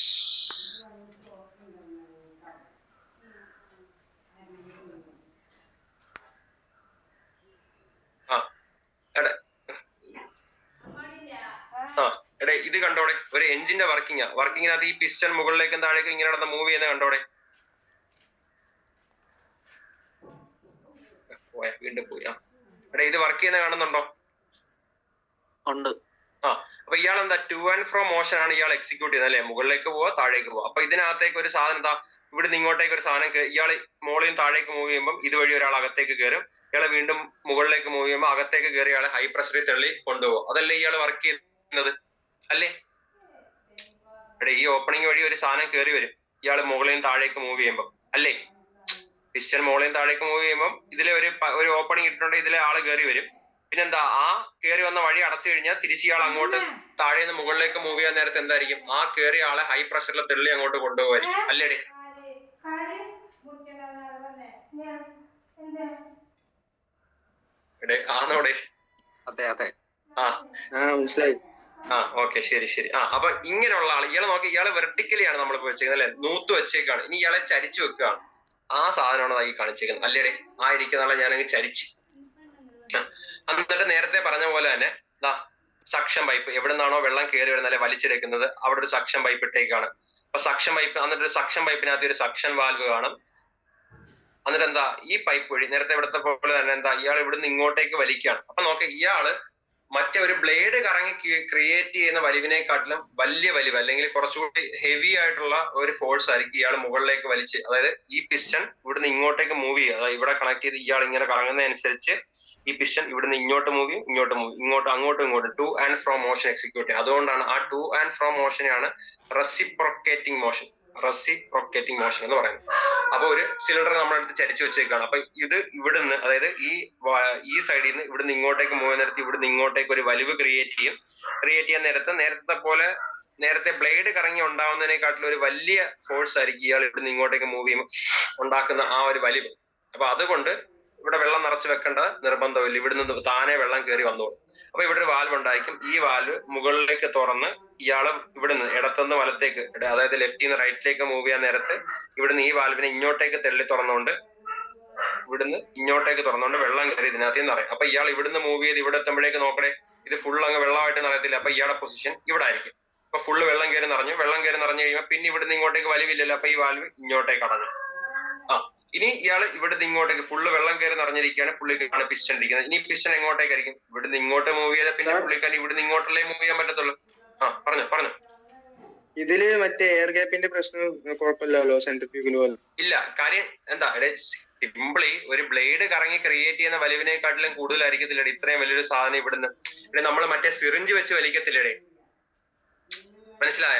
എടേ ഇത് കണ്ടോടെ, ഒരു എഞ്ചിന്റെ വർക്കിങ്ങിനകത്ത് ഈ പിസ്റ്റൺ മുകളിലേക്കും താഴേക്കും ഇങ്ങനെ നടന്ന് മൂവ് ചെയ്യുന്ന കണ്ടോടെ. വീണ്ടും പോയി. എടേ ഇത് വർക്ക് ചെയ്യുന്ന കാണുന്നുണ്ടോ? ഉണ്ട്. അപ്പൊ ഇയാൾ എന്താ, ടു ആൻഡ് ഫ്രോ മോഷൻ ആണ് ഇയാൾ എക്സിക്യൂട്ട് ചെയ്യുന്നത് അല്ലെ. മുകളിലേക്ക് പോവാ, താഴേക്ക് പോവാ. അപ്പൊ ഇതിനകത്തേക്ക് ഒരു സാധനം എന്താ, ഇവിടുന്ന് ഇങ്ങോട്ടേക്ക് ഒരു സാധനം ഇയാൾ മോളിൽ താഴേക്ക് മൂവ് ചെയ്യുമ്പോൾ ഇതുവഴി ഒരാൾ അകത്തേക്ക് കയറും. ഇയാളെ വീണ്ടും മുകളിലേക്ക് മൂവ് ചെയ്യുമ്പോൾ അകത്തേക്ക് കയറി ഇയാളെ ഹൈ പ്രഷറിൽ തള്ളി കൊണ്ടുപോകും. അതല്ലേ ഇയാൾ വർക്ക് ചെയ്യുന്നത് അല്ലേ? ഈ ഓപ്പണിംഗ് വഴി ഒരു സാധനം കയറി വരും ഇയാൾ മുകളിൽ നിന്ന് താഴേക്ക് മൂവ് ചെയ്യുമ്പോൾ അല്ലേ. പിസ്റ്റൺ മുകളിൽ നിന്ന് താഴേക്ക് മൂവ് ചെയ്യുമ്പോൾ ഇതിലെ ഒരു ഓപ്പണിംഗ് ഇട്ടിട്ടുണ്ടെങ്കിൽ ഇതിലെ ആള് കയറി വരും. പിന്നെന്താ, ആ കയറി വന്ന വഴി അടച്ചു കഴിഞ്ഞാൽ തിരിച്ച് ഇയാൾ അങ്ങോട്ട് താഴെ നിന്ന് മുകളിലേക്ക് മൂവ് ചെയ്യാൻ നേരത്തെ എന്തായിരിക്കും, ആ കയറിയ ആളെ ഹൈ പ്രഷറിൽ തെള്ളി അങ്ങോട്ട് കൊണ്ടുപോകായിരിക്കും അല്ലേടെ. ആണോടെ? അതെ അതെ. മനസ്സിലായി. ഓക്കെ, ശരി. അപ്പൊ ഇങ്ങനെയുള്ള ആൾ, ഇയാളെ നോക്കി, ഇയാളെ വെർട്ടിക്കലിയാണ് നമ്മളിപ്പോ വെച്ചേക്കുന്നത് അല്ലെ, നൂത്ത് വെച്ചേക്കാണ്. ഇനി ഇയാളെ ചരിച്ചു വെക്കുകയാണ്. ആ സാധനമാണ് ഈ കാണിച്ചേക്കുന്നത് അല്ലേടെ. ആ ഇരിക്കുന്ന ആളെ ഞാനങ്ങ് ചരിച്ച്. എന്നിട്ട് നേരത്തെ പറഞ്ഞ പോലെ തന്നെ സക്ഷൻ പൈപ്പ് എവിടെ നിന്നാണോ വെള്ളം കയറി വരുന്നത് അല്ലെ വലിച്ചെടുക്കുന്നത്, അവിടെ ഒരു സക്ഷൻ പൈപ്പ് ഇട്ടേക്കാണ്. അപ്പൊ സക്ഷൻ പൈപ്പ്, എന്നിട്ട് ഒരു സക്ഷൻ പൈപ്പിനകത്ത് ഒരു സക്ഷൻ വാൽവ് കാണും. എന്നിട്ട് എന്താ, ഈ പൈപ്പ് വഴി നേരത്തെ ഇവിടുത്തെ പോലെ തന്നെ എന്താ, ഇയാൾ ഇവിടുന്ന് ഇങ്ങോട്ടേക്ക് വലിക്കുകയാണ്. അപ്പൊ നോക്കി, ഇയാള് മറ്റേ ഒരു ബ്ലേഡ് കറങ്ങി ക്രിയേറ്റ് ചെയ്യുന്ന വലിവിനെക്കാട്ടിലും വലിയ വലിവ് അല്ലെങ്കിൽ കുറച്ചുകൂടി ഹെവി ആയിട്ടുള്ള ഒരു ഫോഴ്സ് ആയിരിക്കും ഇയാൾ മുകളിലേക്ക് വലിച്ച്, അതായത് ഈ പിസ്റ്റൺ ഇവിടുന്ന് ഇങ്ങോട്ടേക്ക് മൂവ് ചെയ്യുക. അതായത് ഇവിടെ കണക്ട് ചെയ്ത് ഇയാൾ ഇങ്ങനെ കറങ്ങുന്നതനുസരിച്ച് ഈ പിസ്റ്റൺ ഇവിടുന്ന് ഇങ്ങോട്ട് മൂവ് ചെയ്യും, അങ്ങോട്ടും ഇങ്ങോട്ടും to and fro motion execute ചെയ്യും. അതുകൊണ്ടാണ് ആ ടു ആൻഡ് ഫ്രോ മോഷനെയാണ് റെസിപ്രോക്കേറ്റിംഗ് മോഷൻ എന്ന് പറയുന്നത്. അപ്പൊ ഒരു സിലിണ്ടർ നമ്മളെടുത്ത് ചരിച്ചു വെച്ചേക്കാണ്. അപ്പൊ ഇത് ഇവിടുന്ന്, അതായത് ഈ സൈഡിൽ നിന്ന് ഇവിടുന്ന് ഇങ്ങോട്ടേക്ക് മൂവ് നേരത്തെ ഇവിടുന്ന് ഇങ്ങോട്ടേക്ക് ഒരു വലിവ് ക്രിയേറ്റ് ചെയ്യാൻ നേരത്തെ ബ്ലേഡ് കറങ്ങി ഉണ്ടാവുന്നതിനെക്കാട്ടിലും ഒരു വലിയ ഫോഴ്സ് ആയിരിക്കും ഇയാൾ ഇവിടുന്ന് ഇങ്ങോട്ടേക്ക് മൂവ് ചെയ്യുമ്പോൾ ഉണ്ടാക്കുന്ന ആ ഒരു വലിവ്. അപ്പൊ അതുകൊണ്ട് ഇവിടെ വെള്ളം നിറച്ച് വെക്കേണ്ട നിർബന്ധമില്ല, ഇവിടുന്ന് താനെ വെള്ളം കയറി വന്നോളും. അപ്പൊ ഇവിടെ ഒരു വാൽവ് ഉണ്ടായിരിക്കും. ഈ വാൽവ് മുകളിലേക്ക് തുറന്ന് ഇയാള് ഇവിടുന്ന് ഇടത്തുനിന്ന് വലത്തേക്ക്, അതായത് ലെഫ്റ്റിൽ നിന്ന് റൈറ്റിലേക്ക് മൂവ് ചെയ്യാൻ നേരത്ത് ഇവിടുന്ന് ഈ വാൽവിനെ ഇങ്ങോട്ടേക്ക് തെള്ളി തുറന്നുകൊണ്ട് ഇവിടുന്ന് ഇങ്ങോട്ടേക്ക് തുറന്നുകൊണ്ട് വെള്ളം കയറി ഇതിനകത്ത് നിറയും. അപ്പൊ ഇയാൾ ഇവിടുന്ന് മൂവ് ചെയ്ത് ഇവിടെ എത്തുമ്പോഴേക്ക് നോക്കണേ, ഇത് ഫുൾ അങ്ങ് വെള്ളമായിട്ട് നിറയത്തില്ല. അപ്പൊ ഇയാളുടെ പൊസിഷൻ ഇവിടെ ആയിരിക്കും. അപ്പൊ ഫുള്ള് വെള്ളം കയറി നിറഞ്ഞു കഴിയുമ്പോൾ പിന്നെ ഇവിടുന്ന് ഇങ്ങോട്ടേക്ക് വലിവില്ലല്ലോ, അപ്പൊ ഈ വാൽവ് ഇങ്ങോട്ടേക്ക് അടഞ്ഞു. ഇനി ഇയാൾ ഇവിടുന്ന് ഇങ്ങോട്ടേക്ക് ഫുള്ള് വെള്ളം കയറി നിറഞ്ഞിരിക്കുകയാണ്, പുള്ളിക്കാണ് പിസ്റ്റൺ ഇരിക്കുന്നത്. ഇനി പിസ്റ്റൺ എങ്ങോട്ടേക്കായിരിക്കും? ഇവിടുന്ന് ഇങ്ങോട്ട് മൂവ് ചെയ്താൽ പിന്നെ പുള്ളിക്കാരൻ ഇവിടുന്ന് ഇങ്ങോട്ടല്ലേ മൂവ് ചെയ്യാൻ പറ്റത്തുള്ളൂ. പറഞ്ഞു ഇതില് മറ്റേ എയർ ഗ്യാപ്പിന്റെ പ്രശ്നം കുഴപ്പമില്ലല്ലോ സെൻട്രിഫ്യൂഗിൽ പോലെ? ഇല്ല. കാര്യം എന്താ, സിംപിളി ഒരു ബ്ലേഡ് കറങ്ങി ക്രിയേറ്റ് ചെയ്യുന്ന വലിവിനെക്കാട്ടിലും കൂടുതലായിരിക്കത്തില്ലേ ഇത്രയും വലിയൊരു സാധനം ഇവിടുന്ന്. ഇവിടെ നമ്മൾ മറ്റേ സിറിഞ്ച് വെച്ച് വലിക്കത്തില്ലേ, മനസ്സിലായ?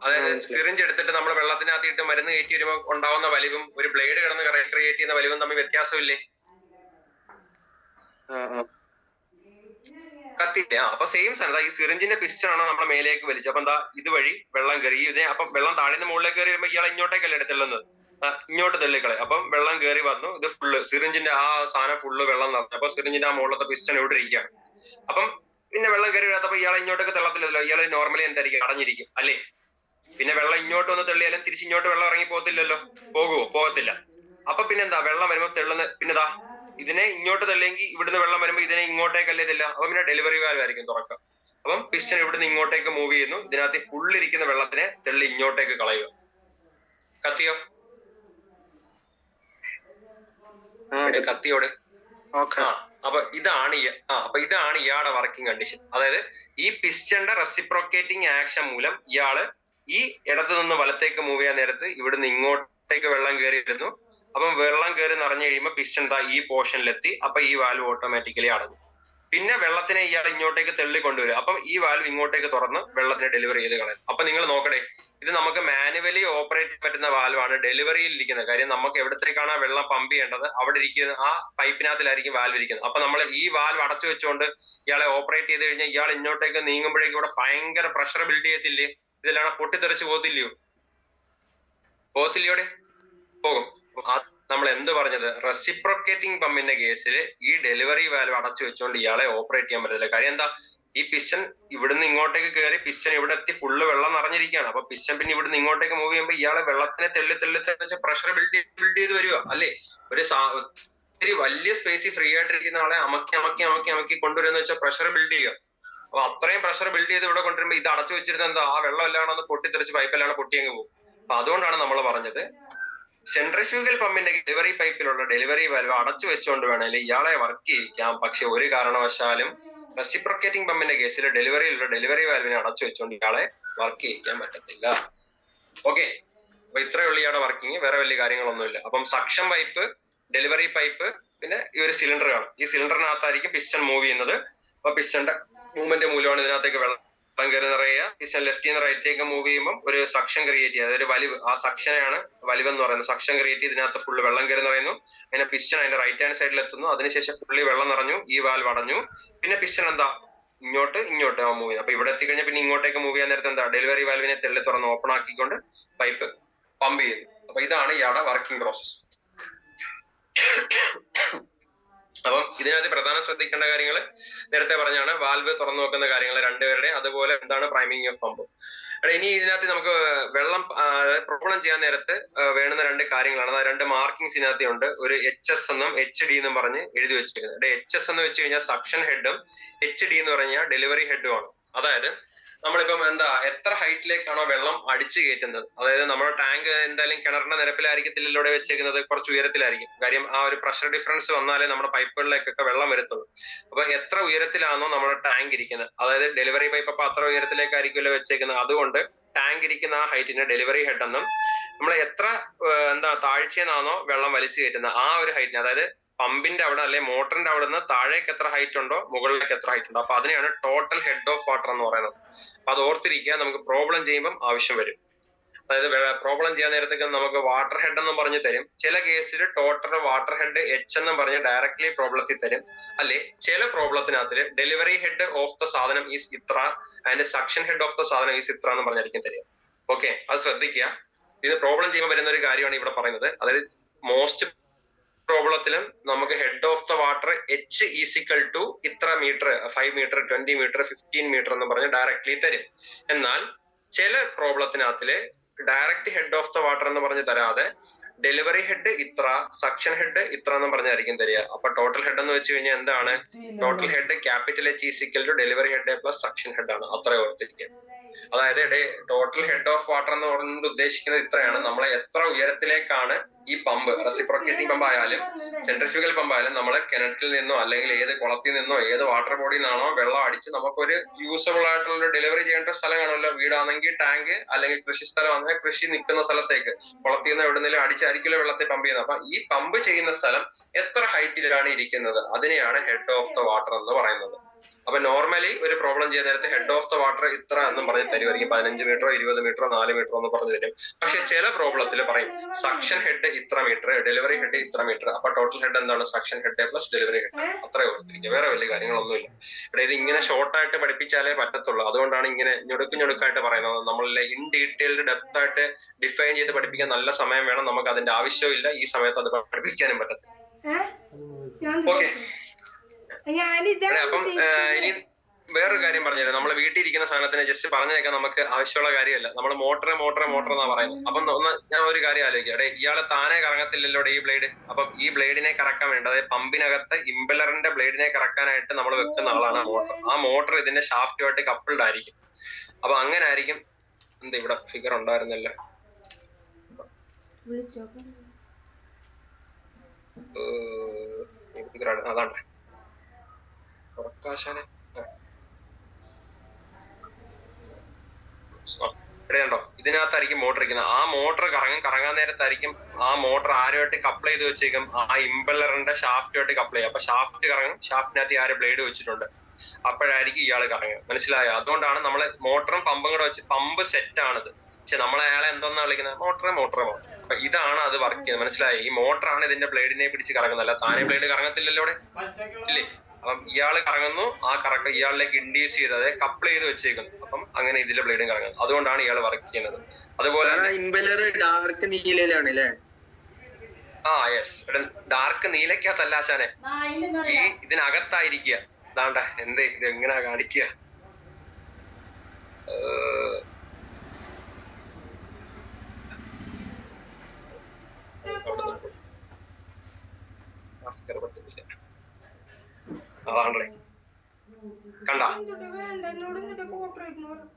അതായത് സിറിഞ്ച് എടുത്തിട്ട് നമ്മൾ വെള്ളത്തിനകത്ത് ഇട്ട് മരുന്ന് കയറ്റി വരുമ്പോൾ ഉണ്ടാവുന്ന വലിവും ഒരു ബ്ലേഡ് കിടന്ന് ക്രിയേറ്റ് ചെയ്യുന്ന വലിവും തമ്മിൽ വ്യത്യാസമില്ലേ? കത്തില്ലേ? അപ്പൊ സെയിം സാധനം. ഈ സിറിഞ്ചിന്റെ പിസ്റ്റൺ ആണ് നമ്മുടെ മേലേക്ക് വലിച്ചത്. അപ്പൊ എന്താ, ഇതുവഴി വെള്ളം കയറി ഇതിനെ, അപ്പൊ വെള്ളം താഴെ മുകളിലേക്ക് കയറി വരുമ്പോ ഇയാൾ ഇങ്ങോട്ടേക്കല്ലേ എടുത്തുള്ളത്, ഇങ്ങോട്ട് തള്ളിക്കളെ. അപ്പം വെള്ളം കയറി വന്നു, ഇത് ഫുള്ള് സിറിഞ്ചിന്റെ ആ സാധനം ഫുള്ള് വെള്ളം നിറഞ്ഞു. അപ്പൊ സിറിഞ്ചിന്റെ ആ മുകളിലത്തെ പിസ്റ്റൺ ഇവിടെ ഇരിക്കുകയാണ്. അപ്പം പിന്നെ വെള്ളം കയറി വരാത്തപ്പോ ഇയാളെ ഇങ്ങോട്ടേക്ക് തള്ളത്തില്ലല്ലോ, ഇയാള് നോർമലി എന്തായിരിക്കും, അടഞ്ഞിരിക്കും അല്ലേ? പിന്നെ വെള്ളം ഇങ്ങോട്ട് വന്ന് തെള്ളിയാലും തിരിച്ച് ഇങ്ങോട്ട് വെള്ളം ഇറങ്ങി പോകത്തില്ലല്ലോ, പോകത്തില്ല. അപ്പൊ പിന്നെന്താ, വെള്ളം വരുമ്പോ തെള്ളുന്ന പിന്നെതാ ഇതിനെ ഇങ്ങോട്ട് തള്ളിയെങ്കിൽ ഇവിടുന്ന് വെള്ളം വരുമ്പോ ഇതിനെ ഇങ്ങോട്ടേക്കല്ലേ തല്ല, അപ്പൊ പിന്നെ ഡെലിവറി വാൽവ് ആയിരിക്കും തുറക്കുക. അപ്പം പിസ്റ്റൺ ഇവിടുന്ന് ഇങ്ങോട്ടേക്ക് മൂവ് ചെയ്യുന്നു, ഇതിനകത്ത് ഫുള്ളിരിക്കുന്ന വെള്ളത്തിനെ തെള്ളി ഇങ്ങോട്ടേക്ക് കളയുക. കത്തിയോ? കത്തിയോട് അപ്പൊ ഇതാണ് ഇയാളുടെ വർക്കിംഗ് കണ്ടീഷൻ. അതായത് ഈ പിസ്റ്റന്റെ റെസിപ്രോക്കേറ്റിംഗ് ആക്ഷൻ മൂലം ഇയാള് ഈ ഇടത്ത് നിന്ന് വലത്തേക്ക് മൂവ് ചെയ്യാൻ നേരത്ത് ഇവിടുന്ന് ഇങ്ങോട്ടേക്ക് വെള്ളം കയറി വരുന്നു. അപ്പം വെള്ളം കയറി നിറഞ്ഞു കഴിയുമ്പോൾ പിസ്റ്റൺ ഈ പോർഷനിലെത്തി. അപ്പൊ ഈ വാൽവ് ഓട്ടോമാറ്റിക്കലി അടഞ്ഞു. പിന്നെ വെള്ളത്തിനെ ഇയാൾ ഇങ്ങോട്ടേക്ക് തെള്ളി കൊണ്ടുവരും. അപ്പം ഈ വാൽവ് ഇങ്ങോട്ടേക്ക് തുറന്ന് വെള്ളത്തിനെ ഡെലിവറി ചെയ്ത് കളയും. അപ്പൊ നിങ്ങൾ നോക്കട്ടെ, ഇത് നമുക്ക് മാനുവലി ഓപ്പറേറ്റ് ചെയ്യാൻ പറ്റുന്ന വാൽവാണ്, ഡെലിവറിയിൽ ഇരിക്കുന്നത്. കാര്യം നമുക്ക് എവിടത്തേക്കാണ് ആ വെള്ളം പമ്പ് ചെയ്യേണ്ടത് അവിടെ ഇരിക്കുന്ന ആ പൈപ്പിനകത്തിലായിരിക്കും വാൽവ് ഇരിക്കുന്നത്. അപ്പൊ നമ്മൾ ഈ വാൽവ് അടച്ചു വെച്ചുകൊണ്ട് ഇയാളെ ഓപ്പറേറ്റ് ചെയ്ത് കഴിഞ്ഞാൽ ഇയാൾ ഇങ്ങോട്ടേക്ക് നീങ്ങുമ്പോഴേക്കും ഇവിടെ ഭയങ്കര പ്രഷർ ബിൽഡ് ചെയ്യത്തില്ലേ? ഇതിലാണ് പൊട്ടിത്തെറിച്ച് പോകത്തില്ലയോടെ പോകും. നമ്മൾ എന്ത് പറഞ്ഞത്, റെസിപ്രോക്കേറ്റിംഗ് പമ്പിന്റെ കേസിൽ ഈ ഡെലിവറി വാൽവ് അടച്ചു വെച്ചുകൊണ്ട് ഇയാളെ ഓപ്പറേറ്റ് ചെയ്യാൻ പറ്റില്ല. കാര്യം എന്താ, ഈ പിസ്റ്റൺ ഇവിടുന്ന് ഇങ്ങോട്ടേക്ക് കയറി പിസ്റ്റൺ ഇവിടെ എത്തി ഫുള്ള് വെള്ളം നിറഞ്ഞിരിക്കുകയാണ്. അപ്പൊ പിസ്റ്റൺ പിന്നെ ഇവിടുന്ന് ഇങ്ങോട്ടേക്ക് മൂവ് ചെയ്യുമ്പോൾ ഇയാളെ വെള്ളത്തിനെ തെള്ളി പ്രഷർ ബിൽഡ് ചെയ്ത് വരിക അല്ലേ? ഒത്തിരി വലിയ സ്പേസിൽ ഫ്രീ ആയിട്ടിരിക്കുന്ന ആളെ അമക്കി കൊണ്ടുവരുന്ന വെച്ചാൽ പ്രഷർ ബിൽഡ് ചെയ്യുക. അപ്പൊ അത്രയും പ്രഷർ ബിൽഡ് ചെയ്ത് ഇവിടെ കൊണ്ടുവരുമ്പോൾ ഇത് അടച്ചു വെച്ചിരുന്ന എന്താ, ആ വെള്ളം എല്ലാം ഒന്ന് പൊട്ടിത്തെറിച്ച് പൈപ്പെല്ലാം പൊട്ടിയങ്ങ് പോകും. അപ്പൊ അതുകൊണ്ടാണ് നമ്മൾ പറഞ്ഞത് സെൻട്രിഫ്യൂഗൽ പമ്പിന്റെ ഡെലിവറി പൈപ്പിലുള്ള ഡെലിവറി വാൽവ് അടച്ചു വെച്ചുകൊണ്ട് വേണമെങ്കിൽ ഇയാളെ വർക്ക് ചെയ്യിക്കാം. പക്ഷെ ഒരു കാരണവശാലും റെസിപ്രോക്കേറ്റിംഗ് പമ്പിന്റെ കേസിൽ ഡെലിവറി വാൽവിനെ അടച്ചു വെച്ചുകൊണ്ട് ഇയാളെ വർക്ക് ചെയ്യിക്കാൻ പറ്റത്തില്ല. ഓക്കെ, അപ്പൊ ഇത്രയുള്ള ഇയാളുടെ വർക്കിംഗ്, വേറെ വലിയ കാര്യങ്ങളൊന്നുമില്ല. അപ്പം സക്ഷൻ പൈപ്പ്, ഡെലിവറി പൈപ്പ്, പിന്നെ ഈ ഒരു സിലിണ്ടർ കാണും. ഈ സിലിണ്ടറിനകത്തായിരിക്കും പിസ്റ്റൺ മൂവ് ചെയ്യുന്നത്. അപ്പൊ പിസ്റ്റന്റെ മൂവ്മെന്റ് മൂലമാണ് ഇതിനകത്തേക്ക് വെള്ളം കയറി നിറയുക. പിസ്റ്റൺ ലെഫ്റ്റിൽ നിന്ന് റൈറ്റിലേക്ക് മൂവ് ചെയ്യുമ്പോൾ ഒരു സക്ഷൻ ക്രിയേറ്റ് ചെയ്യുക, അതൊരു വലിവ്. ആ സക്ഷനെയാണ് വലിവ് എന്ന് പറയുന്നത്. സക്ഷൻ ക്രിയേറ്റ് ചെയ്ത് ഇതിനകത്ത് ഫുള്ള് വെള്ളം കയറി നിറയുന്നു. അങ്ങനെ പിസ്റ്റൺ അതിന്റെ റൈറ്റ് ഹാൻഡ് സൈഡിൽ എത്തുന്നു. അതിനുശേഷം ഫുള്ളി വെള്ളം നിറഞ്ഞു, ഈ വാൽവ് അടഞ്ഞു. പിന്നെ പിസ്റ്റൺ എന്താ ഇങ്ങോട്ട് മൂവ് ചെയ്യുന്നത്. അപ്പൊ ഇവിടെ എത്തിക്കഴിഞ്ഞാൽ പിന്നെ ഇങ്ങോട്ടേക്ക് മൂവ് ചെയ്യാൻ നേരത്തെ എന്താ, ഡെലിവറി വാൽവിനെ തെള്ളി തുറന്ന് ഓപ്പൺ ആക്കിക്കൊണ്ട് പൈപ്പ് പമ്പ് ചെയ്യുന്നു. അപ്പൊ ഇതാണ് ഇയാളുടെ വർക്കിംഗ് പ്രോസസ്. അപ്പം ഇതിനകത്ത് പ്രധാന ശ്രദ്ധിക്കേണ്ട കാര്യങ്ങൾ നേരത്തെ പറഞ്ഞാണ്, വാൽവ് തുറന്നു നോക്കുന്ന കാര്യങ്ങൾ രണ്ടുപേരുടെ, അതുപോലെ എന്താണ് പ്രൈമിംഗ് ഓഫ് പമ്പ്. ഇനി ഇതിനകത്ത് നമുക്ക് വെള്ളം പ്രോബ്ലം ചെയ്യാൻ നേരത്ത് വേണ്ടുന്ന രണ്ട് കാര്യങ്ങളാണ്. രണ്ട് മാർക്കിങ്സ് ഇതിനകത്ത് ഉണ്ട്. ഒരു HS എന്നും HD എന്നും പറഞ്ഞ് എഴുതി വെച്ചിരിക്കുന്നത്. HS എന്ന് വെച്ച് കഴിഞ്ഞാൽ സക്ഷൻ ഹെഡും HD എന്ന് പറഞ്ഞാൽ ഡെലിവറി ഹെഡും ആണ്. അതായത് നമ്മളിപ്പം എന്താ, എത്ര ഹൈറ്റിലേക്കാണോ വെള്ളം അടിച്ചു കയറ്റുന്നത്, അതായത് നമ്മുടെ ടാങ്ക് എന്തായാലും കിണറിന്റെ നിരപ്പിലായിരിക്കത്തില്ലല്ലോ ഇവിടെ വെച്ചേക്കുന്നത്, കുറച്ച് ഉയരത്തിലായിരിക്കും. കാര്യം ആ ഒരു പ്രഷർ ഡിഫറൻസ് വന്നാലേ നമ്മുടെ പൈപ്പുകളിലേക്കൊക്കെ വെള്ളം വരത്തുള്ളൂ. അപ്പൊ എത്ര ഉയരത്തിലാണോ നമ്മുടെ ടാങ്ക് ഇരിക്കുന്നത്, അതായത് ഡെലിവറി പൈപ്പ് അപ്പൊ അത്ര ഉയരത്തിലേക്കായിരിക്കുമല്ലോ വെച്ചേക്കുന്നത്. അതുകൊണ്ട് ടാങ്ക് ഇരിക്കുന്ന ആ ഹൈറ്റിന് ഡെലിവറി ഹെഡ് എന്നും, നമ്മൾ എത്ര താഴ്ചയെന്നാണോ വെള്ളം വലിച്ചു കയറ്റുന്നത് ആ ഒരു ഹൈറ്റിന്, അതായത് പമ്പിന്റെ അവിടെ അല്ലെ മോട്ടറിന്റെ അവിടെ നിന്ന് താഴേക്ക് എത്ര ഹൈറ്റ് ഉണ്ടോ മുകളിലേക്ക് എത്ര ഹൈറ്റ് ഉണ്ടോ, അപ്പൊ അതിനെയാണ് ടോട്ടൽ ഹെഡ് ഓഫ് വാട്ടർ എന്ന് പറയുന്നത്. അപ്പൊ അത് ഓർത്തിരിക്കുക, നമുക്ക് പ്രോബ്ലം ചെയ്യുമ്പോൾ ആവശ്യം വരും. അതായത് പ്രോബ്ലം ചെയ്യാൻ നേരത്തേക്ക് നമുക്ക് വാട്ടർ ഹെഡ് എന്നും പറഞ്ഞു തരും. ചില കേസിൽ ടോട്ടൽ വാട്ടർ ഹെഡ് H എന്നും പറഞ്ഞ് ഡയറക്ട്ലി പ്രോബ്ലത്തിൽ തരും. അല്ലെ ചില പ്രോബ്ലത്തിനകത്ത് ഡെലിവറി ഹെഡ് ഓഫ് ദ സാധനം ഈസ് ഇത്ര and suction head of the സാധനം ഈസ് ഇത്ര എന്ന് പറഞ്ഞായിരിക്കും തരിക. ഓക്കെ, അത് ശ്രദ്ധിക്കുക. ഇത് പ്രോബ്ലം ചെയ്യുമ്പോൾ വരുന്ന ഒരു കാര്യമാണ് ഇവിടെ പറയുന്നത്. അതായത് മോസ്റ്റ് പ്രോബ്ലത്തിലും നമുക്ക് head of the water H is equal to ഇത്ര മീറ്റർ, 5 മീറ്റർ, 20 മീറ്റർ, 15 മീറ്റർ എന്ന് പറഞ്ഞ് ഡയറക്ട്ലി തരും. എന്നാൽ ചില പ്രോബ്ലത്തിനകത്തില് direct head of the water എന്ന് പറഞ്ഞ് തരാതെ ഡെലിവറി ഹെഡ് ഇത്ര, സക്ഷൻ ഹെഡ് ഇത്ര എന്ന് പറഞ്ഞായിരിക്കും തരിക. അപ്പൊ ടോട്ടൽ ഹെഡ് എന്ന് വെച്ച് കഴിഞ്ഞാൽ എന്താണ്? Total head capital H is equal to delivery head plus suction head ആണ്. അത്ര ഓർത്തിരിക്കുക. അതായത് ടോട്ടൽ ഹെഡ് ഓഫ് വാട്ടർ എന്ന് പറഞ്ഞുകൊണ്ട് ഉദ്ദേശിക്കുന്നത് ഇത്രയാണ്. നമ്മളെ എത്ര ഉയരത്തിലേക്കാണ് ഈ പമ്പ്, റെസിപ്രോക്കേറ്റിംഗ് പമ്പ് ആയാലും സെൻട്രിഫ്യൂഗൽ പമ്പ് ആയാലും നമ്മൾ കിണറ്റിൽ നിന്നോ അല്ലെങ്കിൽ ഏത് കുളത്തിൽ നിന്നോ ഏത് വാട്ടർ ബോഡിയിൽ നിന്നാണോ വെള്ളം അടിച്ച് നമുക്കൊരു യൂസബിൾ ആയിട്ടുള്ള ഡെലിവറി ചെയ്യേണ്ട സ്ഥലം കാണുമല്ലോ. വീടാണെങ്കിൽ ടാങ്ക്, അല്ലെങ്കിൽ കൃഷി സ്ഥലം, അങ്ങനെ കൃഷി നിൽക്കുന്ന സ്ഥലത്തേക്ക് കുളത്തിൽ നിന്ന് എവിടെന്നെങ്കിലും അടിച്ചായിരിക്കുമല്ലോ വെള്ളത്തെ പമ്പ് ചെയ്യുന്നത്. അപ്പൊ ഈ പമ്പ് ചെയ്യുന്ന സ്ഥലം എത്ര ഹൈറ്റിലാണ് ഇരിക്കുന്നത്, അതിനെയാണ് ഹെഡ് ഓഫ് ദ വാട്ടർ എന്ന് പറയുന്നത്. അപ്പൊ നോർമലി ഒരു പ്രോബ്ലം ചെയ്യുന്ന നേരത്തെ ഹെഡ് ഓഫ് ദ വാട്ടർ ഇത്ര എന്നും പറഞ്ഞ് തരുമായിരിക്കും. 15 മീറ്ററോ 20 മീറ്ററോ 4 മീറ്ററോ എന്ന് പറഞ്ഞു തരും. പക്ഷെ ചില പ്രോബ്ലത്തിൽ പറയും സക്ഷൻ ഹെഡ് ഇത്ര മീറ്റർ, ഡെലിവറി ഹെഡ് ഇത്ര മീറ്റർ. അപ്പൊ ടോട്ടൽ ഹെഡ് എന്താണ്? Suction head plus delivery head. അത്രേ ഓർത്തിരിക്കുക, വേറെ വലിയ കാര്യങ്ങളൊന്നുമില്ല. ഇവിടെ ഇത് ഇങ്ങനെ ഷോർട്ടായിട്ട് പഠിപ്പിച്ചാലേ പറ്റത്തുള്ളൂ. അതുകൊണ്ടാണ് ഇങ്ങനെ ഞൊടുക്കായിട്ട് പറയുന്നത്. നമ്മളെ ഇൻ ഡീറ്റെയിൽഡ് ഡെപ്ത് ആയിട്ട് ഡിഫൈൻ ചെയ്ത് പഠിപ്പിക്കാൻ നല്ല സമയം വേണം. നമുക്ക് അതിന്റെ ആവശ്യമില്ല. ഈ സമയത്ത് അത് പഠിപ്പിക്കാനും പറ്റത്തില്ല. ഓക്കെ, അപ്പം ഇനി വേറൊരു കാര്യം പറഞ്ഞുതരാം. നമ്മൾ വീട്ടിൽ ഇരിക്കുന്ന സാധനത്തിന് ജസ്റ്റ് പറഞ്ഞേക്കാൻ നമുക്ക് ആവശ്യമുള്ള കാര്യമല്ല. നമ്മൾ മോട്ടർ എന്നാ പറയുന്നത്. അപ്പം ഒന്ന് ഞാൻ ഒരു കാര്യം ആലോചിക്കാം. ഇയാള് താനെ കറങ്ങത്തില്ലല്ലോ ഈ ബ്ലേഡ്. അപ്പം ഈ ബ്ലേഡിനെ കറക്കാൻ വേണ്ടി, അതായത് പമ്പിനകത്ത് ഇമ്പലറിന്റെ ബ്ലേഡിനെ കറക്കാനായിട്ട് നമ്മൾ വെക്കുന്ന ആളാണ് മോട്ടർ. ആ മോട്ടർ ഇതിന്റെ ഷാഫ്റ്റുമായിട്ട് കപ്പിൾഡ് ആയിരിക്കും. അപ്പൊ അങ്ങനെ ആയിരിക്കും. എന്താ ഇവിടെ ഫിഗർ ഉണ്ടായിരുന്നല്ലോ, അതാണ് പ്രകാശാനെ. ഇവിടെയുണ്ടോ? ഇതിനകത്തായിരിക്കും മോട്ടർ ഇരിക്കുന്നത്. ആ മോട്ടർ കറങ്ങാൻ നേരത്തായിരിക്കും ആ മോട്ടർ ആരുമായിട്ട് കപ്പിൾ ചെയ്ത് വെച്ചേക്കും? ആ ഇമ്പലറിന്റെ ഷാഫ്റ്റുമായിട്ട് കപ്പിൾ ചെയ്യും. അപ്പൊ ഷാഫ്റ്റ് കറങ്ങും, ഷാഫ്റ്റിനകത്ത് ആര് ബ്ലേഡ് വെച്ചിട്ടുണ്ട്, അപ്പോഴായിരിക്കും ഇയാൾ കറങ്ങുക. മനസ്സിലായോ? അതുകൊണ്ടാണ് നമ്മള് മോട്ടറും പമ്പും കൂടെ വെച്ച്, പമ്പ് സെറ്റ് ആണിത്. പക്ഷെ നമ്മളെ അയാളെ എന്തോന്നാ വിളിക്കുന്നത്? മോട്ടർ. അപ്പൊ ഇതാണ് അത് വർക്ക് ചെയ്യുന്നത്. മനസ്സിലായോ? ഈ മോട്ടറാണ് ഇതിന്റെ ബ്ലേഡിനെ പിടിച്ച് കറങ്ങുന്നത്. അല്ല താനെ ബ്ലേഡ് കറങ്ങത്തില്ലല്ലോ ഇവിടെ, ഇല്ലേ? അപ്പം ഇയാള് കറങ്ങുന്നു, ആ കറക്കം ഇയാളിലേക്ക് ഇൻഡ്യൂസ് ചെയ്ത് അതായത് കപ്പിൾ ചെയ്ത് വെച്ചേക്കുന്നു. അപ്പം അങ്ങനെ ഇതിലെ ബ്ലേഡും കറങ്ങുന്നത്. അതുകൊണ്ടാണ് ഇയാൾ വർക്ക് ചെയ്യുന്നത്. അതുപോലെ ഡാർക്ക് നീലയിലാണ് അല്ലേ? യെസ്. ഡാർക്ക് നീലക്കകത്തല്ല ആശാനെ, ഈ ഇതിനകത്തായിരിക്കുക. അതാണ്ട എന്തേ ഇത് എങ്ങനെയാ കാണിക്കുക? അതാണ്ടേ,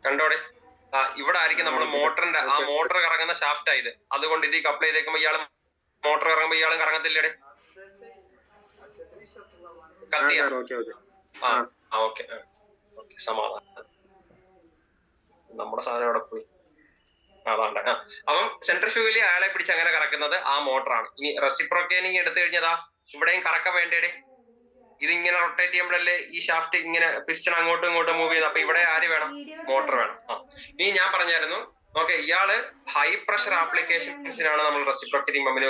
കണ്ടോടെ? ഇവിടെ ആയിരിക്കും നമ്മൾ മോട്ടറിന്റെ, ആ മോട്ടർ കറങ്ങുന്ന ഷാഫ്റ്റ് ആയത്. അതുകൊണ്ട് ഇത് കപ്പിൾ ചെയ്തേക്കുമ്പോ ഇയാള് മോട്ടർ കറങ്ങുമ്പോ ഇയാളും കറങ്ങത്തില്ലേ? കത്തിയ ഓക്കെ, സമാധാനം. നമ്മുടെ സാധനം അവിടെ പോയി. അതാണ്ട. അപ്പം സെൻട്രിഫ്യൂഗലി അയാളെ പിടിച്ച് അങ്ങനെ കറക്കുന്നത് ആ മോട്ടറാണ്. ഇനി റെസിപ്രോക്കേറ്റിംഗ് എടുത്തു കഴിഞ്ഞതാ ഇവിടെയും കറക്കം വേണ്ടേ? ഇതിങ്ങനെ റൊട്ടേറ്റ് ചെയ്യുമ്പോഴല്ലേ ഈ ഷാഫ്റ്റ് ഇങ്ങനെ പിസ്റ്റൺ അങ്ങോട്ടും ഇങ്ങോട്ടും മൂവ് ചെയ്യുന്നത്. അപ്പൊ ഇവിടെ ആര് വേണം? മോട്ടർ വേണം. ഇനി ഞാൻ പറഞ്ഞായിരുന്നു, ഓക്കെ, ഇയാള് ഹൈ പ്രഷർ ആപ്ലിക്കേഷൻസിനാണ് നമ്മൾ റെസിപ്രോക്കേറ്റിംഗ് പമ്പിന്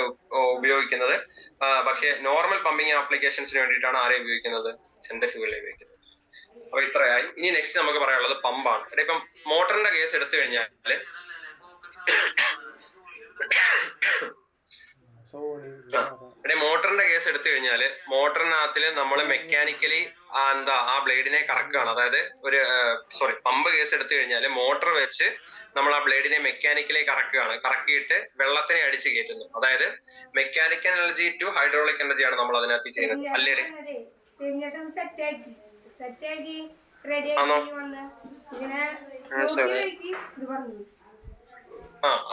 ഉപയോഗിക്കുന്നത്. പക്ഷെ നോർമൽ പമ്പിങ് ആപ്ലിക്കേഷൻസിന് വേണ്ടിയിട്ടാണ് ആരെ ഉപയോഗിക്കുന്നത്? സെൻട്രിഫ്യൂഗലിനെ ഉപയോഗിക്കുന്നത്. അപ്പൊ ഇത്രയായി. ഇനി നെക്സ്റ്റ് നമുക്ക് പറയാനുള്ളത് പമ്പാണ്. ഇപ്പം മോട്ടറിന്റെ കേസ് എടുത്തു കഴിഞ്ഞാല് മോട്ടറിന്റെ കേസ് എടുത്തു കഴിഞ്ഞാല് മോട്ടറിനകത്തില് നമ്മൾ മെക്കാനിക്കലി ആ ബ്ലേഡിനെ കറക്കുകയാണ്. അതായത് പമ്പ് കേസ് എടുത്തു കഴിഞ്ഞാല് മോട്ടർ വെച്ച് നമ്മൾ ആ ബ്ലേഡിനെ മെക്കാനിക്കലി കറക്കുകയാണ്. കറക്കിയിട്ട് വെള്ളത്തിനെ അടിച്ച് കയറ്റുന്നു. അതായത് മെക്കാനിക്കൽ എനർജി ടു ഹൈഡ്രോളിക് എനർജിയാണ് നമ്മൾ അതിനകത്ത് ചെയ്യുന്നത്. അല്ലേ? ആണോ?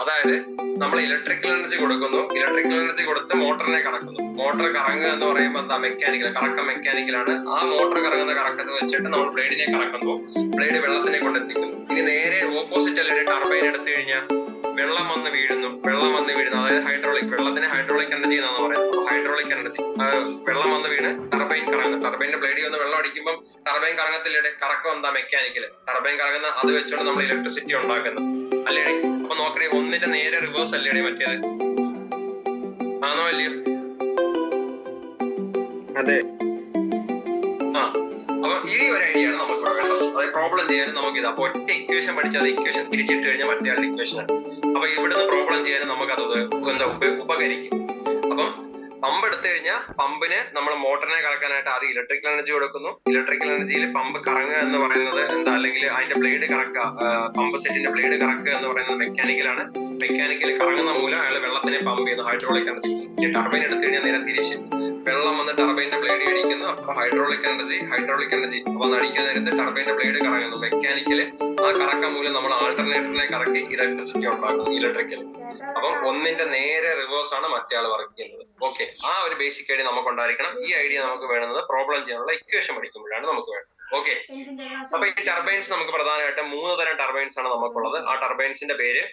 അതായത് നമ്മൾ ഇലക്ട്രിക്കൽ എനർജി കൊടുക്കുന്നു. ഇലക്ട്രിക്കൽ എനർജി കൊടുത്ത് മോട്ടറിനെ കറക്കുന്നു. മോട്ടർ കറങ്ങുക എന്ന് പറയുമ്പോൾ എന്താ? മെക്കാനിക്കൽ കറക്കം, മെക്കാനിക്കലാണ്. ആ മോട്ടർ കറങ്ങുന്ന കറക്കത്ത് വെച്ചിട്ട് നമ്മൾ ബ്ലേഡിനെ കറക്കുന്നു. ബ്ലേഡ് വെള്ളത്തിനെ കൊണ്ടെത്തിക്കുന്നു. ഇനി നേരെ ഓപ്പോസിറ്റ് അല്ലേ ടർബൈൻ എടുത്തു കഴിഞ്ഞാൽ വെള്ളം വന്ന് വീഴുന്നു. അതായത് ഹൈഡ്രോളിക്, വെള്ളത്തിന് ഹൈഡ്രോളിക് എനർജി എന്നാണ് പറയുന്നത്. ഹൈഡ്രോളിക് എനർജി, വെള്ളം വന്ന് വീണ് ടർബൈൻ കറങ്ങുന്നു. ടർബൈന്റെ ബ്ലേഡിൽ വന്ന് വെള്ളം അടിക്കുമ്പോൾ ടർബൈൻ കറങ്ങത്തില്ലേ? കറക്കം എന്താ? മെക്കാനിക്കല്. ടർബൈൻ കറങ്ങുന്ന അത് വെച്ചുകൊണ്ട് നമ്മൾ ഇലക്ട്രിസിറ്റി ഉണ്ടാക്കുന്നത് അല്ലേ? അപ്പൊ നോക്കണേ, ഒന്നിന്റെ നേരെ റിവേഴ്സ് അല്ലേ മറ്റേത്? ആണോ അല്ലയോ? അതെ. അപ്പൊ ഈ ഒരു ഐഡിയ ആണ് നമുക്ക് ഇവിടെ വേണ്ടത്. അതായത് പ്രോബ്ലം ചെയ്യാൻ നമുക്ക് ഇത്. അപ്പൊ ഒറ്റ ഇക്വേഷൻ പഠിച്ചാൽ അത് ഇക്വേഷൻ തിരിച്ചിട്ട് കഴിഞ്ഞാൽ മറ്റേ ഇക്വേഷൻ ആണ്. അപ്പൊ ഇവിടുന്ന് പ്രോബ്ലം ചെയ്യാൻ നമുക്ക് അത് ഉപകരിക്കും. അപ്പം പമ്പ് എടുത്തു കഴിഞ്ഞാൽ പമ്പിന് നമ്മൾ മോട്ടറിനെ കറക്കാനായിട്ട് ആദ്യം ഇലക്ട്രിക്കൽ എനർജി കൊടുക്കുന്നു. ഇലക്ട്രിക്കൽ എനർജിയിൽ പമ്പ് കറങ്ങുക എന്ന് പറയുന്നത് എന്താ, അല്ലെങ്കിൽ അതിന്റെ ബ്ലേഡ് കറക്കുക, പമ്പ് സെറ്റിന്റെ ബ്ലേഡ് കറക്കുക എന്ന് പറയുന്നത് മെക്കാനിക്കലാണ്. മെക്കാനിക്കൽ കറങ്ങുന്ന മൂലം അയാൾ വെള്ളത്തിനെ പമ്പ് ചെയ്യുന്നു, ഹൈഡ്രോളിക് എനർജി. ഈ ടർബൈൻ എടുത്തു കഴിഞ്ഞാൽ നേരെ തിരിച്ച് വെള്ളം വന്ന് ടർബൈന്റെ ബ്ലേഡ് അടിക്കുന്നു. അപ്പൊ ഹൈഡ്രോളിക് എനർജി അപ്പൊ അടിക്കാൻ നേരത്തെ ടർബൈന്റെ ബ്ലേഡ് കറങ്ങുന്നു. മെക്കാനിക്കല് ആ കറക്കം മൂലം നമ്മൾ ആൾട്ടർനേറ്ററിനെ കറക്കി ഇലക്ട്രിസിറ്റി ഉണ്ടാക്കുന്നു, ഇലക്ട്രിക്കൽ. അപ്പം ഒന്നിന്റെ നേരെ റിവേഴ്സ് ആണ് മറ്റേ ആൾ വർക്ക് ചെയ്യുന്നത്. ഓക്കെ, ആ ഒരു ബേസിക് ഐഡിയ നമുക്ക് ഉണ്ടായിരിക്കണം. ഈ ഐഡിയ നമുക്ക് വേണമെന്നത് പ്രോബ്ലം ചെയ്യാനുള്ള ഇക്വേഷൻ പഠിക്കുമ്പോഴാണ് നമുക്ക് വേണ്ടത്. ഓക്കെ, അപ്പൊ ഈ ടർബൈൻസ് നമുക്ക് പ്രധാനമായിട്ടും 3 തരം ടർബൈൻസ് ആണ് നമുക്കുള്ളത്. ആ ടർബൈൻസിന്റെ പേര്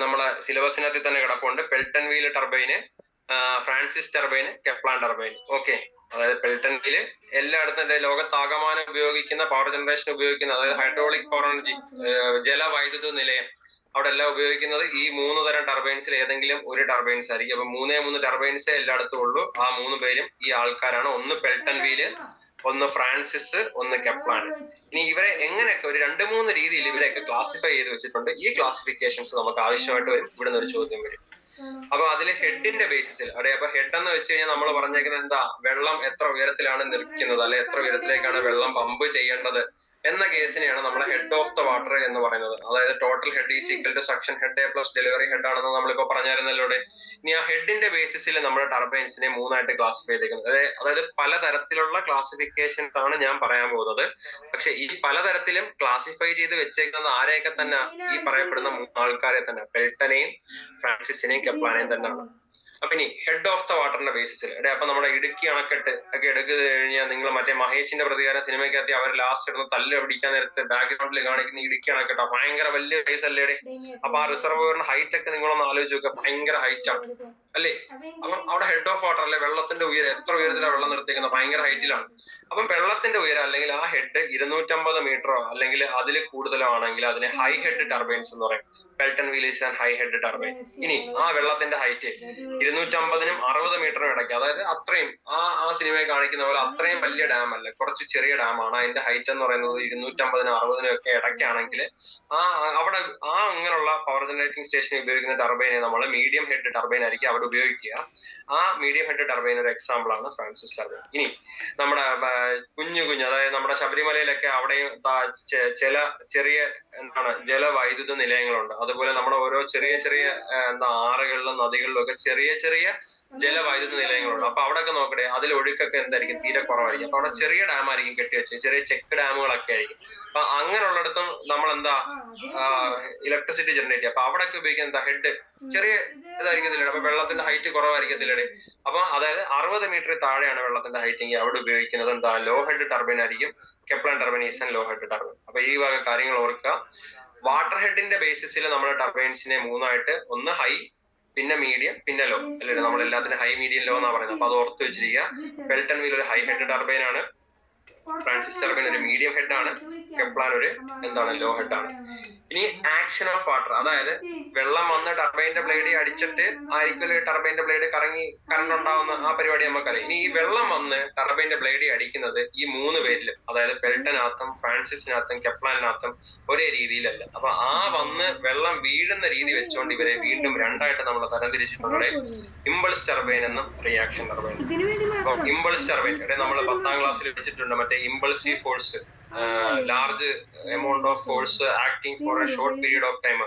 നമ്മളെ സിലബസിനകത്ത് തന്നെ കിടപ്പുണ്ട്. Pelton wheel turbine, Francis turbine, കെപ്ലാൻ turbine. Okay, അതായത് പെൽട്ടൺ വീല് എല്ലായിടത്തും ലോകത്താകമാനം ഉപയോഗിക്കുന്ന പവർ ജനറേഷൻ ഉപയോഗിക്കുന്ന, അതായത് ഹൈഡ്രോളിക് പവർ എനർജി, ജലവൈദ്യുത നിലയം, അവിടെ എല്ലാം ഉപയോഗിക്കുന്നത് ഈ 3 തരം ടർബൈൻസിൽ ഏതെങ്കിലും ഒരു ടർബൈൻസ് ആയിരിക്കും. അപ്പൊ 3 ടർബൈൻസേ എല്ലായിടത്തും ഉള്ളൂ. ആ 3 പേരും ഈ ആൾക്കാരാണ്. ഒന്ന് പെൽട്ടൺ വീല്, ഒന്ന് ഫ്രാൻസിസ്, ഒന്ന് കെപ്ലാൻ. ഇനി ഇവരെ എങ്ങനെയൊക്കെ ഒരു 2-3 രീതിയിൽ ഇവരെയൊക്കെ ക്ലാസിഫൈ ചെയ്ത് വെച്ചിട്ടുണ്ട്. ഈ ക്ലാസിഫിക്കേഷൻസ് നമുക്ക് ആവശ്യമായിട്ട് വരും. ഇവിടെ നിന്ന് ഒരു ചോദ്യം വരും. അപ്പൊ അതില് ഹെഡിന്റെ ബേസിസിൽ, അപ്പൊ ഹെഡ് എന്ന് വെച്ച് കഴിഞ്ഞാൽ നമ്മൾ പറഞ്ഞേക്കുന്നത് എന്താ, വെള്ളം എത്ര ഉയരത്തിലാണ് നിൽക്കുന്നത്, അല്ലെ എത്ര ഉയരത്തിലേക്കാണ് വെള്ളം പമ്പ് ചെയ്യേണ്ടത് എന്ന കേസിനെയാണ് നമ്മൾ ഹെഡ് ഓഫ് ദ വാട്ടർ എന്ന് പറയുന്നത്. അതായത് total head is equal to suction head plus delivery head ആണെന്ന് നമ്മളിപ്പോ പറഞ്ഞായിരുന്നല്ലോ. ഇനി ആ ഹെഡിന്റെ ബേസിസിൽ നമ്മുടെ ടർബൈൻസിനെ 3 ക്ലാസിഫൈ ചെയ്തിരിക്കുന്നത്. അതായത് പലതരത്തിലുള്ള ക്ലാസിഫിക്കേഷൻസ് ആണ് ഞാൻ പറയാൻ പോകുന്നത്. പക്ഷെ ഈ പലതരത്തിലും ക്ലാസിഫൈ ചെയ്ത് വെച്ചേക്കുന്നത് ആരെയൊക്കെ തന്നെ, ഈ പറയപ്പെടുന്ന 3 ആൾക്കാരെ തന്നെ, പെൽട്ടനെയും ഫ്രാൻസിസിനെയും കെപ്ലാനെയും തന്നെയാണ്. അപ്പൊ ഇനി ഹെഡ് ഓഫ് ദ വാട്ടറിന്റെ ബേസിസിൽ, അപ്പൊ നമ്മുടെ ഇടുക്കി അണക്കെട്ട് ഒക്കെ എടുത്തു കഴിഞ്ഞാൽ നിങ്ങൾ മറ്റേ മഹേഷിന്റെ പ്രതികാരം സിനിമയ്ക്കകത്ത് അവർ ലാസ്റ്റ് ഇടുന്ന തല്ല് പിടിക്കാൻ നേരത്തെ ബാക്ക്ഗ്രൗണ്ടിൽ കാണിക്കുന്ന ഇടുക്കി അണക്കെട്ടാ, ഭയങ്കര വലിയ സൈസ് അല്ലേ. അപ്പൊ ആ റിസർവോയറിന്റെ ഹൈറ്റ് ഒക്കെ നിങ്ങളൊന്ന് ആലോചിച്ച് നോക്കുക, ഭയങ്കര ഹൈറ്റ് ആണ് അല്ലേ. അപ്പം അവിടെ ഹെഡ് ഓഫ് വാട്ടർ അല്ലെ, വെള്ളത്തിന്റെ ഉയരം എത്ര ഉയരത്തിലാണ് വെള്ളം നിർത്തിക്കുന്നത്, ഭയങ്കര ഹൈറ്റിലാണ്. അപ്പം വെള്ളത്തിന്റെ ഉയരം അല്ലെങ്കിൽ ആ ഹെഡ് 250 മീറ്ററോ അല്ലെങ്കിൽ അതിൽ കൂടുതലോ ആണെങ്കിൽ അതിനെ ഹൈ ഹെഡ് ടർബൈൻസ് എന്ന് പറയും. Pelton wheelers and high head turbine. ഇനി ആ വെള്ളത്തിന്റെ ഹൈറ്റ് 250-നും 60 മീറ്ററിനും ഇടയ്ക്ക്, അതായത് അത്രയും ആ സിനിമയിൽ കാണിക്കുന്ന പോലെ അത്രയും വലിയ ഡാം അല്ല, കുറച്ച് ചെറിയ ഡാമാണ്. അതിന്റെ ഹൈറ്റ് എന്ന് പറയുന്നത് 250-നും 60-നും ഒക്കെ ഇടയ്ക്കാണെങ്കിൽ അവിടെ അങ്ങനെയുള്ള പവർ ജനറേറ്റിംഗ് സ്റ്റേഷൻ ഉപയോഗിക്കുന്ന ടർബൈനെ നമ്മൾ മീഡിയം ഹെഡ് ടർബൈൻ ആയിരിക്കും അവിടെ ഉപയോഗിക്കുക. ആ മീഡിയം ഹെഡ് ടർബൈൻ ഒരു എക്സാമ്പിൾ ആണ് ഫ്രാൻസിസ് ടർബൈൻ. ഇനി നമ്മുടെ കുഞ്ഞു അതായത് നമ്മുടെ ശബരിമലയിലൊക്കെ അവിടെയും ചെറിയ ജലവൈദ്യുത നിലയങ്ങളുണ്ട്. അതുപോലെ നമ്മുടെ ഓരോ ചെറിയ ആറുകളിലും നദികളിലും ഒക്കെ ചെറിയ ജലവൈദ്യുത നിലയങ്ങളുണ്ട്. അപ്പൊ അവിടെയൊക്കെ നോക്കട്ടെ, അതിൽ ഒഴുക്കൊക്കെ എന്തായിരിക്കും, തീരെ കുറവായിരിക്കും. അപ്പൊ അവിടെ ചെറിയ ഡാം ആയിരിക്കും കെട്ടിവെച്ചത്, ചെറിയ ചെക്ക് ഡാമുകളൊക്കെ ആയിരിക്കും. അപ്പൊ അങ്ങനെയുള്ളിടത്തും നമ്മൾ എന്താ ഇലക്ട്രിസിറ്റി ജനറേറ്റ് ചെയ്യുക. അപ്പൊ അവിടെയൊക്കെ ഉപയോഗിക്കുന്ന എന്താ, ഹെഡ് ചെറിയ ഇതായിരിക്കത്തില്ലേ. അപ്പൊ വെള്ളത്തിന്റെ ഹൈറ്റ് കുറവായിരിക്കത്തില്ലേ. അപ്പൊ അതായത് 60 മീറ്റർ താഴെയാണ് വെള്ളത്തിന്റെ ഹൈറ്റ് എങ്കിൽ അവിടെ ഉപയോഗിക്കുന്നത് എന്താ, ലോ ഹെഡ് ടർബൈൻ ആയിരിക്കും. Kaplan turbine is and low head turbine. അപ്പൊ ഈ വക കാര്യങ്ങൾ ഓർക്കുക. വാട്ടർ ഹെഡിന്റെ ബേസിസിൽ നമ്മുടെ ടർബൈൻസിനെ 3 ഒന്ന് ഹൈ, പിന്നെ മീഡിയം, പിന്നെ ലോ അല്ലേ. നമ്മൾ എല്ലാത്തിനും ഹൈ, മീഡിയം, ലോ എന്നാ പറയുന്നത്. അപ്പൊ അത് ഓർത്ത് വെച്ചിരിക്കുക. പെൽട്ടൺ വീൽ ഒരു ഹൈ ഹെഡ് ടർബൈൻ ആണ്, ഫ്രാൻസിസ് ടർബൈൻ ഒരു മീഡിയം ഹെഡ് ആണ്, കെപ്ലാൻ ഒരു ലോ ഹെഡ് ആണ്. ഇനി ആക്ഷൻ ഓഫ് വാട്ടർ, അതായത് വെള്ളം വന്ന് ടർബൈന്റെ ബ്ലേഡ് അടിച്ചിട്ട് ആയിരിക്കും ടർബൈന്റെ ബ്ലേഡ് കറണ്ട് ഉണ്ടാവുന്ന ആ പരിപാടി നമുക്കറിയാം. ഇനി ഈ വെള്ളം വന്ന് ടർബൈന്റെ ബ്ലേഡ് അടിക്കുന്നത് ഈ 3 പേരിലും, അതായത് പെൽട്ടനകത്തും ഫ്രാൻസിസിനകത്തും കെപ്ലാനിനകത്തും ഒരേ രീതിയിലല്ല. അപ്പൊ വന്ന് വെള്ളം വീഴുന്ന രീതി വെച്ചുകൊണ്ട് ഇവരെ വീണ്ടും 2 നമ്മൾ തരംതിരിച്ചിട്ടുണ്ട്. ഇമ്പൾസ് ടർബൈൻ എന്നും റിയാക്ഷൻ ടർബൈൻ. അപ്പൊ ഇമ്പൾസ് ടർബൈൻ നമ്മൾ 10ാം ക്ലാസ്സിൽ വെച്ചിട്ടുണ്ട്, മറ്റേ impulsive force, large amount of force acting four A short period of time.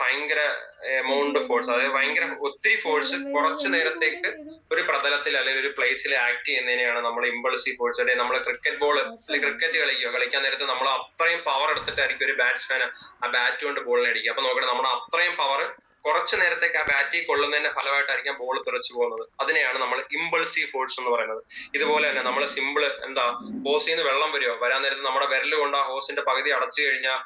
ഭയങ്കര എമൗണ്ട് ഓഫ് ഫോഴ്സ്, അതായത് ഒത്തിരി ഫോഴ്സ് കുറച്ചു നേരത്തേക്ക് ഒരു പ്രതലത്തിൽ അല്ലെങ്കിൽ ഒരു പ്ലേസിൽ ആക്ട് ചെയ്യുന്നതിനെയാണ് നമ്മൾ ഇമ്പൾസീവ് ഫോഴ്സ്. നമ്മൾ ക്രിക്കറ്റ് ബോൾ അല്ലെങ്കിൽ ക്രിക്കറ്റ് കളിക്കാൻ നേരത്ത് നമ്മൾ അത്രയും പവർ എടുത്തിട്ടായിരിക്കും ഒരു ബാറ്റ്സ്മാൻ ആ ബാറ്റ് കൊണ്ട് ബോളിനെ അടിക്കുക. അപ്പൊ നോക്കട്ടെ, നമ്മുടെ അത്രയും പവർ കുറച്ചു നേരത്തേക്ക് ആ ബാറ്റിൽ കൊള്ളുന്നതിന്റെ ഫലമായിട്ടായിരിക്കും ബോൾ തെറിച്ചു പോകുന്നത്. അതിനെയാണ് നമ്മൾ ഇമ്പൾസീവ് ഫോഴ്സ് എന്ന് പറയുന്നത്. ഇതുപോലെ തന്നെ നമ്മൾ സിമ്പിള് ഹോസിൽ നിന്ന് വെള്ളം വരാൻ നേരത്ത് നമ്മുടെ വിരല് കൊണ്ട് ആ ഹോസിന്റെ പകുതി അടച്ചു കഴിഞ്ഞാൽ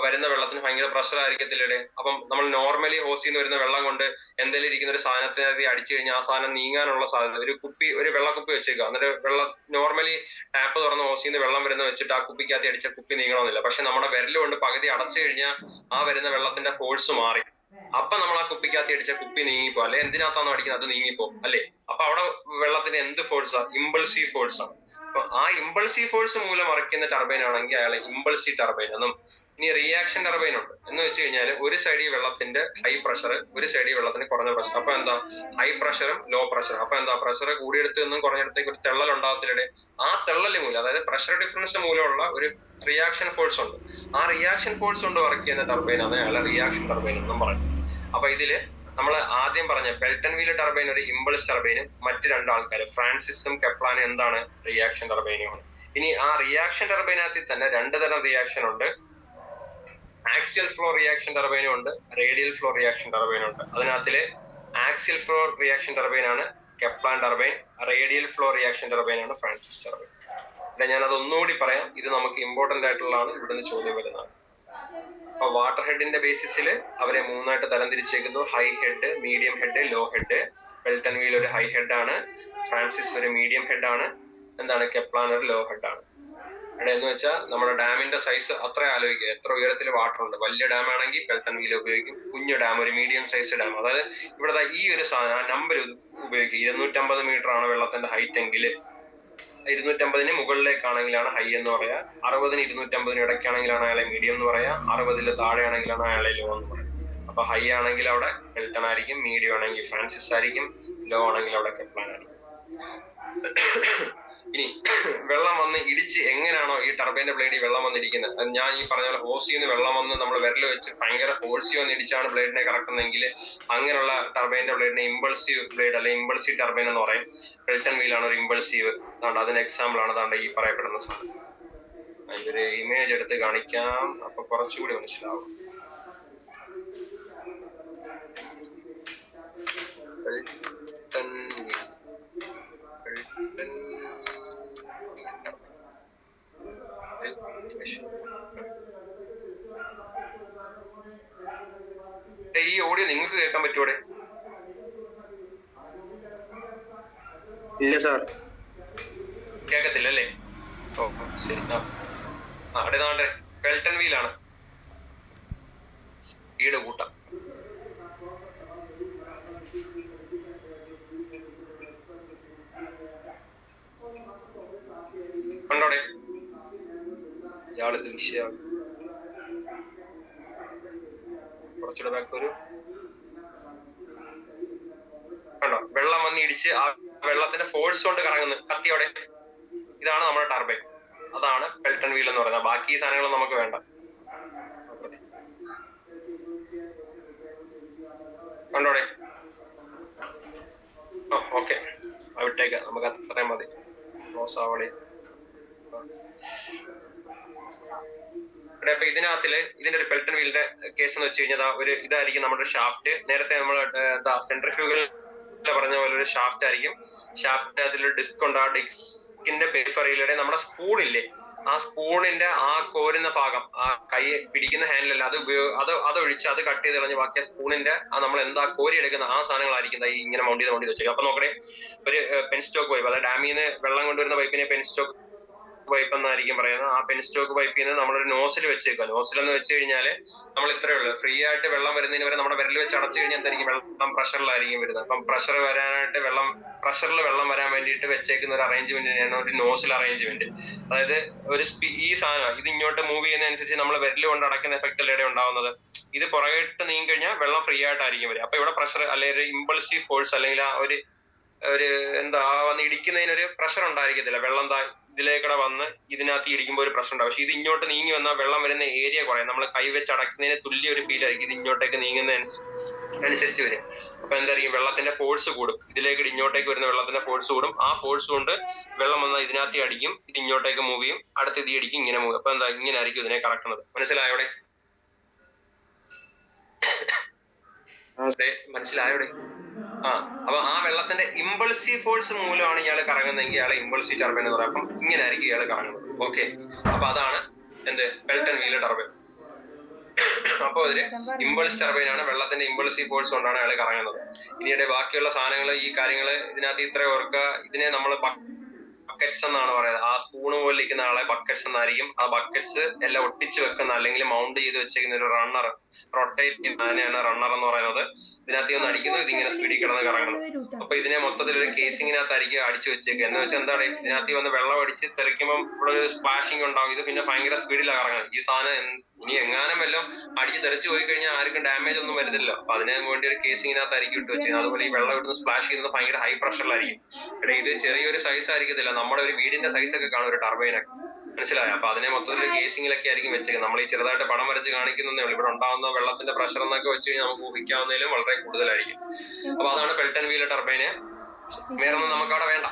വരുന്ന വെള്ളത്തിന് ഭയങ്കര പ്രഷർ ആയിരിക്കത്തില്ലേ. അപ്പം നമ്മൾ നോർമലി ഹോസിൽ നിന്ന് വരുന്ന വെള്ളം കൊണ്ട് എന്തെങ്കിലും ഇരിക്കുന്ന ഒരു സാധനത്തിനകത്ത് അടിച്ചു കഴിഞ്ഞാൽ ആ സാധനം നീങ്ങാനുള്ള സാധ്യത, ഒരു വെള്ളക്കുപ്പി വെച്ചേക്കുക, എന്നിട്ട് വെള്ളം നോർമലി ടാപ്പ് തുറന്ന് ഹോസിൽ നിന്ന് വെള്ളം വരുന്ന വെച്ചിട്ട് ആ കുപ്പിക്കകത്ത് അടിച്ച കുപ്പി നീങ്ങണമെന്നില്ല. പക്ഷെ നമ്മുടെ വിരല് കൊണ്ട് പകുതി അടച്ചു കഴിഞ്ഞാൽ ആ വരുന്ന വെള്ളത്തിന്റെ ഫോഴ്സ് മാറി. അപ്പൊ നമ്മൾ ആ കുപ്പിക്കകത്ത് അടിച്ച കുപ്പി നീങ്ങിപ്പോ, അല്ലെ എന്തിനകത്താണോ അടിക്കുന്നത് അത് നീങ്ങിപ്പോ അല്ലെ. അപ്പൊ അവിടെ വെള്ളത്തിന് എന്ത് ഫോഴ്സാ, ഇമ്പൾസീവ് ഫോഴ്സാണ്. അപ്പൊ ആ ഇമ്പൾസീവ് ഫോഴ്സ് മൂലം മറിക്കുന്ന ടർബൈൻ ആണെങ്കിൽ അയാളെ ഇമ്പൾസീവ് ടർബൈൻ എന്നും, ഇനി റിയാക്ഷൻ ടർബൈൻ ഉണ്ട് എന്ന് വെച്ച് കഴിഞ്ഞാൽ ഒരു സൈഡിൽ വെള്ളത്തിന്റെ ഹൈ പ്രഷർ, ഒരു സൈഡിൽ വെള്ളത്തിന് കുറഞ്ഞ പ്രഷർ. അപ്പൊ എന്താ ഹൈ പ്രഷറും ലോ പ്രഷറും. അപ്പൊ എന്താ പ്രഷർ കൂടിയെടുത്ത് നിന്നും കുറഞ്ഞിടത്തേക്ക് ഒരു തെള്ളൽ ഉണ്ടാകത്തില്ലേ? ആ തെള്ളൽ മൂലം, അതായത് പ്രഷർ ഡിഫറൻസ് മൂലമുള്ള ഒരു റിയാക്ഷൻ ഫോഴ്സ് ഉണ്ട്. ആ റിയാക്ഷൻ ഫോഴ്സ് കൊണ്ട് വർക്ക് ചെയ്യുന്ന ടർബൈനാണ് അയാളെ റിയാക്ഷൻ ടർബൈൻ എന്നും പറയുന്നത്. അപ്പൊ ഇതില് നമ്മൾ ആദ്യം പറഞ്ഞ പെൽട്ടൺ വീൽ ടർബൈൻ ഒരു ഇമ്പൾസ് ടർബൈനും മറ്റു രണ്ടാൾക്കാർ ഫ്രാൻസിസും കെപ്ലാനും എന്താണ് റിയാക്ഷൻ ടർബൈനുമാണ്. ഇനി ആ റിയാക്ഷൻ ടർബൈനകത്തിൽ തന്നെ രണ്ട് തരം റിയാക്ഷൻ ഉണ്ട്. ആക്സിയൽ ഫ്ലോ റിയാക്ഷൻ ടർബൈനും ഉണ്ട്, റേഡിയൽ ഫ്ലോ റിയാക്ഷൻ ടർബൈനും ഉണ്ട്. അതിനകത്തില് ആക്സിയൽ ഫ്ലോ റിയാക്ഷൻ ടർബൈൻ ആണ് കെപ്ലാൻ turbine, radial flow reaction turbine ആണ് ഫ്രാൻസിസ് ടർബൈൻ. ഇവിടെ ഞാൻ അത് ഒന്നുകൂടി പറയാം, ഇത് നമുക്ക് ഇമ്പോർട്ടന്റ് ആയിട്ടുള്ളതാണ്, ഇവിടുന്ന് ചോദ്യം വരുന്നതാണ്. അപ്പൊ വാട്ടർ ഹെഡിന്റെ ബേസിസിൽ അവരെ മൂന്നായിട്ട് തരംതിരിച്ചേക്കുന്നു: high head, medium head, low head. Pelton wheel ഒരു ഹൈ ഹെഡ് ആണ്, ഫ്രാൻസിസ് ഒരു മീഡിയം ഹെഡ് ആണ്, എന്താണ് കെപ്ലാൻ ഒരു ലോ ഹെഡ് ആണ്. ഇവിടെ എന്ന് വെച്ചാൽ നമ്മുടെ ഡാമിന്റെ സൈസ് അത്ര ആലോചിക്കുക, എത്ര ഉയരത്തിൽ വാട്ടർ ഉണ്ട്. വലിയ ഡാം ആണെങ്കിൽ പെൽട്ടൺ വീൽ ഉപയോഗിക്കും, കുഞ്ഞു ഡാം ഒരു മീഡിയം സൈസ് ഡാം, അതായത് ഇവിടെ ഈ ഒരു സാധനം ആ നമ്പർ ഉപയോഗിക്കും. 250 മീറ്റർ ആണ് വെള്ളത്തിന്റെ ഹൈറ്റ് എങ്കിൽ 250 മുകളിലേക്കാണെങ്കിലാണ് ഹൈ എന്ന് പറയാ, 60 250 ഇടയ്ക്കാണെങ്കിലാണ് അയാളെ മീഡിയം എന്ന് പറയാ, 60 താഴെ ആണെങ്കിലാണ് അയാളെ ലോ എന്ന് പറയാം. അപ്പൊ ഹൈ ആണെങ്കിൽ അവിടെ പെൽട്ടൺ ആയിരിക്കും, മീഡിയം ആണെങ്കിൽ ഫ്രാൻസിസ് ആയിരിക്കും, ലോ ആണെങ്കിൽ അവിടെ കെപ്ലാൻ ആയിരിക്കും. ഇനി വെള്ളം വന്ന് ഇടിച്ച് എങ്ങനെയാണോ ഈ ടർബൈന്റെ ബ്ലേഡിൽ വെള്ളം വന്നിരിക്കുന്നത്, ഞാൻ ഈ പറഞ്ഞ പോലെ ഹോസിൽ നിന്ന് വെള്ളം വന്ന് നമ്മൾ വിരൽ വെച്ച് ഭയങ്കര ഫോഴ്സി വന്ന് ഇടിച്ചാണ് ബ്ലേഡിനെ കറക്കുന്നതെങ്കിൽ അങ്ങനെയുള്ള ടർബൈന്റെ ബ്ലേഡിനെ ഇമ്പൾസീവ് ബ്ലേഡ് അല്ലെങ്കിൽ ഇമ്പൾസീവ് ടർബൈൻ എന്ന് പറയും. പെൽട്ടൺ വീലാണ് ഒരു ഇമ്പൾസീവ്. അതിന് എക്സാമ്പിൾ ആണ് അതാണ്ട് ഈ പറയപ്പെടുന്ന സാധനം. അതിന്റെ ഒരു ഇമേജ് എടുത്ത് കാണിക്കാം, അപ്പൊ കുറച്ചുകൂടി മനസ്സിലാവും. പെൽട്ടൺ ഈ ഓഡിയോ നിങ്ങൾക്ക് കേൾക്കാൻ പറ്റൂടെ? ഇല്ല സാർ, കേൾക്കത്തില്ല അല്ലേ? ഓ ശരി. അവിടെ നാട്ടെ പെൽട്ടൺ വീലാണ്, സ്പീഡ് കൂട്ടാം. കണ്ടോടെ ഇയാളിത് വിഷയമാണ്. കുറച്ചുകൂടെ ബാക്ക് വരൂ. കണ്ടോ വെള്ളം വന്ന് ഇടിച്ച് ആ വെള്ളത്തിന്റെ ഫോഴ്സ് കൊണ്ട് കറങ്ങുന്നു കത്തിയോടെ. ഇതാണ് നമ്മുടെ ടർബൈൻ, അതാണ് പെൽട്ടൺ വീൽ എന്ന് പറയുന്നത്. ബാക്കി സാധനങ്ങളൊന്നും നമുക്ക് വേണ്ട. കണ്ടോടെ? ഓക്കെ, വിട്ടേക്ക, നമുക്ക് അത്രയും മതി. ക്ലോസ് ആവളി. അപ്പൊ ഇതിനകത്തില് ഇതിന്റെ ഒരു പെൽട്ടൺ വീലിന്റെ കേസ് എന്ന് വെച്ച് കഴിഞ്ഞാൽ ഒരു ഇതായിരിക്കും നമ്മുടെ ഷാഫ്റ്റ്. നേരത്തെ നമ്മൾ സെൻട്രിഫ്യൂഗൽ പറഞ്ഞ പോലെ ഒരു ഷാഫ്റ്റ് ആയിരിക്കും. ഷാഫ്റ്റിനകത്തിൽ ഡിസ്ക് ഉണ്ട്. ആ ഡിസ്കിന്റെ പെരിഫറിയിലൂടെ നമ്മുടെ സ്പൂണില്ലേ, ആ സ്പൂണിന്റെ ആ കോരുന്ന ഭാഗം, ആ കൈ പിടിക്കുന്ന ഹാൻഡിലല്ല, അത് ഒഴിച്ച് അത് കട്ട് ചെയ്ത് കളഞ്ഞ് ബാക്കി ആ സ്പൂണിന്റെ നമ്മൾ എന്താ കോരി എടുക്കുന്ന ആ സാധനങ്ങളായിരിക്കും ഈ ഇങ്ങനെ മൗണ്ട് ചെയ്ത് വെച്ചേക്കും. അപ്പൊ നോക്കണേ, ഒരു പെൻസ്റ്റോക്ക് പൈപ്പ്, അതായത് ഡാമിൽ നിന്ന് വെള്ളം കൊണ്ടുവരുന്ന പൈപ്പിനെ പെൻസ്റ്റോക്ക് പൈപ്പ് എന്നായിരിക്കും പറയുന്നത്. ആ പെൻസ്റ്റോക്ക് പൈപ്പിൽ നിന്ന് നമ്മളൊരു നോസിൽ വെച്ചേക്കുക. നോസിൽ എന്ന് വെച്ച് കഴിഞ്ഞാൽ നമ്മൾ ഇത്രയേ ഉള്ളൂ, ഫ്രീ ആയിട്ട് വെള്ളം വരുന്നതിന് വരെ നമ്മുടെ വിരൽ വെച്ച് അടച്ചു കഴിഞ്ഞാൽ എന്തായിരിക്കും, വെള്ളം പ്രഷറിലായിരിക്കും വരുന്നത്. അപ്പം പ്രഷർ വരാനായിട്ട് പ്രഷറിൽ വെള്ളം വരാൻ വേണ്ടിയിട്ട് വെച്ചേക്കുന്ന ഒരു അറേഞ്ച്മെന്റിനാണ് ഒരു നോസിൽ അറേഞ്ച്മെന്റ്. അതായത് ഒരു ഈ സാധനം ഇത് ഇങ്ങോട്ട് മൂവ് ചെയ്യുന്നതനുസരിച്ച് നമ്മൾ വിരൽ കൊണ്ട് അടയ്ക്കുന്ന എഫക്റ്റ് അല്ലേ ഉണ്ടാവുന്നത്. ഇത് പുറകോട്ട് നീങ്ങി കഴിഞ്ഞാൽ വെള്ളം ഫ്രീ ആയിട്ടായിരിക്കും വരിക. അപ്പൊ ഇവിടെ പ്രഷർ അല്ലെങ്കിൽ ഒരു ഇമ്പൾസീവ് ഫോഴ്സ് അല്ലെങ്കിൽ ആ ഒരു എന്താ വന്ന് ഇടിക്കുന്നതിനൊരു പ്രഷർ ഉണ്ടായിരിക്കത്തില്ല. വെള്ളം ഇതിലേക്കൂടെ വന്ന് ഇതിനകത്ത് ഇടിക്കുമ്പോൾ ഒരു പ്രശ്നം ഉണ്ടാവും. പക്ഷെ ഇത് ഇങ്ങോട്ട് നീങ്ങി വന്നാൽ വെള്ളം വരുന്ന ഏരിയ കുറയും. നമ്മൾ കൈ വെച്ച് അടയ്ക്കുന്നതിന് തുല്യ ഒരു ഫീൽ ആയിരിക്കും ഇത് ഇങ്ങോട്ടേക്ക് നീങ്ങുന്നതനുസരിച്ച് വരും. അപ്പൊ എന്തായിരിക്കും, വെള്ളത്തിന്റെ ഫോഴ്സ് കൂടും. ഇതിലേക്ക് ഇങ്ങോട്ടേക്ക് വരുന്ന വെള്ളത്തിന്റെ ഫോഴ്സ് കൂടും. ആ ഫോഴ്സ് കൊണ്ട് വെള്ളം വന്നാൽ ഇതിനകത്ത് അടിക്കും, ഇത് ഇങ്ങോട്ടേക്ക് മൂവ് ചെയ്യും, അടുത്ത് ഇത് അടിക്കും, ഇങ്ങനെ മൂവ്. അപ്പൊ എന്താ ഇങ്ങനെ ആയിരിക്കും ഇതിനെ കറക്കുന്നത്. മനസ്സിലായോടെ? മനസ്സിലായോടെ? അപ്പൊ ആ വെള്ളത്തിന്റെ ഇമ്പൾസീവ് ഫോഴ്സ് മൂലമാണ് ഇയാൾ കറങ്ങുന്നതെങ്കിൽ ഇയാളെ ഇമ്പൾസീവ് ടർബൈൻ എന്ന് പറയാം. അപ്പം ഇങ്ങനെ ആയിരിക്കും ഇയാൾ കറങ്ങുന്നത്. ഓക്കെ, അപ്പൊ അതാണ് എന്ത് പെൽട്ടൺ വീൽ ടർബൈൻ. അപ്പൊ അതില് ഇമ്പൾസ് ടർബൈൻ ആണ്, വെള്ളത്തിന്റെ ഇമ്പൾസീവ് ഫോഴ്സ് കൊണ്ടാണ് അയാൾ കറങ്ങുന്നത്. ഇനിയുടെ ബാക്കിയുള്ള സാധനങ്ങൾ ഈ കാര്യങ്ങള് ഇതിനകത്ത് ഇത്ര ഓർക്കുക. ഇതിനെ നമ്മൾ ബക്കറ്റ്സ് എന്നാണ് പറയുന്നത്. ആ സ്പൂണ് പോലെ ഇരിക്കുന്ന ആളെ ബക്കറ്റ്സ് എന്നായിരിക്കും. ആ ബക്കറ്റ്സ് എല്ലാം ഒട്ടിച്ച് വെക്കുന്ന അല്ലെങ്കിൽ മൗണ്ട് ചെയ്ത് വെച്ചേക്കുന്ന ഒരു റണ്ണർ റൊട്ടേറ്റ് ചെയ്യുന്നത്, അതിനെയാണ് റണ്ണർ എന്ന് പറയുന്നത്. ഇതിനകത്ത് ഒന്ന് അടിക്കുന്നു, ഇതിങ്ങനെ സ്പീഡിൽ കിടന്ന് കറങ്ങണം. അപ്പൊ ഇതിനെ മൊത്തത്തിൽ ഒരു കേസിങ്ങിനകത്തായിരിക്കും അടിച്ചു വെച്ചേക്കുക. എന്ന് വെച്ചാൽ എന്താണ്, ഇതിനകത്ത് വന്ന് വെള്ളം അടിച്ച് തെറിക്കുമ്പോൾ ഇവിടെ ഒരു സ്പ്ലാഷിംഗ് ഉണ്ടാവും. ഇത് പിന്നെ ഭയങ്കര സ്പീഡിലാണ് കറങ്ങണം. ഈ സാധനം ഇനി എങ്ങാനും വല്ലതും അടിച്ച് തെറിച്ച് പോയി കഴിഞ്ഞാൽ ആർക്കും ഡാമേജ് ഒന്നും വരുന്നില്ല. അപ്പൊ അതിന് വേണ്ടി ഒരു കേസിങ്ങിനകത്തായിരിക്കും ഇട്ട് വെച്ചത്. അതുപോലെ ഈ വെള്ളം ഇടുന്ന സ്പ്ലാഷ് ചെയ്യുന്നത് ഭയങ്കര ഹൈ പ്രഷറിലായിരിക്കും. ഇവിടെ ഇത് ചെറിയൊരു സൈസ് ആയിരിക്കത്തില്ല, നമ്മുടെ ഒരു വീടിന്റെ സൈസ് ഒക്കെ കാണും ഒരു ടർബൈനൊക്കെ, മനസ്സിലായോ? അപ്പൊ അതിനെ മൊത്തത്തിൽ കേസിങ്ങിലൊക്കെ ആയിരിക്കും വെച്ചേക്കുന്നത്. നമ്മൾ ഈ ചെറുതായിട്ട് പടം വരച്ച് കാണിക്കുന്നതേ ഉള്ളൂ. ഇവിടെ ഉണ്ടാകുന്ന വെള്ളത്തിന്റെ പ്രഷർ എന്നൊക്കെ വെച്ച് കഴിഞ്ഞാൽ നമുക്ക് ഊഹിക്കാവുന്നതിലും വളരെ കൂടുതലായിരിക്കും. അപ്പൊ അതാണ് പെൽട്ടൺ വീൽ ടർബൈന്. വേറെ ഒന്നും നമുക്ക് അവിടെ വേണ്ട.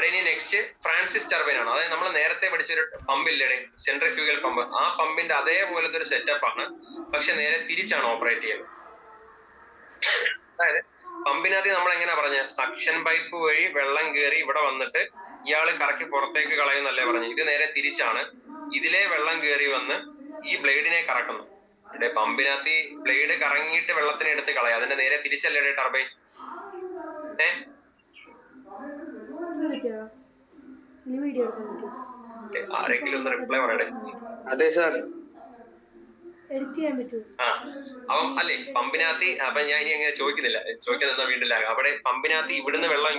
ഇനി നെക്സ്റ്റ് ഫ്രാൻസിസ് ടർബൈൻ ആണ്. അതായത് നമ്മൾ നേരത്തെ പഠിച്ചൊരു പമ്പില്ലേ, സെൻട്രിഫ്യൂഗൽ പമ്പ്, ആ പമ്പിന്റെ അതേപോലത്തെ ഒരു സെറ്റപ്പ് ആണ്, പക്ഷെ നേരെ തിരിച്ചാണ് ഓപ്പറേറ്റ് ചെയ്യുന്നത്. അതായത് പമ്പിനകത്ത് നമ്മൾ എങ്ങനെയാ പറഞ്ഞ, സക്ഷൻ പൈപ്പ് വഴി വെള്ളം കയറി ഇവിടെ വന്നിട്ട് ഇയാള് കറക്കി പുറത്തേക്ക് കളയുന്നല്ലേ പറഞ്ഞു. ഇത് നേരെ തിരിച്ചാണ്. ഇതിലെ വെള്ളം കയറി വന്ന് ഈ ബ്ലേഡിനെ കറക്കുന്നു. ഇവിടെ പമ്പിനകത്ത് ഈ ബ്ലേഡ് കറങ്ങിയിട്ട് വെള്ളത്തിനെ എടുത്ത് കളയാം. അതിന്റെ നേരെ തിരിച്ചല്ലേ ടർബൈൻ. ആരെങ്കിലും ഒന്ന് റിപ്ലൈ പറയട്ടെ. അതെ സാർ. അവൻ അല്ലേ പമ്പിനകത്ത്. അപ്പൊ ഞാൻ ഇനി അങ്ങനെ ചോദിക്കുന്നില്ല, ചോദിക്കാൻ നിന്നാ വീണ്ടില്ല. അവിടെ പമ്പിനകത്ത് ഇവിടുന്ന് വെള്ളം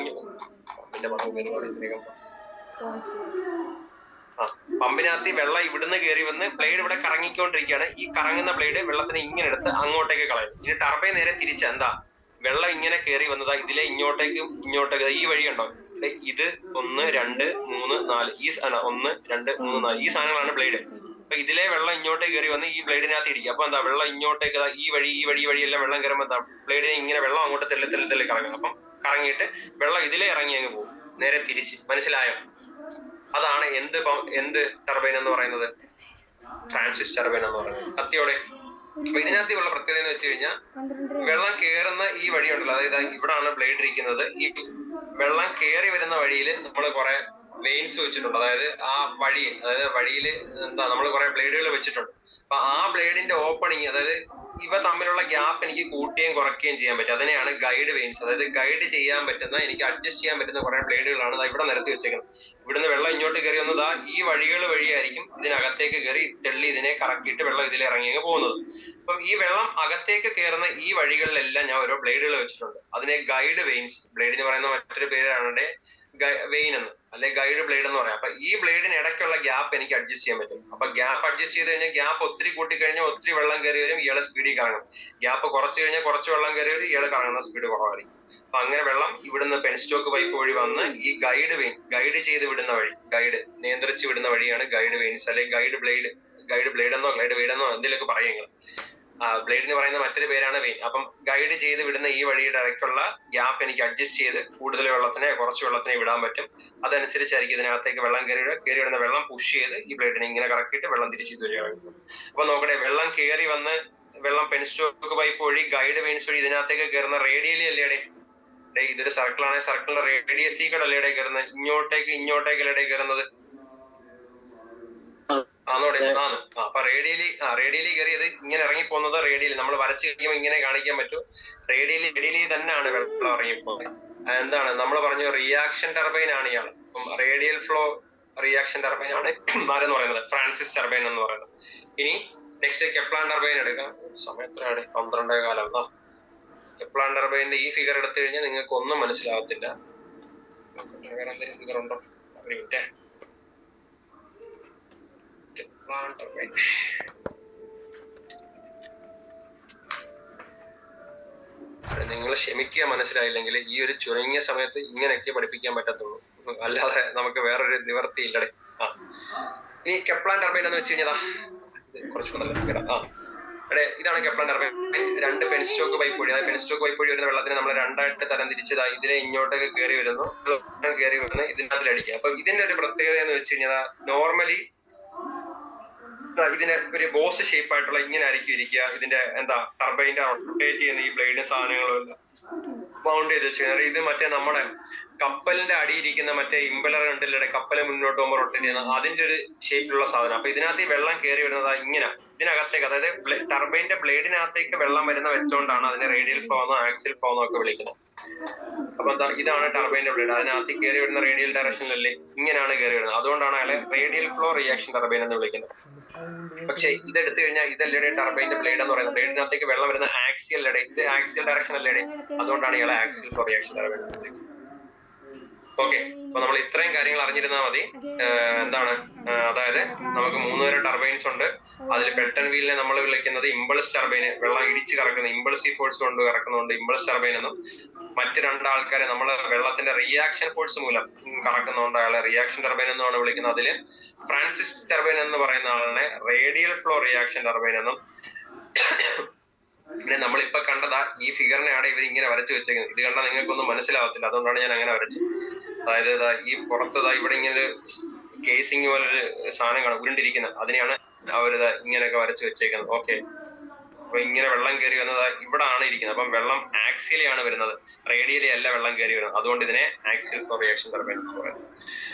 പമ്പിനകത്ത് വെള്ളം ഇവിടുന്ന് കയറി വന്ന് ബ്ലേഡ് ഇവിടെ കറങ്ങിക്കൊണ്ടിരിക്കുകയാണ്. ഈ കറങ്ങുന്ന ബ്ലേഡ് വെള്ളത്തിനെ ഇങ്ങനെ എടുത്ത് അങ്ങോട്ടേക്ക് കളയും. ഇനി ടർബൈൻ നേരെ തിരിച്ച എന്താ, വെള്ളം ഇങ്ങനെ കയറി വന്നതാ ഇതിലെ ഇങ്ങോട്ടേക്കും ഇങ്ങോട്ടേക്ക് ഈ വഴി ഉണ്ടോ, ഇത് 1 2 3 4 ഈ 1 2 3 4 ഈ സാധനങ്ങളാണ് ബ്ലേഡ്. അപ്പൊ ഇതിലെ വെള്ളം ഇങ്ങോട്ടേക്ക് കയറി വന്ന് ഈ ബ്ലേഡിനകത്ത് ഇടിക്കുക. അപ്പൊ എന്താ, വെള്ളം ഇങ്ങോട്ടേക്ക് ഈ വഴിയെല്ലാം വെള്ളം കയറുമ്പോൾ എന്താ, ബ്ലേഡിനെ ഇങ്ങനെ വെള്ളം അങ്ങോട്ട് തെള്ളി കറങ്ങും. അപ്പം കറങ്ങിയിട്ട് വെള്ളം ഇതിലെ ഇറങ്ങി അങ്ങ് പോകും, നേരെ തിരിച്ച്. മനസ്സിലായോ? അതാണ് എന്ത് ടർബൈൻ എന്ന് പറയുന്നത്, ഫ്രാൻസിസ് ടർബൈൻ എന്ന് പറയുന്നത്. കത്തിയോടെ. അപ്പൊ ഇതിനകത്തുള്ള പ്രത്യേകത എന്ന് വെച്ച് കഴിഞ്ഞാൽ വെള്ളം കയറുന്ന ഈ വഴി ഉണ്ടല്ലോ, അതായത് ഇവിടാണ് ബ്ലേഡ് ഇരിക്കുന്നത്. ഈ വെള്ളം കയറി വരുന്ന വഴിയിൽ നമ്മൾ കുറെ വെയിൻസ് വെച്ചിട്ടുണ്ട്. അതായത് ആ വഴിയിൽ എന്താ, നമ്മൾ കുറെ ബ്ലേഡുകൾ വെച്ചിട്ടുണ്ട്. അപ്പൊ ആ ബ്ലേഡിന്റെ ഓപ്പണിങ്, അതായത് ഇവ തമ്മിലുള്ള ഗ്യാപ്പ് എനിക്ക് കൂട്ടുകയും കുറയ്ക്കുകയും ചെയ്യാൻ പറ്റും. അതിനെയാണ് ഗൈഡ് വെയിൻസ്. അതായത് ഗൈഡ് ചെയ്യാൻ പറ്റുന്ന, എനിക്ക് അഡ്ജസ്റ്റ് ചെയ്യാൻ പറ്റുന്ന കുറെ ബ്ലേഡുകളാണ് ഇവിടെ നിരത്തി വെച്ചേക്കുന്നത്. ഇവിടുന്ന് വെള്ളം ഇങ്ങോട്ട് കയറി വന്നതാ ഈ വഴികൾ വഴിയായിരിക്കും ഇതിനകത്തേക്ക് കയറി തെള്ളി ഇതിനെ കറക്കിയിട്ട് വെള്ളം ഇതിൽ ഇറങ്ങി അങ്ങ് പോകുന്നത്. അപ്പം ഈ വെള്ളം അകത്തേക്ക് കയറുന്ന ഈ വഴികളിലെല്ലാം ഞാൻ ഓരോ ബ്ലേഡുകൾ വെച്ചിട്ടുണ്ട്. അതിനെ ഗൈഡ് വെയിൻസ്, ബ്ലേഡിന് പറയുന്ന മറ്റൊരു പേരാണ് വെയിൻ എന്ന്, അല്ലെ ഗൈഡ് ബ്ലേഡ് എന്ന് പറയാം. അപ്പൊ ഈ ബ്ലേഡിന് ഇടയ്ക്കുള്ള ഗ്യാപ്പ് എനിക്ക് അഡ്ജസ്റ്റ് ചെയ്യാൻ പറ്റും. അപ്പൊ ഗ്യാപ്പ് അഡ്ജസ്റ്റ് ചെയ്ത് കഴിഞ്ഞാൽ ഗ്യാപ്പ് ഒത്തിരി കൂട്ടിക്കഴിഞ്ഞാൽ ഒത്തിരി വെള്ളം കയറി വരും, ഇയാളെ സ്പീഡിൽ കറങ്ങും. ഗ്യാപ്പ് കുറച്ച് കഴിഞ്ഞാൽ കുറച്ച് വെള്ളം കയറി വരും, ഇയാൾ കറങ്ങുന്ന സ്പീഡ് കുറവായിരിക്കും. അപ്പൊ അങ്ങനെ വെള്ളം ഇവിടുന്ന് പെൻസ്റ്റോക്ക് പൈപ്പ് വഴി വന്ന് ഈ ഗൈഡ് വെയിൻ, ഗൈഡ് ചെയ്ത് വിടുന്ന വഴി, ഗൈഡ് നിയന്ത്രിച്ച് വിടുന്ന വഴിയാണ് ഗൈഡ് വെയിൻസ്, അല്ലെങ്കിൽ ഗൈഡ് ബ്ലേഡ് എന്നോ ഗൈഡ് വെയിഡ് എന്നോ എന്തെങ്കിലുമൊക്കെ പറയുക. ബ്ലേഡിന് പറയുന്ന മറ്റൊരു പേരാണ് വെയിൻ. അപ്പം ഗൈഡ് ചെയ്ത് വിടുന്ന ഈ വഴിയുടെ ഇടയ്ക്കുള്ള ഗ്യാപ്പ് എനിക്ക് അഡ്ജസ്റ്റ് ചെയ്ത് കൂടുതൽ വെള്ളത്തിനെ കുറച്ച് വെള്ളത്തിനെ വിടാൻ പറ്റും. അതനുസരിച്ചായിരിക്കും ഇതിനകത്തേക്ക് വെള്ളം കയറി വിടുന്ന വെള്ളം പുഷ് ചെയ്ത് ഈ ബ്ലേഡിനെ ഇങ്ങനെ കറക്കിയിട്ട് വെള്ളം തിരിച്ചു വരികയാണ്. അപ്പൊ നോക്കട്ടെ, വെള്ളം കയറി വന്ന് വെള്ളം പെൻസ്റ്റോക്ക് പൈപ്പ് വഴി ഗൈഡ് വെയിൻസ് വഴി ഇതിനകത്തേക്ക് കയറുന്ന റേഡിയലി അല്ലേടെ, ഇതൊരു സർക്കിളാണ്, സർക്കിളിന്റെ റേഡിയസി കൂടെ അല്ലേടെ കയറുന്നത്, ഇങ്ങോട്ടേക്ക് അല്ലേടെ കയറുന്നത്. അപ്പൊ റേഡിയലി കയറിയത് ഇങ്ങനെ ഇറങ്ങി പോകുന്നത് റേഡിയലി നമ്മൾ വരച്ച് കഴിയുമ്പോൾ ഇങ്ങനെ കാണിക്കാൻ പറ്റും. റേഡിയലി തന്നെയാണ് വെള്ളം ഇറങ്ങിപ്പോകുന്നത്. എന്താണ് നമ്മൾ പറഞ്ഞു, റിയാക്ഷൻ ടർബൈൻ ആണ് ഇയാൾ. റേഡിയൽ ഫ്ലോ റിയാക്ഷൻ ടർബൈൻ ആണ് ആരെന്ന് പറയുന്നത്, ഫ്രാൻസിസ് ടർബൈൻ എന്ന് പറയുന്നത്. ഇനി നെക്സ്റ്റ് കെപ്ലാൻ ടർബൈൻ എടുക്കാം. സമയത്താണ് 12:15. കെപ്ലാൻ ടർബൈന്റെ ഈ ഫിഗർ എടുത്തു കഴിഞ്ഞാൽ നിങ്ങൾക്ക് ഒന്നും മനസ്സിലാവത്തില്ല. വേറെ എന്തെങ്കിലും ഫിഗർ ഉണ്ടോ? ഒരു മിനിറ്റ്. നിങ്ങൾ ക്ഷമിക്കുക, മനസ്സിലായില്ലെങ്കിൽ ഈ ഒരു ചുരുങ്ങിയ സമയത്ത് ഇങ്ങനെയൊക്കെ പഠിപ്പിക്കാൻ പറ്റത്തുള്ളൂ, അല്ലാതെ നമുക്ക് വേറൊരു നിവർത്തി ഇല്ലടേ. ഇനി കെപ്ലാൻ ടർബൈൻ എന്ന് വെച്ച് കഴിഞ്ഞാൽ ഇതാണ് കെപ്ലാൻ ടർബൈൻ. 2 പെൻസ്റ്റോക്ക് പൈപ്പ് വഴി, അതായത് പെൻസ്റ്റോക്ക് പൈപ്പ് വഴി വരുന്ന വെള്ളത്തിനെ നമ്മൾ 2ആയിട്ട് തരം തിരിച്ചതായി ഇതിനെ ഇങ്ങോട്ടേക്ക് കയറി വരുന്നു ഇതിനകത്തിലടിക്കുക. അപ്പൊ ഇതിന്റെ ഒരു പ്രത്യേകത എന്ന് വെച്ച് കഴിഞ്ഞാൽ നോർമലി ഇതിന് ഒരു ബോസ് ഷേപ്പ് ആയിട്ടുള്ള ഇങ്ങനെ ആയിരിക്കും ഇരിക്കുക. ഇതിന്റെ എന്താ, ടർബൈന്റെ റൊട്ടേറ്റ് ചെയ്യുന്ന ഈ ബ്ലേഡ് സാധനങ്ങളും മൗണ്ട് ചെയ്ത് വെച്ച് കഴിഞ്ഞാൽ ഇത് മറ്റേ നമ്മുടെ കപ്പലിന്റെ അടിയിരിക്കുന്ന മറ്റേ ഇമ്പലർ കണ്ടില്ലേ, കപ്പല് മുന്നോട്ട് പോകുമ്പോൾ റൊട്ടേറ്റ് ചെയ്യുന്ന അതിന്റെ ഒരു ഷേപ്പിലുള്ള സാധനം. അപ്പൊ ഇതിനകത്ത് ഈ വെള്ളം കയറി വരുന്നത് ഇങ്ങനെ ഇതിനകത്തേക്ക്, അതായത് ടർബൈന്റെ ബ്ലേഡിനകത്തേക്ക് വെള്ളം വരുന്ന വെച്ചോണ്ടാണ് അതിനെ റേഡിയൽ ഫ്ലോ എന്നോ ആക്സിൽ ഫ്ലോ എന്നോ ഒക്കെ വിളിക്കുന്നത്. അപ്പൊ എന്താ, ഇതാണ് ടർബൈന്റെ ബ്ലേഡ്. അതിനകത്ത് കയറി വരുന്ന റേഡിയൽ ഡയറക്ഷനിലല്ലേ, ഇങ്ങനെയാണ് കയറി വരുന്നത്. അതുകൊണ്ടാണ് അയാളെ റേഡിയൽ ഫ്ലോ റിയാക്ഷൻ ടർബൈൻ എന്ന് വിളിക്കുന്നത്. പക്ഷെ ഇതെടുത്തു കഴിഞ്ഞാൽ ഇതല്ലേ ടർബൈന്റെ ബ്ലേഡ് എന്ന് പറയുന്നത്. ബ്ലേഡിനകത്തേക്ക് വെള്ളം വരുന്ന ആക്സിയൽ അല്ലേ, ഇത് ആക്സിയൽ ഡയറക്ഷൻ അല്ലേ, അതുകൊണ്ടാണ് ഇയാളെ ആക്സിയൽ ഫ്ലോ റിയാക്ഷൻ ടർബൈൻ എന്ന് വിളിക്കുന്നത്. ഓക്കെ, അപ്പൊ നമ്മൾ ഇത്രയും കാര്യങ്ങൾ അറിഞ്ഞിരുന്നാൽ മതി. എന്താണ്, അതായത് നമുക്ക് 3 തരം ടർബൈൻസ് ഉണ്ട്. അതിൽ പെൽട്ടൺ വീലിനെ നമ്മൾ വിളിക്കുന്നത് ഇമ്പൾസ് ടർബൈന്, വെള്ളം ഇടിച്ച് കറക്കുന്ന ഇമ്പൾസീവ് ഫോഴ്സ് കൊണ്ട് കറക്കുന്നതുകൊണ്ട് ഇമ്പൾസ് ടർബൈൻ എന്നും, മറ്റ് 2 ആൾക്കാരെ നമ്മൾ വെള്ളത്തിന്റെ റിയാക്ഷൻ ഫോഴ്സ് മൂലം കറക്കുന്നതുകൊണ്ട് അയാളെ റിയാക്ഷൻ ടർബൈൻ എന്നുമാണ് വിളിക്കുന്നത്. അതിൽ ഫ്രാൻസിസ് ടർബൈൻ എന്ന് പറയുന്ന ആളിനെ റേഡിയൽ ഫ്ലോ റിയാക്ഷൻ ടർബൈൻ എന്നും. പിന്നെ നമ്മളിപ്പോ കണ്ടതാ ഈ ഫിഗറിനെയാണ് ഇവർ ഇങ്ങനെ വരച്ചു വെച്ചേക്കുന്നത്. ഇത് കണ്ടാൽ നിങ്ങൾക്കൊന്നും മനസ്സിലാവത്തില്ല, അതുകൊണ്ടാണ് ഞാൻ അങ്ങനെ വരച്ചത്. അതായത് ഈ പുറത്ത് ഇവിടെ ഇങ്ങനെ കേസിങ് പോലൊരു സാധനം കാണാം ഉരുണ്ടിരിക്കുന്നത്, അതിനെയാണ് അവരിത് ഇങ്ങനെയൊക്കെ വരച്ചു വെച്ചേക്കുന്നത്. ഓക്കെ, അപ്പൊ ഇങ്ങനെ വെള്ളം കയറി വന്നത് ഇവിടെ ആണ് ഇരിക്കുന്നത്. അപ്പം വെള്ളം ആക്സിയലി ആണ് വരുന്നത്, റേഡിയലി അല്ല വെള്ളം കയറി വരുന്നത്. അതുകൊണ്ട് ഇതിനെ ആക്സിയൽ ഫ്ലോ റിയാക്ഷൻ ടർബൈൻ എന്ന് പറയുന്നത്.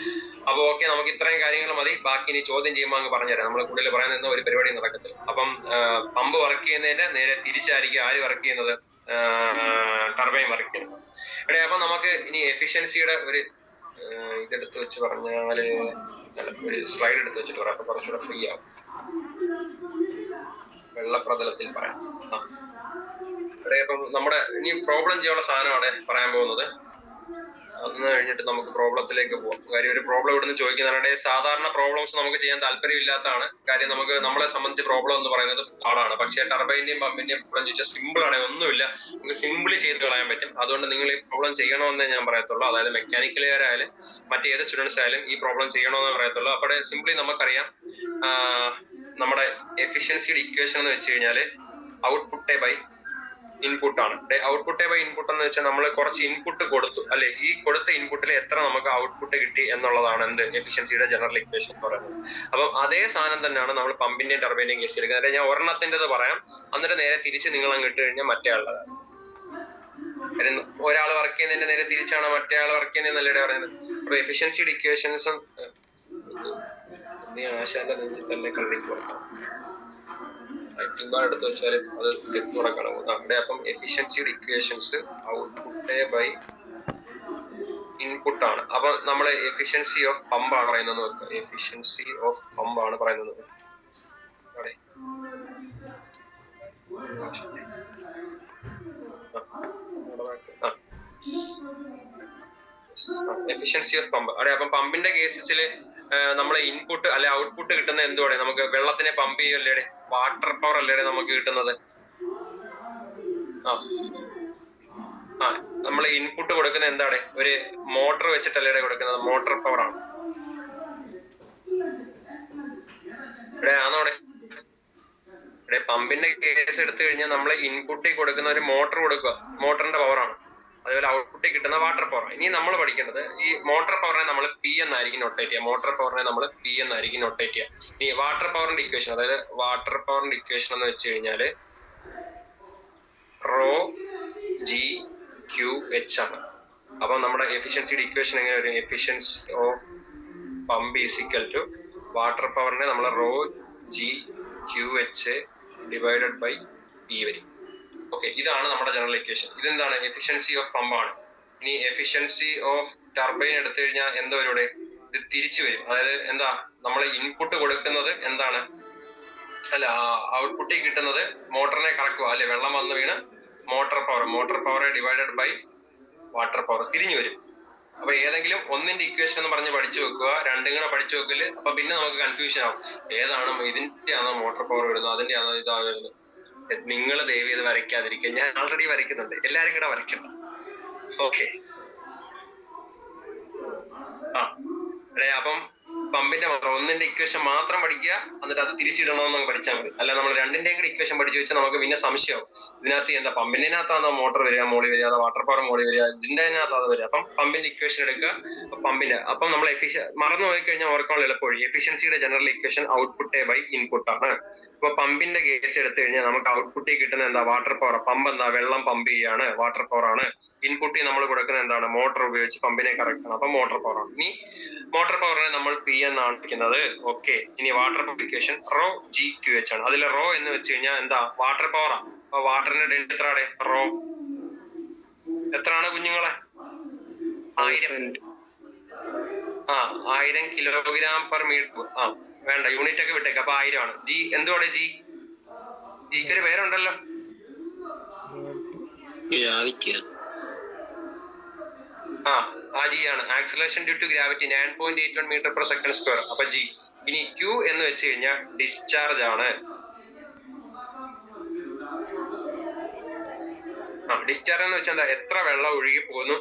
അപ്പൊ ഓക്കെ, നമുക്ക് ഇത്രയും കാര്യങ്ങൾ മതി. ബാക്കി ഇനി ചോദ്യം ചെയ്യുമ്പോൾ അങ്ങ് പറഞ്ഞുതരാം. നമ്മൾ കൂടുതൽ പറയുന്ന ഒരു പരിപാടി നടക്കത്തില്ല. അപ്പം പമ്പ് വർക്ക് ചെയ്യുന്നതിന്റെ നേരെ തിരിച്ചായിരിക്കും ആര് വർക്ക് ചെയ്യുന്നത്, ടർബൈൻ വർക്ക് ചെയ്യുന്നത്. എടേ, അപ്പൊ നമുക്ക് ഇനി എഫിഷ്യൻസിയുടെ ഒരു ഇതെടുത്ത് വെച്ച് പറഞ്ഞാല്, ഒരു സ്ലൈഡ് എടുത്ത് വെച്ചിട്ട് പറയാം, അപ്പൊ കുറച്ചുകൂടെ ഫ്രീ ആവും. വെള്ളപ്രതലത്തിൽ പറയാം. അപ്പം നമ്മുടെ ഇനി പ്രോബ്ലം ചെയ്യാനുള്ള സാധനമാണ് പറയാൻ പോകുന്നത്. അന്ന് കഴിഞ്ഞിട്ട് നമുക്ക് പ്രോബ്ലത്തിലേക്ക് പോകാം. കാര്യം ഒരു പ്രോബ്ലം ഇവിടുന്ന് ചോദിക്കുന്നതാണ്. സാധാരണ പ്രോബ്ലംസ് നമുക്ക് ചെയ്യാൻ താല്പര്യമില്ലാത്തതാണ്. കാര്യം നമുക്ക് നമ്മളെ സംബന്ധിച്ച് പ്രോബ്ലം എന്ന് പറയുന്നത് പാടാണ്. പക്ഷേ ടർബൈന്റെയും പമ്പിന്റെയും പ്രോബ്ലം ചോദിച്ചാൽ സിമ്പിൾ ആണ്, ഒന്നുമില്ല, നമുക്ക് സിമ്പിളി ചെയ്ത് കളയാൻ പറ്റും. അതുകൊണ്ട് നിങ്ങൾ ഈ പ്രോബ്ലം ചെയ്യണമെന്നേ ഞാൻ പറയത്തുള്ളൂ. അതായത് മെക്കാനിക്കലുകാരായാലും മറ്റേത് സ്റ്റുഡൻസ് ആയാലും ഈ പ്രോബ്ലം ചെയ്യണമെന്ന് പറയത്തുള്ളൂ. അപ്പോൾ സിംപ്ലി നമുക്കറിയാം, നമ്മുടെ എഫിഷ്യൻസിയുടെ ഇക്വേഷൻ എന്ന് വെച്ച് കഴിഞ്ഞാൽ ഔട്ട്പുട്ട് ബൈ ഇൻപുട്ട് ആണ്. ഔട്ട്പുട്ട് ബൈ ഇൻപുട്ട് എന്ന് വെച്ചാൽ നമ്മൾ കുറച്ച് ഇൻപുട്ട് കൊടുത്തു അല്ലെ, ഈ കൊടുത്ത ഇൻപുട്ടിൽ എത്ര നമുക്ക് ഔട്ട്പുട്ട് കിട്ടി എന്നുള്ളതാണ് എന്ത് എഫിഷ്യൻസിയുടെ ജനറൽ ഇക്വേഷൻ എന്ന് പറയുന്നത്. അപ്പം അതേ സാധനം തന്നെയാണ് നമ്മൾ പമ്പിന്റെയും ടർബൈന്റെയും കേസ് എടുക്കുന്നത്. ഞാൻ ഒരെണ്ണത്തിൻ്റെത് പറയാം, എന്നിട്ട് നേരെ തിരിച്ച് നിങ്ങൾ അങ്ങ് ഇട്ട് കഴിഞ്ഞാൽ മറ്റേ ആളുടെ ഒരാൾ വർക്ക് ചെയ്യുന്നതിന്റെ നേരെ തിരിച്ചാണ് മറ്റേ ആൾ വർക്ക് ചെയ്യുന്നതെന്നല്ലേ പറയുന്നത്. അപ്പൊ എഫിഷ്യൻസിയുടെ ഇക്വേഷൻസും ആശാന്റെ നെഞ്ചത്തല്ലേ കള്ളിക്ക് കൊടുക്കാം, റൈറ്റിംഗ് ബാർ എടുത്ത് വെച്ചാൽ അത് തെറ്റുടക്കണം അവിടെ. അപ്പം എഫിഷ്യൻസിയുടെ ഇക്വേഷൻസ് ഔട്ട്പുട്ട് ബൈ ഇൻപുട്ട് ആണ്. അപ്പൊ നമ്മള് എഫിഷ്യൻസി ഓഫ് പമ്പ് ആണ് പറയുന്നത് നോക്കുക. എഫിഷ്യൻസി ഓഫ് പമ്പ് ആണ് പറയുന്നത്. എഫിഷ്യൻസി ഓഫ് പമ്പ് അവിടെ. അപ്പം പമ്പിന്റെ കേസസില് നമ്മളെ ഇൻപുട്ട് അല്ലെ ഔട്ട്പുട്ട് കിട്ടുന്ന എന്തുവാടെ, നമുക്ക് വെള്ളത്തിനെ പമ്പ് ചെയ്യല്ലേ, വാട്ടർ പവർ അല്ലേ നമുക്ക് കിട്ടുന്നത്. നമ്മള് ഇൻപുട്ട് കൊടുക്കുന്ന എന്താണ്, ഒരു മോട്ടർ വെച്ചിട്ടല്ലേ കൊടുക്കുന്നത്, മോട്ടോർ പവർ ആണ് ഇവിടെ. ആണോടെ ഇവിടെ പമ്പിന്റെ കേസ് എടുത്തു കഴിഞ്ഞാൽ നമ്മള് ഇൻപുട്ടിൽ കൊടുക്കുന്ന ഒരു മോട്ടർ കൊടുക്കുക, മോട്ടറിന്റെ പവറാണ്. അതുപോലെ ഔട്ട്പുട്ടിൽ കിട്ടുന്ന വാട്ടർ പവർ. ഇനി നമ്മൾ പഠിക്കേണ്ടത് ഈ മോട്ടോർ പവറിനെ നമ്മൾ പി എന്നായിരിക്കും നൊട്ടേറ്റ് ചെയ്യുക. മോട്ടോർ പവറിനെ നമ്മൾ പി എന്നായിരിക്കും നൊട്ടേറ്റ് ചെയ്യുക. ഈ വാട്ടർ പവറിന്റെ ഇക്വേഷൻ, അതായത് വാട്ടർ പവറിന്റെ ഇക്വേഷൻ എന്ന് വെച്ച് കഴിഞ്ഞാല് റോ ജി ക്യു എച്ച് ആണ്. അപ്പൊ നമ്മുടെ എഫിഷ്യൻസിയുടെ ഇക്വേഷൻ എങ്ങനെ വരും, efficiency of pump is equal to water പവറിനെ നമ്മൾ rho G Q H divided by P വരും. ഓക്കെ, ഇതാണ് നമ്മുടെ ജനറൽ ഇക്വേഷൻ. ഇതെന്താണ്, എഫിഷ്യൻസി ഓഫ് പമ്പ് ആണ്. ഇനി എഫിഷ്യൻസി ഓഫ് ടർബൈൻ എടുത്തു കഴിഞ്ഞാൽ എന്താ ഇവിടെ, ഇത് തിരിച്ചു വരും. അതായത് എന്താ, നമ്മൾ ഇൻപുട്ട് കൊടുക്കുന്നത് എന്താണ്, അല്ല ഔട്ട്പുട്ടിൽ കിട്ടുന്നത് മോട്ടറിനെ കറക്കുക അല്ലെ, വെള്ളം വന്ന് വീണ് motor power divided by water power തിരിഞ്ഞു വരും. അപ്പൊ ഏതെങ്കിലും ഒന്നിന്റെ ഇക്വേഷൻ എന്ന് പറഞ്ഞ് പഠിച്ചു വെക്കുക, രണ്ടും കൂടെ പഠിച്ചു വെക്കല്. അപ്പൊ പിന്നെ നമുക്ക് കൺഫ്യൂഷൻ ആവും, ഏതാണ് ഇതിന്റെ ആണോ മോട്ടോർ പവർ വരുന്നത്, അതിന്റെ ആണോ ഇതാ വരുന്നത്. നിങ്ങൾ ദയവ് ചെയ്ത് വരയ്ക്കാതിരിക്കുക, ഞാൻ ആൾറെഡി വരയ്ക്കുന്നുണ്ട്, എല്ലാരും കൂടെ വരയ്ക്കണം. ഓക്കെ, അപ്പം പമ്പിന്റെ ഒന്നിന്റെ ഇക്വേഷൻ മാത്രം പഠിക്കുക, എന്നിട്ട് അത് തിരിച്ചിടണമെന്ന് പഠിച്ചാൽ മതി. അല്ല നമ്മൾ രണ്ടിന്റെയും കൂടി ഇക്വേഷൻ പഠിച്ചു വെച്ചാൽ നമുക്ക് പിന്നെ സംശയമാവും, ഇതിനകത്ത് എന്താ പമ്പിനകത്താണോ മോട്ടോർ വരിക മോളി വരിക, അതോ വാട്ടർ പവർ മോളി വരിക, ഇതിന്റെ അതിനകത്താണോ വരിക. അപ്പം പമ്പിന്റെ ഇക്വേഷൻ എടുക്കുക, പമ്പിന്റെ. അപ്പം നമ്മൾ മറന്നു പോയി കഴിഞ്ഞാൽ ഓർക്കാനുള്ള എളുപ്പവഴി എഫിഷ്യൻസിയുടെ general equation output by input ആണ്. അപ്പൊ പമ്പിന്റെ കേസ് എടുത്തു കഴിഞ്ഞാൽ നമുക്ക് ഔട്ട്പുട്ടിൽ കിട്ടുന്ന എന്താ, വാട്ടർ പവർ. പമ്പ് എന്താ, വെള്ളം പമ്പ് ചെയ്യാണ്, വാട്ടർ പവർ ആണ്. ഇൻപുട്ടിൽ നമ്മൾ കൊടുക്കുന്ന എന്താണ്, മോട്ടോർ ഉപയോഗിച്ച് പമ്പിനെ കറക്റ്റ് ആണ്, അപ്പൊ മോട്ടോർ പവർ ആണ്. ഇനി മോട്ടോർ പവറിനെ നമ്മൾ പി എന്നാണ് വിളിക്കുന്നത്. ഓക്കെ, ഇനി water power equation raw G Q H ആണ്. അതിൽ റോ എന്ന് വെച്ച് കഴിഞ്ഞാൽ എന്താ, വാട്ടർ പവർ ആണ്. അപ്പൊ വാട്ടറിന്റെ ഡെൻസിറ്റി എത്രയാണ്, റോ എത്രയാണ് കുഞ്ഞുങ്ങളെ? 1000. 1000 കിലോഗ്രാം പെർ മീറ്റർ. വേണ്ട, യൂണിറ്റ് ഒക്കെ വിട്ടേക്ക്. അപ്പൊ 1000 ആണ്. ജി എന്തുവാടെ ജി? ജിക്ക് ഒരു പേരുണ്ടല്ലോ. ജി ആണ്. Acceleration due to gravity 9.81 metre per second square. അപ്പൊ ജി. ഇനി ക്യൂ എന്ന് വെച്ച് കഴിഞ്ഞാൽ ഡിസ്ചാർജ് ആണ്. ഡിസ്ചാർജ് എന്ന് വെച്ചാൽ എന്താ? എത്ര വെള്ളം ഒഴുകി പോകുന്നു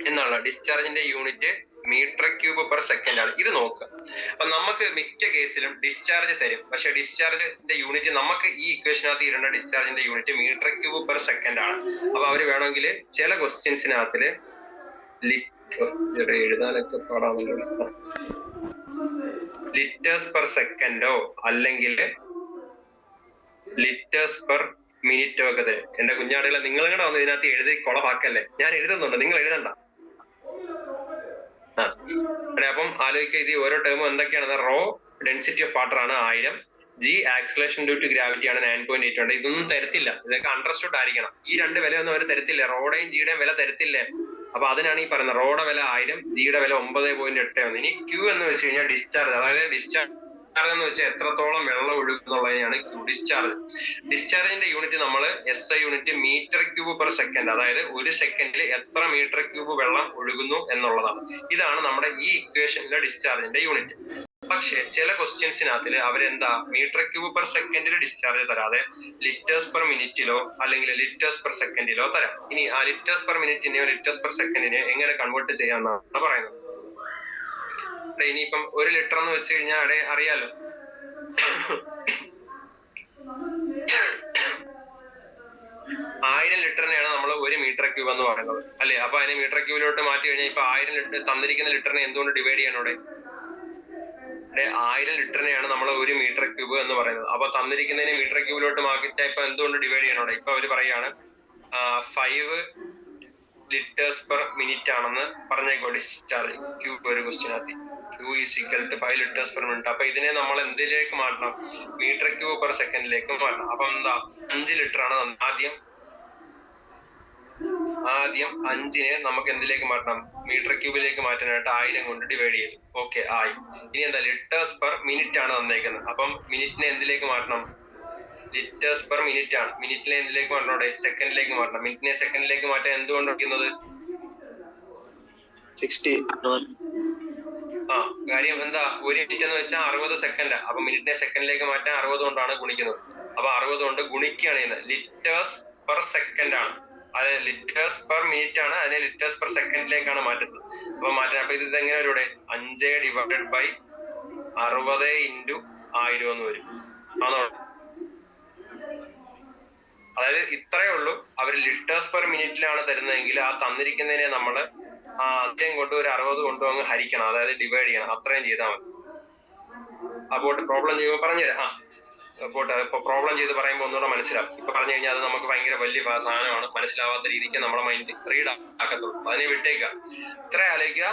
എന്നുള്ള. ഡിസ്ചാർജിന്റെ unit metre cube per second ആണ്. ഇത് നോക്കുക. അപ്പൊ നമുക്ക് മിക്ക കേസിലും ഡിസ്ചാർജ് തരും, പക്ഷെ ഡിസ്ചാർജിന്റെ യൂണിറ്റ് നമുക്ക് ഈ ഇക്വേഷനകത്ത് ഇടേണ്ട ഡിസ്ചാർജിന്റെ unit metre cube per second ആണ്. അപ്പൊ അവര് വേണമെങ്കിൽ ചില ക്വസ്റ്റ്യൻസിനകത്തില് എഴുതാനൊക്കെ പാടാണല്ലോ, ലിറ്റേഴ്സ് പെർ സെക്കൻഡോ അല്ലെങ്കിൽ ലിറ്റേഴ്സ് പെർ മിനിറ്റോ ഒക്കെ തരും. എന്റെ കുഞ്ഞാടുകളെ, നിങ്ങൾ കൂടെ വന്ന് ഇതിനകത്ത് എഴുതി കുളമാക്കല്ലേ. ഞാൻ എഴുതുന്നുണ്ട്, നിങ്ങൾ എഴുതണ്ട. അപ്പം ആലോചിക്കുക, ഇത് ഓരോ ടേമും എന്തൊക്കെയാണെന്ന്. റോ ഡെൻസിറ്റി ഓഫ് വാട്ടർ ആണ് 1000. G acceleration due to gravity ആണ് 9.81. ഇതൊന്നും തരത്തില്ല. ഇതൊക്കെ അണ്ടർസ്റ്റുഡ് ആയിരിക്കണം. ഈ രണ്ട് വിലയൊന്നും അവർ തരത്തില്ല. റോഡയും ജിയുടെയും വില തരത്തില്ലേ. അപ്പൊ അതിനാണ് ഈ പറയുന്നത്. റോയുടെ വില 1000, ജിയുടെ വില 9.81. ഇനി ക്യൂ എന്ന് വെച്ച് കഴിഞ്ഞാൽ ഡിസ്ചാർജ്, അതായത് ഡിസ്ചാർജ് എന്ന് വെച്ചാൽ എത്രത്തോളം വെള്ളം ഒഴുകുന്നുള്ളതിനാണ് ക്യൂ. ഡിസ്ചാർജിന്റെ യൂണിറ്റ് നമ്മൾ SI unit metre cube per second, അതായത് ഒരു സെക്കൻഡിൽ എത്ര മീറ്റർ ക്യൂബ് വെള്ളം ഒഴുകുന്നു എന്നുള്ളതാണ്. ഇതാണ് നമ്മുടെ ഈ ഇക്വേഷനിലെ ഡിസ്ചാർജിന്റെ യൂണിറ്റ്. പക്ഷെ ചില ക്വസ്റ്റ്യൻസിനകത്തിൽ അവരെന്താ മീറ്റർ ക്യൂബ് പെർ സെക്കൻഡിൽ ഡിസ്ചാർജ് തരാതെ ലിറ്റേഴ്സ് പെർ മിനിറ്റിലോ അല്ലെങ്കിൽ ലിറ്റേഴ്സ് പെർ സെക്കൻഡിലോ തരാം. ഇനി ആ ലിറ്റേഴ്സ് പെർ മിനിറ്റിനെയോ ലിറ്റേഴ്സ് പെർ സെക്കൻഡിനെയോ എങ്ങനെ കൺവേർട്ട് ചെയ്യാമെന്നാണ് പറയുന്നത്. ഇനിയിപ്പം 1 ലിറ്റർ എന്ന് വെച്ച് കഴിഞ്ഞാൽ അവിടെ അറിയാലോ, 1000 ലിറ്ററിനെയാണ് നമ്മൾ 1 മീറ്റർ ക്യൂബ് എന്ന് പറയുന്നത് അല്ലെ. അപ്പൊ അതിനെ മീറ്റർ ക്യൂബിലോട്ട് മാറ്റി കഴിഞ്ഞാൽ ഇപ്പൊ 1000 ലിറ്റർ തന്നിരിക്കുന്ന ലിറ്ററിനെ എന്തുകൊണ്ട് ഡിവൈഡ് ചെയ്യണം? അവിടെ 1000 ലിറ്ററിനെയാണ് നമ്മൾ 1 മീറ്റർ ക്യൂബ് എന്ന് പറയുന്നത്. അപ്പൊ തന്നിരിക്കുന്നതിനെ മീറ്റർ ക്യൂബിലോട്ട് മാറ്റിയിട്ട് ഇപ്പൊ എന്തുകൊണ്ട് ഡിവൈഡ് ചെയ്യണം? അവിടെ ഇപ്പൊ അവര് പറയാണ് 5 ലിറ്റേഴ്സ് പെർ മിനിറ്റ് ആണെന്ന് പറഞ്ഞേക്കോ ഡിസ്ചാർജ് ക്യൂബ് ഒരു ക്വസ്റ്റ്യനകത്ത്. Q is equal to 5 liters per minute. അപ്പൊ ഇതിനെ നമ്മൾ എന്തിലേക്ക് മാറ്റണം? മീറ്റർ ക്യൂബ് പെർ സെക്കൻഡിലേക്ക് മാറ്റണം. അപ്പൊ എന്താ 5 ലിറ്റർ ആണ്. ആദ്യം 5നെ നമുക്ക് എന്തിലേക്ക് മാറ്റണം? മീറ്റർ ക്യൂബിലേക്ക് മാറ്റാനായിട്ട് 1000 കൊണ്ട് ഡിവൈഡ് ചെയ്തു. ഓക്കെ, ആയി. ഇനി എന്താ? ലിറ്റേഴ്സ് പെർ മിനിറ്റ് ആണ് തന്നേക്കുന്നത്. അപ്പം മിനിറ്റിനെ എന്തിലേക്ക് മാറ്റണം? ലിറ്റേഴ്സ് പെർ മിനിറ്റ് ആണ്. മിനിറ്റിനെ എന്തിലേക്ക് മാറ്റണം? അവിടെ സെക്കൻഡിലേക്ക് മാറ്റണം. മിനിറ്റിനെ സെക്കൻഡിലേക്ക് മാറ്റാൻ എന്തുകൊണ്ട് വയ്ക്കുന്നത്? 60. കാര്യം എന്താ? 1 മിനിറ്റ് എന്ന് വെച്ചാൽ 60 സെക്കൻഡ്. അപ്പൊ മിനിറ്റിനെ സെക്കൻഡിലേക്ക് മാറ്റാൻ 60 കൊണ്ടാണ് ഗുണിക്കുന്നത്. അപ്പൊ 60 കൊണ്ട് ഗുണിക്കുകയാണ് ചെയ്യുന്നത്. ലിറ്റേഴ്സ് പെർ സെക്കൻഡ് ആണ്, അതായത് ലിറ്റേഴ്സ് പെർ മിനിറ്റ് ആണ്, അതിനെ ലിറ്റേഴ്സ് പെർ സെക്കൻഡിലേക്കാണ് മാറ്റുന്നത്. അപ്പൊ മാറ്റാൻ അപ്പൊ ഇത് എങ്ങനെ വരും? ഇവിടെ 5 ഡിവൈഡഡ് ബൈ 60 ഇൻറ്റു 1000 എന്ന് വരും. ആണോ? അതായത് ഇത്രയേ ഉള്ളൂ. അവർ ലിറ്റേഴ്സ് പെർ മിനിറ്റിലാണ് തരുന്നതെങ്കിൽ ആ തന്നിരിക്കുന്നതിനെ നമ്മൾ അത്രയും കൊണ്ട് ഒരു 60 കൊണ്ടും അങ്ങ് ഹരിക്കണം, അതായത് ഡിവൈഡ് ചെയ്യണം. അത്രയും ചെയ്താൽ മതി. അപ്പോൾ പ്രോബ്ലം ചെയ്യുമ്പോൾ പറഞ്ഞുതരാം. ഇപ്പൊ പ്രോബ്ലം ചെയ്ത് പറയുമ്പോൾ ഒന്നുകൂടെ മനസ്സിലാവും. ഇപ്പൊ പറഞ്ഞു കഴിഞ്ഞാൽ അത് നമുക്ക് ഭയങ്കര വലിയ സാധനമാണ്, മനസ്സിലാവാത്ത രീതിക്ക് നമ്മുടെ മൈൻഡ് റീഡ് ആക്കത്തുള്ളൂ. അതിനെ വിട്ടേക്കുക. ഇത്ര ആലോചിക്കുക.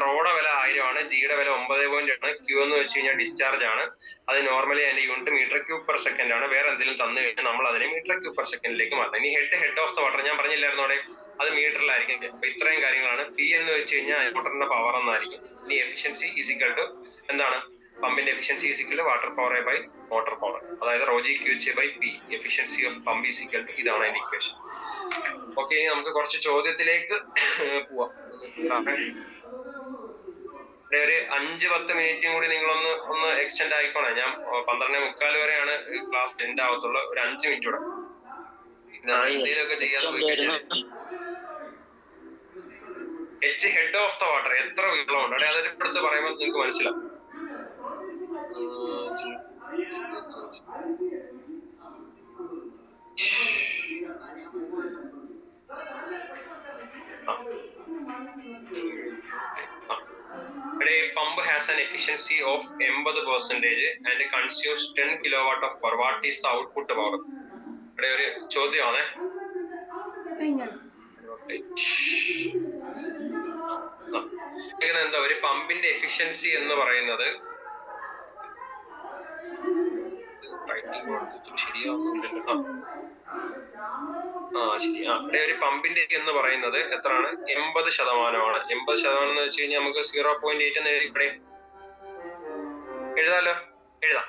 റോയുടെ വില 1000 ആണ്, ജിയുടെ വില 9.1. ക്യൂ എന്ന് വെച്ച് കഴിഞ്ഞാൽ ഡിസ്ചാർജ് ആണ്. അത് നോർമലി അതിന്റെ unit metre cube per second ആണ്. വേറെ എന്തെങ്കിലും തന്നു കഴിഞ്ഞാൽ നമ്മൾ അതിനെ മീറ്റർ ക്യൂബ് പെർ സെക്കൻഡിലേക്ക് മാറ്റാം. ഇനി ഹെഡ് ഓഫ് ദ വാട്ടർ ഞാൻ പറഞ്ഞില്ലായിരുന്നു അവിടെ, അത് മീറ്ററിലായിരിക്കും. അപ്പൊ ഇത്രയും കാര്യങ്ങളാണ്. പി എന്ന് വെച്ച് കഴിഞ്ഞാൽ വാട്ടറിന്റെ പവർ എന്നായിരിക്കും. ഇനി എഫിഷ്യൻസി ഈസ് ഈക്വൽ ടു എന്താണ്? പമ്പിന്റെ efficiency is equal to water power by water power, അതായത് rho g Q H by P. Efficiency of pump is equal to, ഇതാണ് അതിന്റെ ഇക്വേഷൻ. ഓക്കെ, ഇനി നമുക്ക് കുറച്ച് ചോദ്യത്തിലേക്ക് പോവാം. ഒരു 5-10 മിനിറ്റും കൂടി നിങ്ങളൊന്ന് എക്സ്റ്റെൻഡ് ആയിക്കോണേ. ഞാൻ 12:45 വരെയാണ് ക്ലാസ് എൻഡ് ആവത്തുള്ളൂ. ഒരു 5 മിനിറ്റ് കൂടെ എന്തെങ്കിലുമൊക്കെ ചെയ്യാതെ പോയി കഴിഞ്ഞാൽ ഹെഡ് ഓഫ് ദ വാട്ടർ എത്ര വെള്ളമുണ്ട് അവിടെ അതൊരു എടുത്ത് പറയുമ്പോൾ നിങ്ങൾക്ക് മനസ്സിലാവും. Pump has an efficiency of 80% and consumes 10 kilowatt of power. What is the output power? ഒരു ചോദ്യമാണ്. എന്താ ഒരു പമ്പിന്റെ എഫിഷ്യൻസി എന്ന് പറയുന്നത്? ശരിയാവുന്നില്ലല്ലോ. ശരി. ഇവിടെ ഒരു പമ്പിന്റെ എന്ന് പറയുന്നത് എത്രയാണ്? 80%. 80% എന്ന് വെച്ച് കഴിഞ്ഞാൽ നമുക്ക് 0.8 എന്ന് ഇവിടെ എഴുതാലോ. എഴുതാം.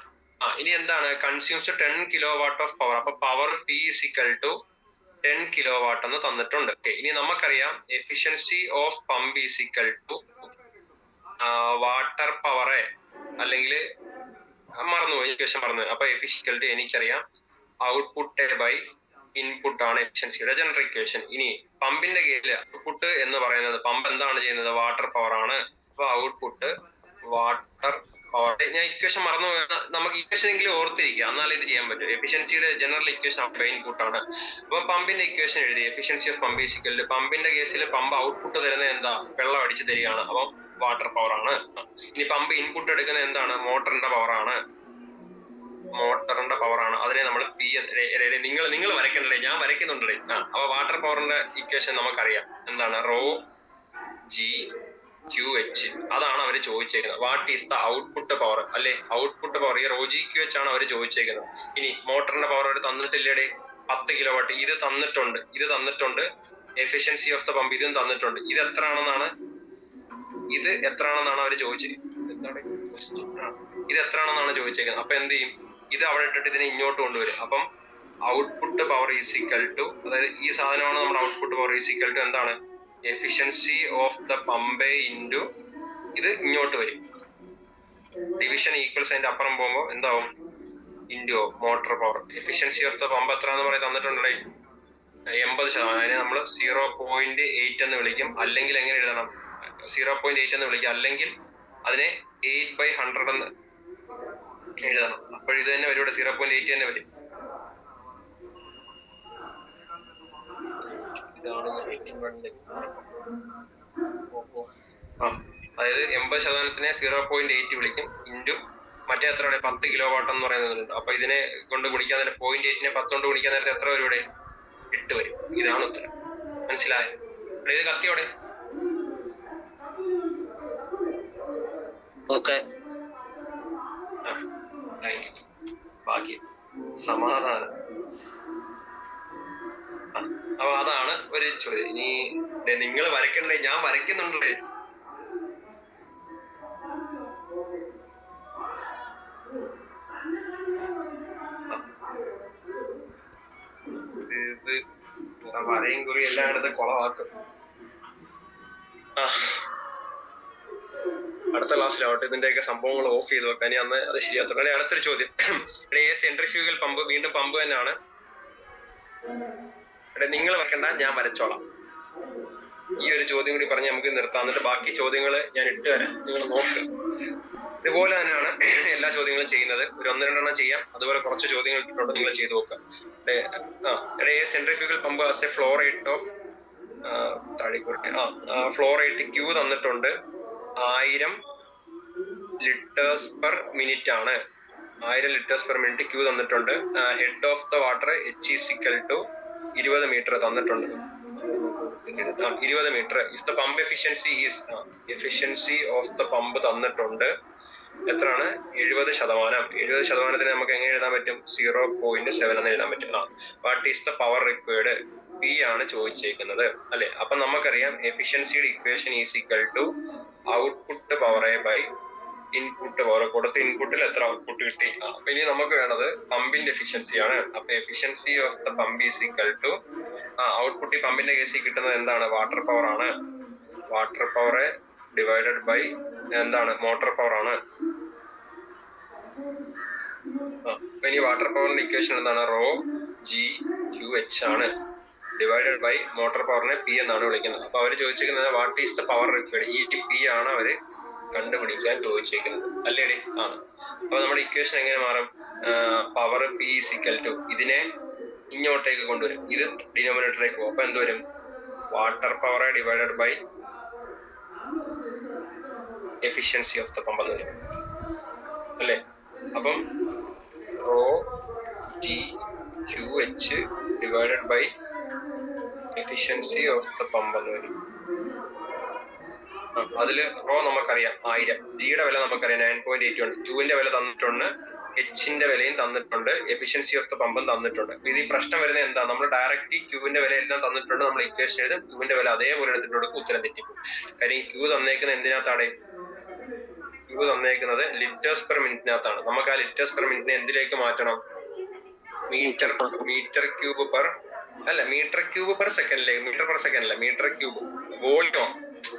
ഇനി എന്താണ്? Consumes 10 kW of power. അപ്പൊ power P is equal to 10 kW എന്ന് തന്നിട്ടുണ്ട്. ഇനി നമുക്കറിയാം efficiency of pump is equal to water പവറെ, അല്ലെങ്കിൽ മറന്നുപോയി, അപ്പൊ എഫിഷ്യൽ ടു എനിക്കറിയാം ഔട്ട്പുട്ട് ബൈ ഇൻപുട്ട് ആണ് എഫിഷ്യൻസിയുടെ ജനറൽ ഇക്വേഷൻ. ഇനി പമ്പിന്റെ കേസിൽ ഔട്ട്പുട്ട് എന്ന് പറയുന്നത്, പമ്പ് എന്താണ് ചെയ്യുന്നത്? വാട്ടർ പവർ ആണ്. അപ്പൊ ഔട്ട്പുട്ട് വാട്ടർ പവർ. ഞാൻ ഇക്വേഷൻ മറന്നു, നമുക്ക് ഇക്വേഷൻ എങ്കിലും ഓർത്തിരിക്കുക, എന്നാലും ഇത് ചെയ്യാൻ പറ്റും. എഫിഷ്യൻസിയുടെ ജനറൽ ഇക്വേഷൻ ഇൻപുട്ട് ആണ്. അപ്പൊ പമ്പിന്റെ ഇക്വേഷൻ എഴുതി efficiency of pump is equal to, പമ്പിന്റെ കേസിൽ പമ്പ് ഔട്ട്പുട്ട് തരുന്നത് എന്താ? വെള്ളം അടിച്ചു തരികയാണ്. അപ്പം വാട്ടർ പവർ ആണ്. ഇനി പമ്പ് ഇൻപുട്ട് എടുക്കുന്നത് എന്താണ്? മോട്ടറിന്റെ പവർ ആണ്. അതിനെ നമ്മൾ പി. നിങ്ങൾ വരയ്ക്കണ്ടേ? ഞാൻ വരയ്ക്കുന്നുണ്ടേ. അപ്പൊ വാട്ടർ പവറിന്റെ ഇക്വേഷൻ നമുക്കറിയാം എന്താണ്? Rho G Q H. അതാണ് അവർ ചോദിച്ചേക്കുന്നത്. What is the output power, അല്ലെ? ഔട്ട്പുട്ട് പവർ ഈ റോ ജി ക്യു എച്ച് ആണ് അവർ ചോദിച്ചേക്കുന്നത്. ഇനി മോട്ടറിന്റെ പവർ അവർ തന്നിട്ടില്ലേടെ? 10 kW. ഇത് തന്നിട്ടുണ്ട്. എഫിഷ്യൻസി ഓഫ് ദ പമ്പ് ഇതും തന്നിട്ടുണ്ട്. ഇത് എത്രയാണെന്നാണ് അവർ ചോദിച്ചേക്കുന്നത്. ഇത് എത്രയാണെന്നാണ് ചോദിച്ചേക്കുന്നത്. അപ്പൊ എന്ത് ചെയ്യും? ഇത് അവിടെ ഇട്ടിട്ട് ഇതിനെ ഇങ്ങോട്ട് കൊണ്ടുവരും. അപ്പം output power is equal to, അതായത് ഈ സാധനമാണ് നമ്മുടെ output power is equal to എന്താണ്? Efficiency of the pump into ഇത് ഇങ്ങോട്ട് വരും. ഡിവിഷൻ ഈക്വൽസ് അതിന്റെ അപ്പുറം പോകുമ്പോൾ എന്താവും? Into motor power. Efficiency of the pump എത്ര എന്ന് പറയാൻ തന്നിട്ടുണ്ടേ? 80%. അതിനെ നമ്മൾ 0.8 എന്ന് വിളിക്കും. അല്ലെങ്കിൽ എങ്ങനെ എഴുതണം? 0.8 എന്ന് വിളിക്കും. അല്ലെങ്കിൽ അതിനെ 8/100 എന്ന് എഴുതണം. അപ്പോൾ ഇത് തന്നെ വരും. 0.8 തന്നെ വരും. അതായത് 80%-നെ 0.8 വിളിക്കും. ഇൻറ്റു മറ്റേ എത്ര? 10 kW എന്ന് പറയുന്നുണ്ട്. അപ്പൊ ഇതിനെ കൊണ്ട് ഗുണിക്കാൻ നേരം 0.8-നെ 10 കൊണ്ട് ഗുണിക്കാൻ നേരത്തെ എത്ര വരും? ഇവിടെ 8 വരും. ഇതാണ് ഉത്തരം. മനസ്സിലായോ? ഇത് കത്തിയോടെ. ഓക്കെ. ബാക്കി സമാധാനം. അപ്പൊ അതാണ് ഒരു ചോദ്യം. ഇനി നിങ്ങൾ വരയ്ക്കണ്ടേ? ഞാൻ വരയ്ക്കുന്നുണ്ടേ. ഇത് വരയും കുറി എല്ലായിടത്തും കുളവാക്കും. അടുത്ത ക്ലാസ്സിലാവട്ടെ ഇതിന്റെയൊക്കെ സംഭവങ്ങൾ ഓഫ് ചെയ്ത് വെക്കാൻ. ഇനി അന്ന് അത് ശരിയാത്തോടെ. അടുത്തൊരു ചോദ്യം. സെൻട്രിഫ്യൂഗൽ പമ്പ്, വീണ്ടും പമ്പ് തന്നെയാണ്. നിങ്ങൾ വരക്കണ്ട, ഞാൻ വരച്ചോളാം. ഈ ഒരു ചോദ്യം കൂടി പറഞ്ഞ് നമുക്ക് നിർത്താം. എന്നിട്ട് ബാക്കി ചോദ്യങ്ങൾ ഞാൻ ഇട്ട് തരാം, നിങ്ങൾ നോക്ക്. ഇതുപോലെ തന്നെയാണ് എല്ലാ ചോദ്യങ്ങളും ചെയ്യുന്നത്. ഒരു 1-2 ചെയ്യാം. അതുപോലെ കുറച്ച് ചോദ്യങ്ങൾ ഇട്ടിട്ടുണ്ട്, നിങ്ങൾ ചെയ്ത് നോക്കുക. Centrifugal pump as a flow rate of flow rate Q തന്നിട്ടുണ്ട്. 1000 liters per minute ആണ്. 1000 liters per minute ക്യൂ തന്നിട്ടുണ്ട്. Head of the water H is equal to 20 meter തന്നിട്ടുണ്ട്. 20 meter. If the pump efficiency of the pump തന്നിട്ടുണ്ട്. എത്രയാണ്? 70%. 70%-നെ നമുക്ക് എങ്ങനെ എഴുതാൻ പറ്റും? 0.7 എന്ന് എഴുതാൻ പറ്റും. What is the power required? P ആണ് ചോദിച്ചേക്കുന്നത്, അല്ലെ? അപ്പൊ നമുക്കറിയാം എഫിഷ്യൻസിയുടെ equation is equal to output power by input power. കൊടുത്ത ഇൻപുട്ടിൽ എത്ര ഔട്ട്പുട്ട് കിട്ടി. അപ്പൊ ഇനി നമുക്ക് വേണ്ടത് പമ്പിന്റെ എഫിഷ്യൻസി ആണ്. അപ്പൊ efficiency of the pump is equal to output. ഈ പമ്പിന്റെ കേസിൽ കിട്ടുന്നത് എന്താണ്? വാട്ടർ പവർ ആണ്. വാട്ടർ പവർ ഡിവൈഡഡ് ബൈ എന്താണ്? മോട്ടോർ പവർ ആണ്. ഇനി വാട്ടർ പവറിന്റെ ഇക്വേഷൻ എന്താണ്? റോ ജി ക്യു എച്ച് ആണ്. ഡിവൈഡഡ് ബൈ മോട്ടോർ പവറിനെ പി എന്നാണ് വിളിക്കുന്നത്. അപ്പൊ അവർ ചോദിച്ചിരിക്കുന്നത് what is the power required? ഈ പി ആണ് അവര് കണ്ടുപിടിക്കാൻ ചോദിച്ചിരിക്കുന്നത്, അല്ലേടി? അപ്പൊ നമ്മുടെ ഇക്വേഷൻ എങ്ങനെ മാറും? Power P is equal to, ഇതിനെ ഇങ്ങോട്ടേക്ക് കൊണ്ടുവരും, ഇത് ഡിനോമിനേറ്ററിലേക്ക് പോകും. അപ്പൊ എന്ത് വരും? Water power divided by efficiency of the pump എന്ന് വരും, അല്ലേ? അപ്പം rho T Q H divided by efficiency of the pump എന്ന് വരും. അതില് റോ നമുക്കറിയാം 1000, ജിയുടെ വില നമുക്കറിയാം 9.81, ക്യൂവിന്റെ വില തന്നിട്ടുണ്ട് എച്ചിന്റെ വിലയും തന്നിട്ടുണ്ട്, എഫിഷ്യൻസി ഓഫ് ദ പമ്പും തന്നിട്ടുണ്ട്. ഇത് ഈ പ്രശ്നം വരുന്നത് എന്താ, നമ്മൾ ഡയറക്റ്റ് ക്യൂവിന്റെ വില എല്ലാം തന്നിട്ടുണ്ട്, നമ്മൾ ഇക്വേഷൻ എഴുതും, ക്യൂവിന്റെ വില അതേപോലെ എടുത്തിട്ട് കൊടുക്കും, ഉത്തരം തെറ്റിക്കും. കാര്യം ഈ ക്യൂ തന്നേക്കുന്നത് എന്തിനകത്താണ്? ക്യൂ തന്നേക്കുന്നത് ലിറ്റേഴ്സ് പെർ മിനിറ്റിനകത്താണ്. നമുക്ക് ആ ലിറ്റേഴ്സ് പെർ മിനിറ്റിനെ എന്തിലേക്ക് മാറ്റണം? മീറ്റർ ക്യൂബ് പെർ സെക്കൻഡിലേക്ക്. മീറ്റർ പെർ സെക്കൻഡ് അല്ല, മീറ്റർ ക്യൂബ്. വോളിയം,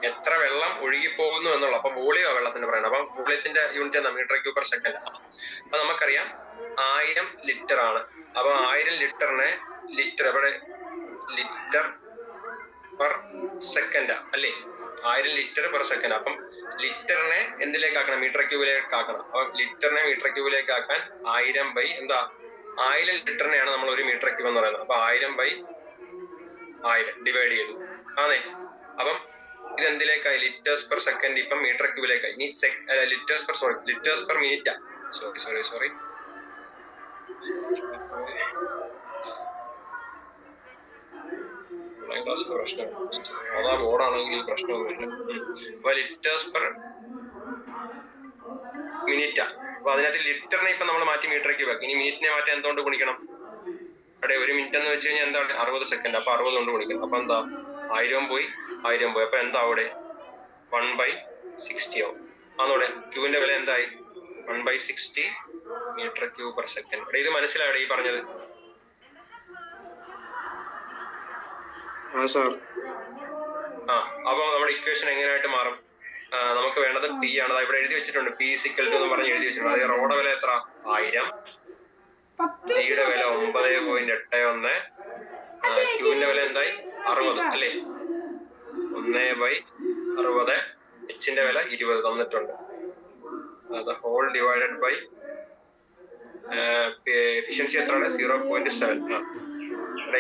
എത്ര വെള്ളം ഒഴുകി പോകുന്നു എന്നുള്ള, അപ്പൊ വോളിയോ വെള്ളത്തിന് പറയുന്നത്. അപ്പൊ വോളിയത്തിന്റെ യൂണിറ്റ് എന്താ? Metre cube per second. അപ്പൊ നമുക്കറിയാം 1000 ലിറ്റർ ആണ്. അപ്പൊ 1000 ലിറ്ററിനെ എവിടെ ലിറ്റർ പെർ സെക്കൻഡ് അല്ലേ? 1000 ലിറ്റർ പെർ സെക്കൻഡ്. അപ്പം ലിറ്ററിനെ എന്തിലേക്ക് ആക്കണം? മീറ്റർ ക്യൂബിലേക്ക് ആക്കണം. അപ്പൊ ലിറ്ററിനെ മീറ്റർ ക്യൂബിലേക്ക് ആക്കാൻ 1000 ബൈ എന്താ? 1000 ലിറ്ററിനെയാണ് നമ്മൾ ഒരു മീറ്റർ ക്യൂബ് എന്ന് പറയുന്നത്. അപ്പൊ 1000 ബൈ 1000 ഡിവൈഡ് ചെയ്തു ആണേ. അപ്പം ഇത് എന്തിലേക്കായി? ലിറ്റേഴ്സ് പെർ സെക്കൻഡ് ഇപ്പം മീറ്റർ ക്യൂബിലേക്കായി. ഇനി ലിറ്റേഴ്സ് പെർ മിനിറ്റാ. സോറി പ്രശ്നം അതാ, ബോർഡാണെങ്കിൽ ഈ പ്രശ്നമൊന്നുമില്ല. അപ്പൊ ലിറ്റേഴ്സ് പെർ മിനിറ്റാ. അപ്പൊ അതിനകത്ത് ലിറ്ററിനെ ഇപ്പൊ നമ്മൾ മാറ്റി മീറ്റർ ക്യൂബ് ആക്കി. ഇനി മിനിറ്റിനെ മാറ്റി എന്തുകൊണ്ട് ഗുണിക്കണം? അവിടെ ഒരു മിനിറ്റ് എന്ന് വെച്ച് കഴിഞ്ഞാൽ എന്താണ്? 60 സെക്കൻഡ്. അപ്പൊ 60 കൊണ്ട് ഗുണിക്കണം. അപ്പൊ എന്താ? 1000 പോയി. അപ്പൊ എന്താ അവിടെ? 1/60 ആവും. അതോടെ ക്യൂവിന്റെ വില എന്തായി? 1/60 മീറ്റർ ക്യൂബ് പെർ സെക്കൻഡ്. ഇവിടെ ഇത് മനസ്സിലാവിടെ ഈ പറഞ്ഞത്? അപ്പൊ നമ്മുടെ ഇക്വേഷൻ എങ്ങനെയായിട്ട് മാറും? നമുക്ക് വേണ്ടത് പി ആണ്. ഇവിടെ എഴുതി വെച്ചിട്ടുണ്ട്, പി സിക്കൽ ടു എന്ന് പറഞ്ഞ് എഴുതി വെച്ചിട്ടുണ്ട്. അത് റോഡ് വില എത്ര? 1000. ജിയുടെ വില 9.81. ക്യൂവിന്റെ വില എന്തായി? 60 അല്ലേ? 1/60. എച്ചിന്റെ വില 20 തന്നിട്ടുണ്ട്. അത് ഹോൾ ഡിവൈഡഡ് ബൈ എഫിഷ്യൻസി എത്രയാണ്? 0.7.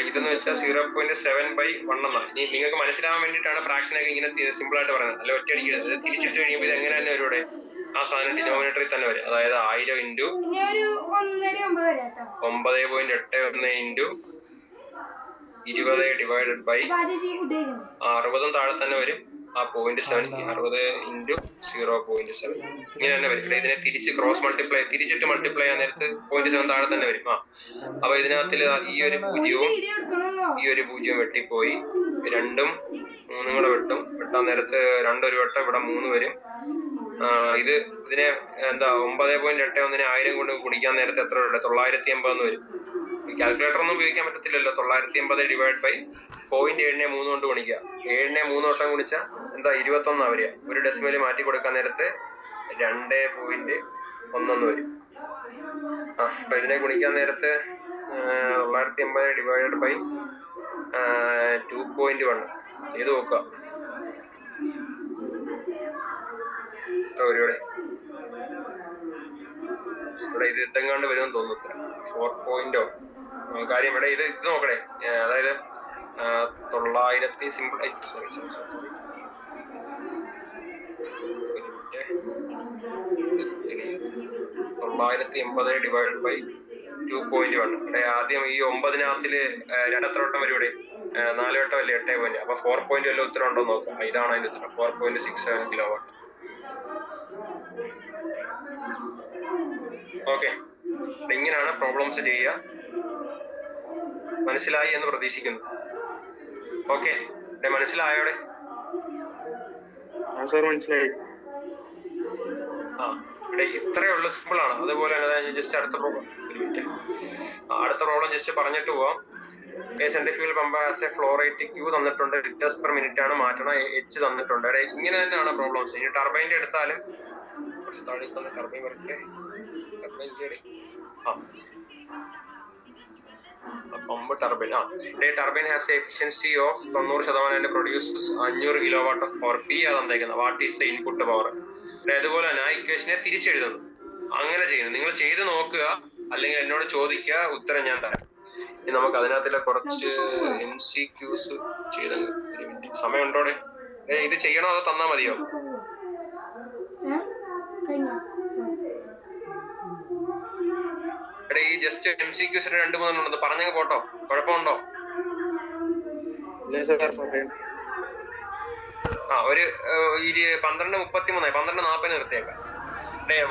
ഇതെന്ന് വെച്ചാൽ 0.7/1 എന്നാണ്. ഇനി നിങ്ങൾക്ക് മനസ്സിലാവാൻ വേണ്ടിയിട്ടാണ് ഫ്രാക്ഷനൊക്കെ ഇങ്ങനെ സിമ്പിൾ ആയിട്ട് പറയുന്നത്. അല്ല ഒറ്റയടിക്ക് തിരിച്ചിട്ട് കഴിയുമ്പോൾ ഇത് എങ്ങനെ തന്നെ വരും? ഇവിടെ ആ സാധനം ഡിനോമിനേറ്ററിൽ തന്നെ വരും. അതായത് 1000 ഇൻറ്റു 9.81 ഇൻറ്റു 20 ഡിവൈഡഡ് ബൈ 60 താഴെ തന്നെ വരും. ആ 0.7 60 ഇൻറ്റു 0.7 ഇങ്ങനെ തന്നെ വരും. ഇതിനെ തിരിച്ച് ക്രോസ് മൾട്ടിപ്ലൈ തിരിച്ചിട്ട് മൾട്ടിപ്ലൈ ചെയ്യാൻ നേരത്ത് 0.7 താഴെ തന്നെ വരും. അപ്പൊ ഇതിനകത്തിൽ ഈ ഒരു പൂജ്യവും വെട്ടിപ്പോയി. 2ഉം 3ഉം കൂടെ വെട്ടാൻ നേരത്ത് 2 ഒരു വട്ടം, ഇവിടെ 3 വരും. ഇതിനെ എന്താ 9.81 1000 കൊണ്ട് കുടിക്കാൻ നേരത്തെ എത്ര വരും? 980 വരും. കാൽക്കുലേറ്റർ ഒന്നും ഉപയോഗിക്കാൻ പറ്റത്തില്ലല്ലോ. 980 ഡിവൈഡ് ബൈ 0.7നെ 3 കൊണ്ട് ഗുണിക്കുക. 7നെ 3 വട്ടം ഗുണിച്ചാൽ എന്താ? 21 വരിക. ഒരു ഡെസിമൽ മാറ്റി കൊടുക്കാൻ നേരത്ത് 2.1 വരും. അപ്പൊ ഇതിനെ ഗുണിക്കാൻ നേരത്ത് 980 ഡിവൈഡ് ബൈ 2.1 ചെയ്ത് നോക്കുക. ഇവിടെ ഇത് ഇതെങ്ങാണ്ട് വരുമെന്ന് തോന്നുന്നു. 4 കാര്യം ഇവിടെ ഇത് നോക്കണേ. അതായത് 900 സിമ്പിൾ 980 ഡിവൈഡ് ബൈ 2.1. ഇവിടെ ആദ്യം ഈ 9-നകത്തില് 2 എത്ര വട്ടം വരും? ഇവിടെ 4 വട്ടം അല്ലേ? 8 അപ്പൊ 4 പോയിന്റ് വല്ല ഉത്തരം ഉണ്ടോ നോക്കാം. ഇതാണ് അതിന്റെ ഉത്തരം, 4.67 കിലോവാട്ട്. ഓക്കെ, ഇങ്ങനെയാണ് പ്രോബ്ലംസ് ചെയ്യുക. മനസ്സിലായി എന്ന് പ്രതീക്ഷിക്കുന്നു. ഓക്കെ, മനസ്സിലായോടെ? മനസ്സിലായി. ഇവിടെ ഇത്രയേ ഉള്ളൂ, സിമ്പിൾ ആണ്. അതുപോലെ തന്നെ ജസ്റ്റ് അടുത്ത പ്രോബ്ലം ജസ്റ്റ് പറഞ്ഞിട്ട് പോവാം. Centrifugal pump as a flow rate Q തന്നിട്ടുണ്ട്, ലിറ്റേഴ്സ് പെർ മിനിറ്റ് ആണ് മാറ്റണം, എച്ച് തന്നിട്ടുണ്ട്. ഇങ്ങനെ തന്നെയാണ് പ്രോബ്ലംസ്. ഇനി ടർബൈൻ്റെ എടുത്താലും കുറച്ച് താഴെ ടർബൈൻ വരട്ടെ. Pump turbine turbine has a efficiency of 90% and produces 500 kilowatt of power. P ആണ് തന്നേക്കുന്നത്. What is the input power? അതുപോലെ തന്നെ ആ ഇക്വേഷനെ തിരിച്ചെഴുതുന്നു. അങ്ങനെ ചെയ്യുന്നു. നിങ്ങൾ ചെയ്ത് നോക്കുക, അല്ലെങ്കിൽ എന്നോട് ചോദിക്കുക, ഉത്തരം ഞാൻ തരാം. ഇനി നമുക്ക് അതിനകത്തിലെ കുറച്ച് MCQs ചെയ്ത് സമയമുണ്ടോടെ? ഇത് ചെയ്യണോ അതോ തന്നാ മതിയോ? ഈ ജസ്റ്റ് MCQs 2-3 ഉണ്ടെന്ന് പറഞ്ഞങ്ങ് പോട്ടോ, കുഴപ്പമുണ്ടോ? ഒരു 12:33 12:40 നിർത്തിയേക്കാം.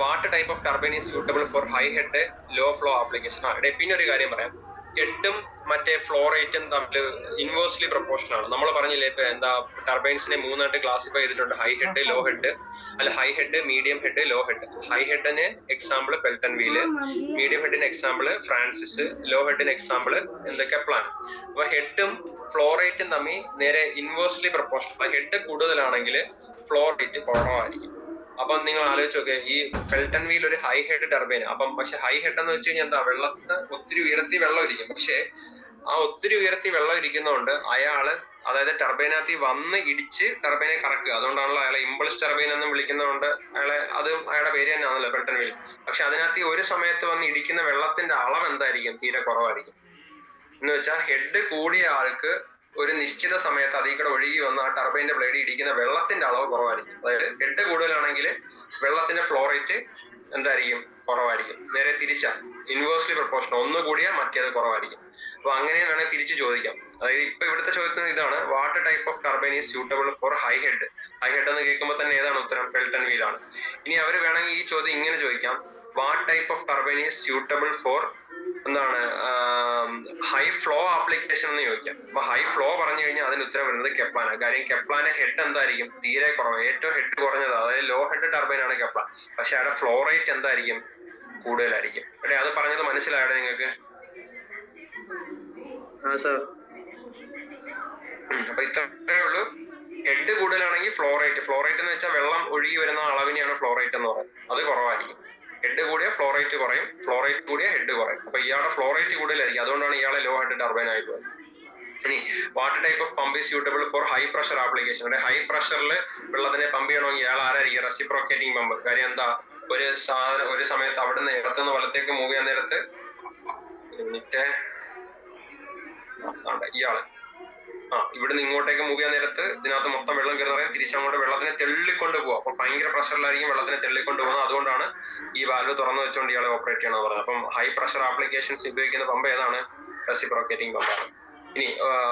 What type of turbine is suitable for high head low flow application? പിന്നെ ഒരു കാര്യം പറയാം, ഹെഡും മറ്റേ ഫ്ലോ റേറ്റും തമ്മിൽ ഇൻവേഴ്സ്ലി പ്രൊപ്പോർഷണൽ ആണ്. നമ്മൾ പറഞ്ഞില്ലേ ഇപ്പൊ എന്താ ടർബൈൻസിനെ മൂന്നായിട്ട് ക്ലാസിഫൈ ചെയ്തിട്ടുണ്ട്, ഹൈ ഹെഡ്, ലോ ഹെഡ്, അല്ല high head, medium head, low head. High ഹെഡിന് എക്സാമ്പിൾ പെൽട്ടൺ വീല്, മീഡിയം ഹെഡിന് എക്സാമ്പിൾ ഫ്രാൻസിസ്, ലോ ഹെഡിന് എക്സാമ്പിൾ കെപ്ലാൻ. അപ്പൊ ഹെഡും ഫ്ലോ റേറ്റും തമ്മിൽ നേരെ ഇൻവേഴ്സ്ലി പ്രൊപ്പോർഷണൽ. ഹെഡ് കൂടുതലാണെങ്കിൽ ഫ്ലോ റേറ്റ് കുറവായിരിക്കും. അപ്പം നിങ്ങൾ ആലോചിച്ച് നോക്കെ, ഈ പെൽട്ടൺ വീൽ ഒരു ഹൈ ഹെഡ് ടർബൈൻ. അപ്പം പക്ഷെ ഹൈ ഹെഡ് എന്ന് വെച്ച് കഴിഞ്ഞാൽ എന്താ, വെള്ളത്തിന് ഒത്തിരി ഉയർത്തി വെള്ളം ഇരിക്കും. പക്ഷെ ആ ഒത്തിരി ഉയർത്തി വെള്ളം ഇരിക്കുന്നതുകൊണ്ട് അയാള്, അതായത് ടർബൈനകത്ത് വന്ന് ഇടിച്ച് ടർബൈനെ കറക്കുക. അതുകൊണ്ടാണല്ലോ അയാളെ ഇമ്പൾസ് ടർബൈൻ എന്നും വിളിക്കുന്നതുകൊണ്ട് അയാളുടെ പേര് തന്നെയാണല്ലോ പെൽട്ടൺ വീൽ. പക്ഷെ അതിനകത്ത് ഒരു സമയത്ത് വന്ന് ഇടിക്കുന്ന വെള്ളത്തിന്റെ അളവ് എന്തായിരിക്കും? തീരെ കുറവായിരിക്കും. എന്ന് വെച്ചാൽ ഹെഡ് കൂടിയ ആൾക്ക് ഒരു നിശ്ചിത സമയത്ത് അതിൽ കൂടെ ഒഴുകി വന്ന് ആ ടർബൈന്റെ ബ്ലേഡ് ഇടിക്കുന്ന വെള്ളത്തിന്റെ അളവ് കുറവായിരിക്കും. അതായത് ഹെഡ് കൂടുതലാണെങ്കിൽ വെള്ളത്തിന്റെ ഫ്ലോ റേറ്റ് എന്തായിരിക്കും? കുറവായിരിക്കും. നേരെ തിരിച്ച ഇൻവേഴ്സ്ലി പ്രൊപ്പോർഷണൽ, ഒന്ന് കൂടിയാൽ മറ്റേത് കുറവായിരിക്കും. അപ്പൊ അങ്ങനെ വേണമെങ്കിൽ തിരിച്ചു ചോദിക്കാം. അതായത് ഇപ്പൊ ഇവിടുത്തെ ചോദ്യത്തിന് ഇതാണ്, what type of turbine is suitable for high head? High head എന്ന് കേൾക്കുമ്പോൾ തന്നെ ഏതാണ് ഉത്തരം? പെൽട്ടൺ വീൽ ആണ്. ഇനി അവർ വേണമെങ്കിൽ ഈ ചോദ്യം ഇങ്ങനെ ചോദിക്കാം, what type of turbine is suitable four എന്താണ് ഹൈ ഫ്ലോ ആപ്ലിക്കേഷൻ എന്ന് ചോദിക്കാം. അപ്പൊ ഹൈ ഫ്ലോ പറഞ്ഞു കഴിഞ്ഞാൽ അതിന് ഉത്തരം വരുന്നത് കെപ്ലാനാണ്. കാര്യം കെപ്ലാന്റെ ഹെഡ് എന്തായിരിക്കും? തീരെ കുറവ്, ഏറ്റവും ഹെഡ് കുറഞ്ഞത്, അതായത് ലോ ഹെഡ് ടർബൈൻ ആണ് കെപ്ലാൻ. പക്ഷെ അവിടെ ഫ്ലോ റേറ്റ് എന്തായിരിക്കും? കൂടുതലായിരിക്കും. അത് പറഞ്ഞത് മനസ്സിലായോ നിങ്ങൾക്ക്? അപ്പൊ ഇത്രേ ഉള്ളൂ. ഹെഡ് കൂടുതലാണെങ്കിൽ ഫ്ലോ റേറ്റ് എന്ന് വെച്ചാൽ വെള്ളം ഒഴുകി വരുന്ന അളവിനെയാണ് ഫ്ലോ റേറ്റ് എന്ന് പറയുന്നത്. അത് കുറവായിരിക്കും. ഹെഡ് കൂടിയ ഫ്ലോ റേറ്റ് കുറയും, ഫ്ലോ റേറ്റ് കൂടിയ ഹെഡ് കുറയും. അപ്പൊ ഇയാളുടെ ഫ്ലോ റേറ്റ് കൂടുതലായിരിക്കും. അതുകൊണ്ടാണ് ഇയാളെ ലോ ഹെഡ് ടർബൈൻ ആയിട്ട് വരുന്നത്. ഇനി what type of pump is suitable for high pressure application? High പ്രഷറിൽ വെള്ളത്തിനെ പമ്പ് ചെയ്യണമെങ്കിൽ ഇയാൾ ആരായിരിക്കും? Reciprocating pump. കാര്യം എന്താ, ഒരു സമയത്ത് അവിടുന്ന് ഇടത്തുനിന്ന് വലത്തേക്ക് മൂവ് ചെയ്യാൻ നേരത്ത് ഇയാള് ഇവിടുന്ന് ഇങ്ങോട്ടേക്ക് മൂവ് ചെയ്യാൻ നേരത്ത് ഇതിനകത്ത് മൊത്തം വെള്ളം കയറുന്ന തിരിച്ചങ്ങോട്ട് വെള്ളത്തിനെ തെള്ളിക്കൊണ്ട് പോകും. അപ്പൊ ഭയങ്കര പ്രഷറിലായിരിക്കും വെള്ളത്തിനെ തെള്ളിക്കൊണ്ട് പോകുന്നത്. അതുകൊണ്ടാണ് ഈ വാൽവ് തുറന്നു വെച്ചുകൊണ്ട് ഇയാളെ ഓപ്പറേറ്റ് ചെയ്യണമെന്ന് പറഞ്ഞത്. അപ്പം ഹൈ പ്രഷർ ആപ്ലിക്കേഷൻസ് ഉപയോഗിക്കുന്ന പമ്പ് ഏതാണ്? റെസിപ്രോക്കേറ്റിംഗ് പമ്പാണ്. ഇനി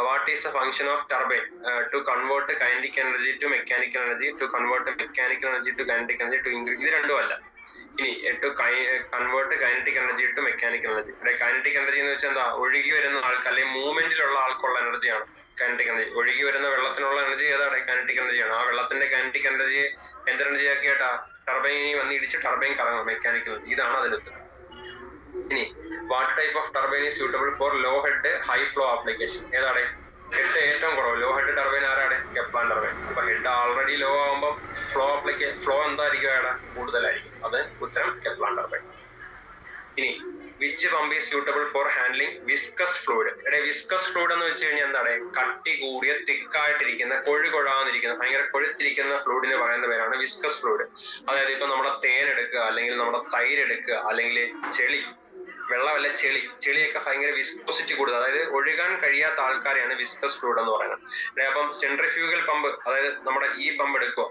what is the function of turbine to convert kinetic energy to mechanical energy, to convert mechanical energy to kinetic energy, to increase? ഇത് രണ്ടും അല്ല. ഇനി to convert kinetic energy to mechanical energy. Kinetic energy എന്ന് വെച്ചാൽ എന്താ? ഒഴുകി വരുന്ന ആൾക്ക് അല്ലെങ്കിൽ മൂവ്മെന്റിലുള്ള ആൾക്കുള്ള എനർജിയാണ് കൈനറ്റിക് എനർജി. ഒഴുകി വരുന്ന വെള്ളത്തിനുള്ള എനർജി ഏതാണ്? കൈനറ്റിക് എനർജിയാണ്. ആ വെള്ളത്തിന്റെ കൈനറ്റിക് എനർജി എന്ത് എനർജി ആക്കിയിട്ടാ? ടർബൈനിൽ വന്ന് ഇടിച്ച് ടർബൈൻ കറങ്ങും, മെക്കാനിക്കൽ എനർജി. ഇതാണ് അതിനകത്ത്. ഇനി what type of turbine is suitable for low head high flow application? ഏതാണ്? ഹെഡ് ഏറ്റവും കുറവ് ലോ ഹെഡ് ടർബൈൻ ആരാണ്? Kaplan turbine. അപ്പൊ ഹെഡ് ആൾറെഡി ലോ ആകുമ്പോൾ ഫ്ലോ എന്തായിരിക്കും? അവിടെ കൂടുതലായിരിക്കും. അത് ഉത്തരം കെപ്ലാൻ ടർബൈൻ. ഇനി which pump is suitable for handling viscous fluid? Viscous fluid എന്ന് വെച്ച് കഴിഞ്ഞാൽ എന്താണ്? കട്ടി കൂടിയ തിക്കായിട്ടിരിക്കുന്ന കൊഴുകൊഴാന്നിരിക്കുന്ന ഭയങ്കര കൊഴുത്തിരിക്കുന്ന ഫ്ലൂയിഡിന് പറയുന്ന പേരാണ് വിസ്കസ് ഫ്ലൂയിഡ്. അതായത് ഇപ്പൊ നമ്മുടെ തേൻ എടുക്കുക, അല്ലെങ്കിൽ നമ്മുടെ തൈര് എടുക്കുക, അല്ലെങ്കിൽ ചെളി, വെള്ളമല്ല ചെളിയൊക്കെ ഭയങ്കര വിസ്കോസിറ്റി കൂടുതൽ, അതായത് ഒഴുകാൻ കഴിയാത്ത ആൾക്കാരെയാണ് വിസ്കസ് ഫ്ലൂയിഡ് എന്ന് പറയുന്നത്. അപ്പം സെൻട്രിഫ്യൂഗൽ പമ്പ്, അതായത് നമ്മുടെ ഈ പമ്പ് എടുക്കുക,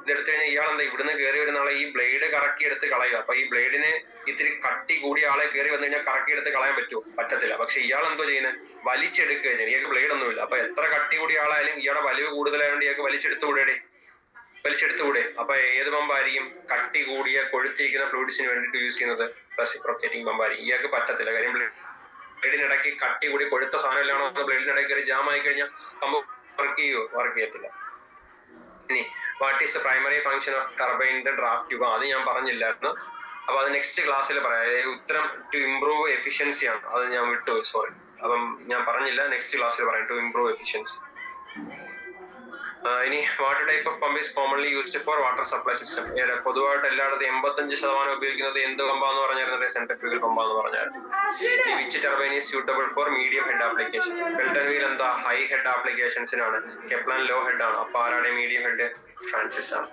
ഇതെടുത്തു കഴിഞ്ഞാൽ ഇയാൾ എന്താ ഇവിടുന്ന് കയറി വരുന്ന ആളെ ഈ ബ്ലേഡ് കറക്കി എടുത്ത് കളയുക. അപ്പൊ ഈ ബ്ലേഡിന് ഇത്തിരി കട്ടി കൂടിയ ആളെ കയറി വന്നു കഴിഞ്ഞാൽ കറക്കി എടുത്ത് കളയാൻ പറ്റുമോ? പറ്റത്തില്ല. പക്ഷെ ഇയാൾ എന്തോ ചെയ്യുന്നത്? വലിച്ചെടുക്കുക ചെയ്യുന്നത്. ഇയാൾക്ക് ബ്ലേഡ് ഒന്നുമില്ല. അപ്പൊ എത്ര കട്ടി കൂടിയ ആളായാലും ഇയാളുടെ വലിവ് കൂടുതലായതുകൊണ്ട് ഇയാൾക്ക് വലിച്ചെടുത്തുകൂടെ? അപ്പൊ ഏത് പമ്പായിരിക്കും? കട്ടി കൂടിയ കൊഴുത്തിരിക്കുന്ന ഫ്ലൂയിഡ്സിന് വേണ്ടിയിട്ട് യൂസ് ചെയ്യുന്നത് റെസിപ്രോക്കേറ്റിംഗ് പമ്പായിരിക്കും. ഇയാൾക്ക് പറ്റത്തില്ല. കാര്യം ബ്ലേഡിനിടയ്ക്ക് കട്ടി കൂടി കൊഴുത്ത സാധനം എല്ലാം ബ്ലേഡിനിടയ്ക്ക് കയറി ജാം ആയി കഴിഞ്ഞാൽ പമ്പ് വർക്ക് ചെയ്യത്തില്ല. ഇനി what is the primary function of ടർബൈനിന്റെ ഡ്രാഫ്റ്റ് ട്യൂബ്? അത് ഞാൻ പറഞ്ഞില്ലായിരുന്നു. അപ്പൊ അത് നെക്സ്റ്റ് ക്ലാസ്സിൽ പറയാം. ഉത്തരം ടു ഇംപ്രൂവ് എഫിഷ്യൻസി ആണ്. അത് ഞാൻ വിട്ടുപോയി, സോറി. അപ്പം ഞാൻ പറഞ്ഞില്ല, നെക്സ്റ്റ് ക്ലാസ്സിൽ പറയാം. To improve efficiency. ഇനി water type of pump is commonly used for water supply system? പൊതുവായിട്ട് എല്ലായിടത്തും 85% ഉപയോഗിക്കുന്നത് എന്ത് പമ്പാന്ന് പറഞ്ഞായിരുന്നു? സെൻട്രിഫ്യൂഗൽ പമ്പാന്ന് പറഞ്ഞായിരുന്നു. Which turbine is suitable for medium head application? Pelton wheel എന്താ? ഹൈ ഹെഡ് ആപ്ലിക്കേഷൻസിനാണ്. കെപ്ലാൻ ലോ ഹെഡ് ആണ്. അപ്പൊ ആരാണ് മീഡിയം ഹെഡ്? ഫ്രാൻസിസ് ആണ്.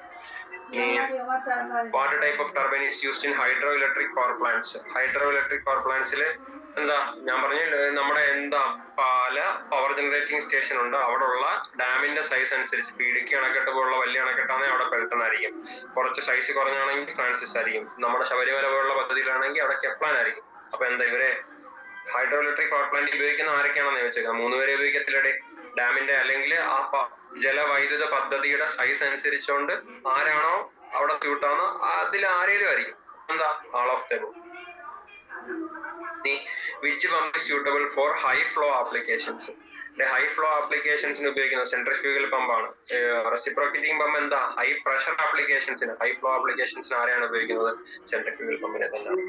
Water type of turbine is used in hydroelectric power plants? Hydroelectric power പ്ലാന്റ്സിൽ എന്താ ഞാൻ പറഞ്ഞ നമ്മുടെ പല പവർ ജനറേറ്റിംഗ് സ്റ്റേഷൻ ഉണ്ട്. അവിടെ ഉള്ള ഡാമിന്റെ സൈസ് അനുസരിച്ച് ഇടുക്കി അണക്കെട്ട് പോലുള്ള വലിയ അണക്കെട്ടാണെങ്കിൽ അവിടെ പെൽട്ടൺ ആയിരിക്കും. കുറച്ച് സൈസ് കുറഞ്ഞാണെങ്കിൽ ഫ്രാൻസിസ് ആയിരിക്കും. നമ്മുടെ ശബരിമല പോലുള്ള പദ്ധതിയിലാണെങ്കിൽ അവിടെ കെപ്ലാൻ ആയിരിക്കും. അപ്പൊ എന്താ ഇവരെ ഹൈഡ്രോ ഇലക്ട്രിക് പവർ പ്ലാന്റ് ഉപയോഗിക്കുന്ന ആരൊക്കെയാണെന്ന് ചോദിച്ചേക്കാം. 3 പേരെ ഉപയോഗിക്കത്തില്ലേ? ഡാമിന്റെ അല്ലെങ്കിൽ ആ ജലവൈദ്യുത പദ്ധതിയുടെ സൈസ് അനുസരിച്ചുകൊണ്ട് ആരാണോ അവിടെ സ്യൂട്ട് ആവുന്ന അതിൽ ആരേലും ആയിരിക്കും. എന്താ all of the which pump suitable for high flow applications. High flow ആപ്ലിക്കേഷൻസിന് ഉപയോഗിക്കുന്ന സെൻട്രിഫ്യൂഗൽ പമ്പാണ്. റെസിപ്രോക്കേറ്റിംഗ് പമ്പ് എന്താ ഹൈ പ്രഷർ ആപ്ലിക്കേഷൻസിന്, ഹൈ ഫ്ലോ ആപ്ലിക്കേഷൻസിന് ആരെയാണ് ഉപയോഗിക്കുന്നത്? സെൻട്രിഫ്യൂഗൽ പമ്പിനെ തന്നെയാണ്.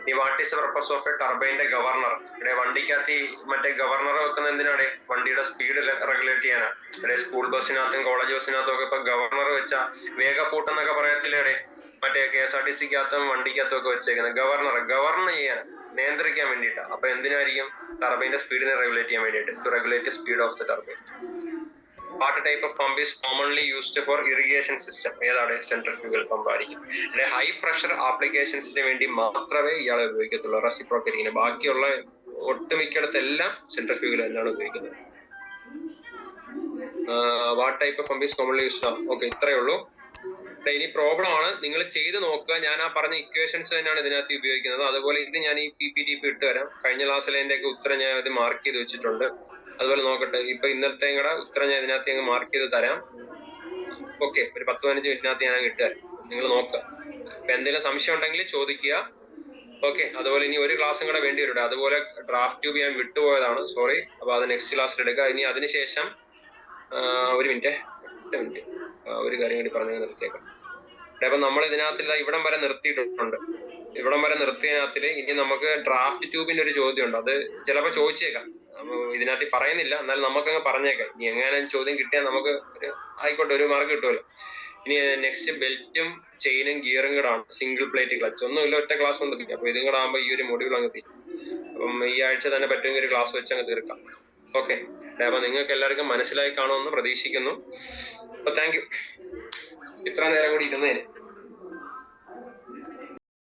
ഈ what is the purpose of a ടർബൈന്റെ ഗവർണർ? വണ്ടിക്കകത്ത് മറ്റേ ഗവർണർ വെക്കുന്ന എന്തിനാണ്? വണ്ടിയുടെ സ്പീഡ് റെഗുലേറ്റ് ചെയ്യാനാണ്. സ്കൂൾ ബസ്സിനകത്തും കോളേജ് ബസ്സിനകത്തും ഒക്കെ ഇപ്പൊ ഗവർണർ വെച്ച വേഗപ്പൂട്ടെന്നൊക്കെ പറയത്തില്ലേ? മറ്റേ KSRTC-ക്കകത്തും വണ്ടിക്കകത്തും ഒക്കെ വെച്ചേക്കുന്നത് ഗവർണർ ചെയ്യാൻ, നിയന്ത്രിക്കാൻ വേണ്ടിയിട്ടാണ്. അപ്പൊ എന്തിനായിരിക്കും? ടർബൈന്റെ സ്പീഡിനെ റെഗുലേറ്റ് ചെയ്യാൻ വേണ്ടിയിട്ട്, to regulate speed of the turbine. What type of pump is commonly used for irrigation system? ഏതാണ്? സെൻട്രിഫ്യൂഗൽ പമ്പ് ആയിരിക്കും. ഹൈ പ്രഷർ ആപ്ലിക്കേഷൻസിന് വേണ്ടി മാത്രമേ ഇയാളെ ഉപയോഗിക്കത്തുള്ളൂ റെസിപ്രോക്കേറ്റിംഗിന്. ബാക്കിയുള്ള ഒട്ടുമിക്കടത്തെല്ലാം സെൻട്രിഫ്യൂഗൽ തന്നെയാണ് ഉപയോഗിക്കുന്നത്. What type of pump is commonly used? Okay, ഇത്രയേ ഉള്ളൂ. ഇനി പ്രോബ്ലം ആണ്, നിങ്ങൾ ചെയ്ത് നോക്കുക. ഞാൻ ആ പറഞ്ഞ ഇക്വേഷൻസ് തന്നെയാണ് ഇതിനകത്ത് ഉപയോഗിക്കുന്നത്. അതുപോലെ ഇത് ഞാൻ ഈ PPT ഇട്ട് തരാം. കഴിഞ്ഞ ക്ലാസ്സിലെ ഒക്കെ ഉത്തരം ഞാൻ ഇത് മാർക്ക് ചെയ്ത് വെച്ചിട്ടുണ്ട്. അതുപോലെ നോക്കട്ടെ, ഇപ്പൊ ഇന്നലത്തെ കൂടെ ഉത്തരം ഞാൻ ഇതിനകത്ത് മാർക്ക് ചെയ്ത് തരാം. ഓക്കെ, ഒരു 10-15 മിനിറ്റിനകത്ത് ഞാൻ ഇട്ടുതരാം. നിങ്ങൾ നോക്കുക. അപ്പൊ എന്തെങ്കിലും സംശയം ഉണ്ടെങ്കിൽ ചോദിക്കുക. ഓക്കെ, അതുപോലെ ഇനി ഒരു ക്ലാസ്സും കൂടെ വേണ്ടി വരും. അതുപോലെ ഡ്രാഫ്റ്റ് ട്യൂബ് ഞാൻ വിട്ടുപോയതാണ്, സോറി. അപ്പൊ അത് നെക്സ്റ്റ് ക്ലാസ്സിൽ എടുക്കുക. ഇനി അതിനുശേഷം ഒരു മിനിറ്റ് ഒരു കാര്യം കൂടി പറഞ്ഞു നിർത്തിയേക്കാം. അപ്പൊ നമ്മൾ ഇതിനകത്തില്ല ഇവിടം വരെ നിർത്തിയിട്ടുണ്ട്. ഇവിടം വരെ നിർത്തിയതിനകത്തില് ഇനി നമുക്ക് ഡ്രാഫ്റ്റ് ട്യൂബിന്റെ ഒരു ചോദ്യം ഉണ്ട്. അത് ചിലപ്പോ ചോദിച്ചേക്കാം, ഇതിനകത്ത് പറയുന്നില്ല, എന്നാലും നമുക്കങ്ങ് പറഞ്ഞേക്കാം. ഇനി എങ്ങനെ ചോദ്യം കിട്ടിയാൽ നമുക്ക് ആയിക്കോട്ടെ, ഒരു മാർക്ക് കിട്ടുമല്ലോ. ഇനി നെക്സ്റ്റ് ബെൽറ്റും ചെയിനും ഗിയറും കൂടെ ആണ്. സിംഗിൾ പ്ലേറ്റ് ക്ലച്ച് ഒന്നുമില്ല, ഒറ്റ ക്ലാസ് ഒന്നും. അപ്പൊ ഇതും കൂടെ ആകുമ്പോൾ ഈ ഒരു മൊഡ്യൂൾ അങ്ങ് തീരും. അപ്പം ഈ ആഴ്ച തന്നെ പറ്റുമെങ്കിൽ ഒരു ക്ലാസ് വെച്ച് അങ്ങ് തീർക്കാം. ഓക്കെ, അപ്പൊ നിങ്ങൾക്ക് എല്ലാവർക്കും മനസ്സിലായി കാണുമെന്ന് പ്രതീക്ഷിക്കുന്നു. അപ്പൊ താങ്ക് യു ഇത്ര നേരം കൂടി ഇരുന്നതിന്.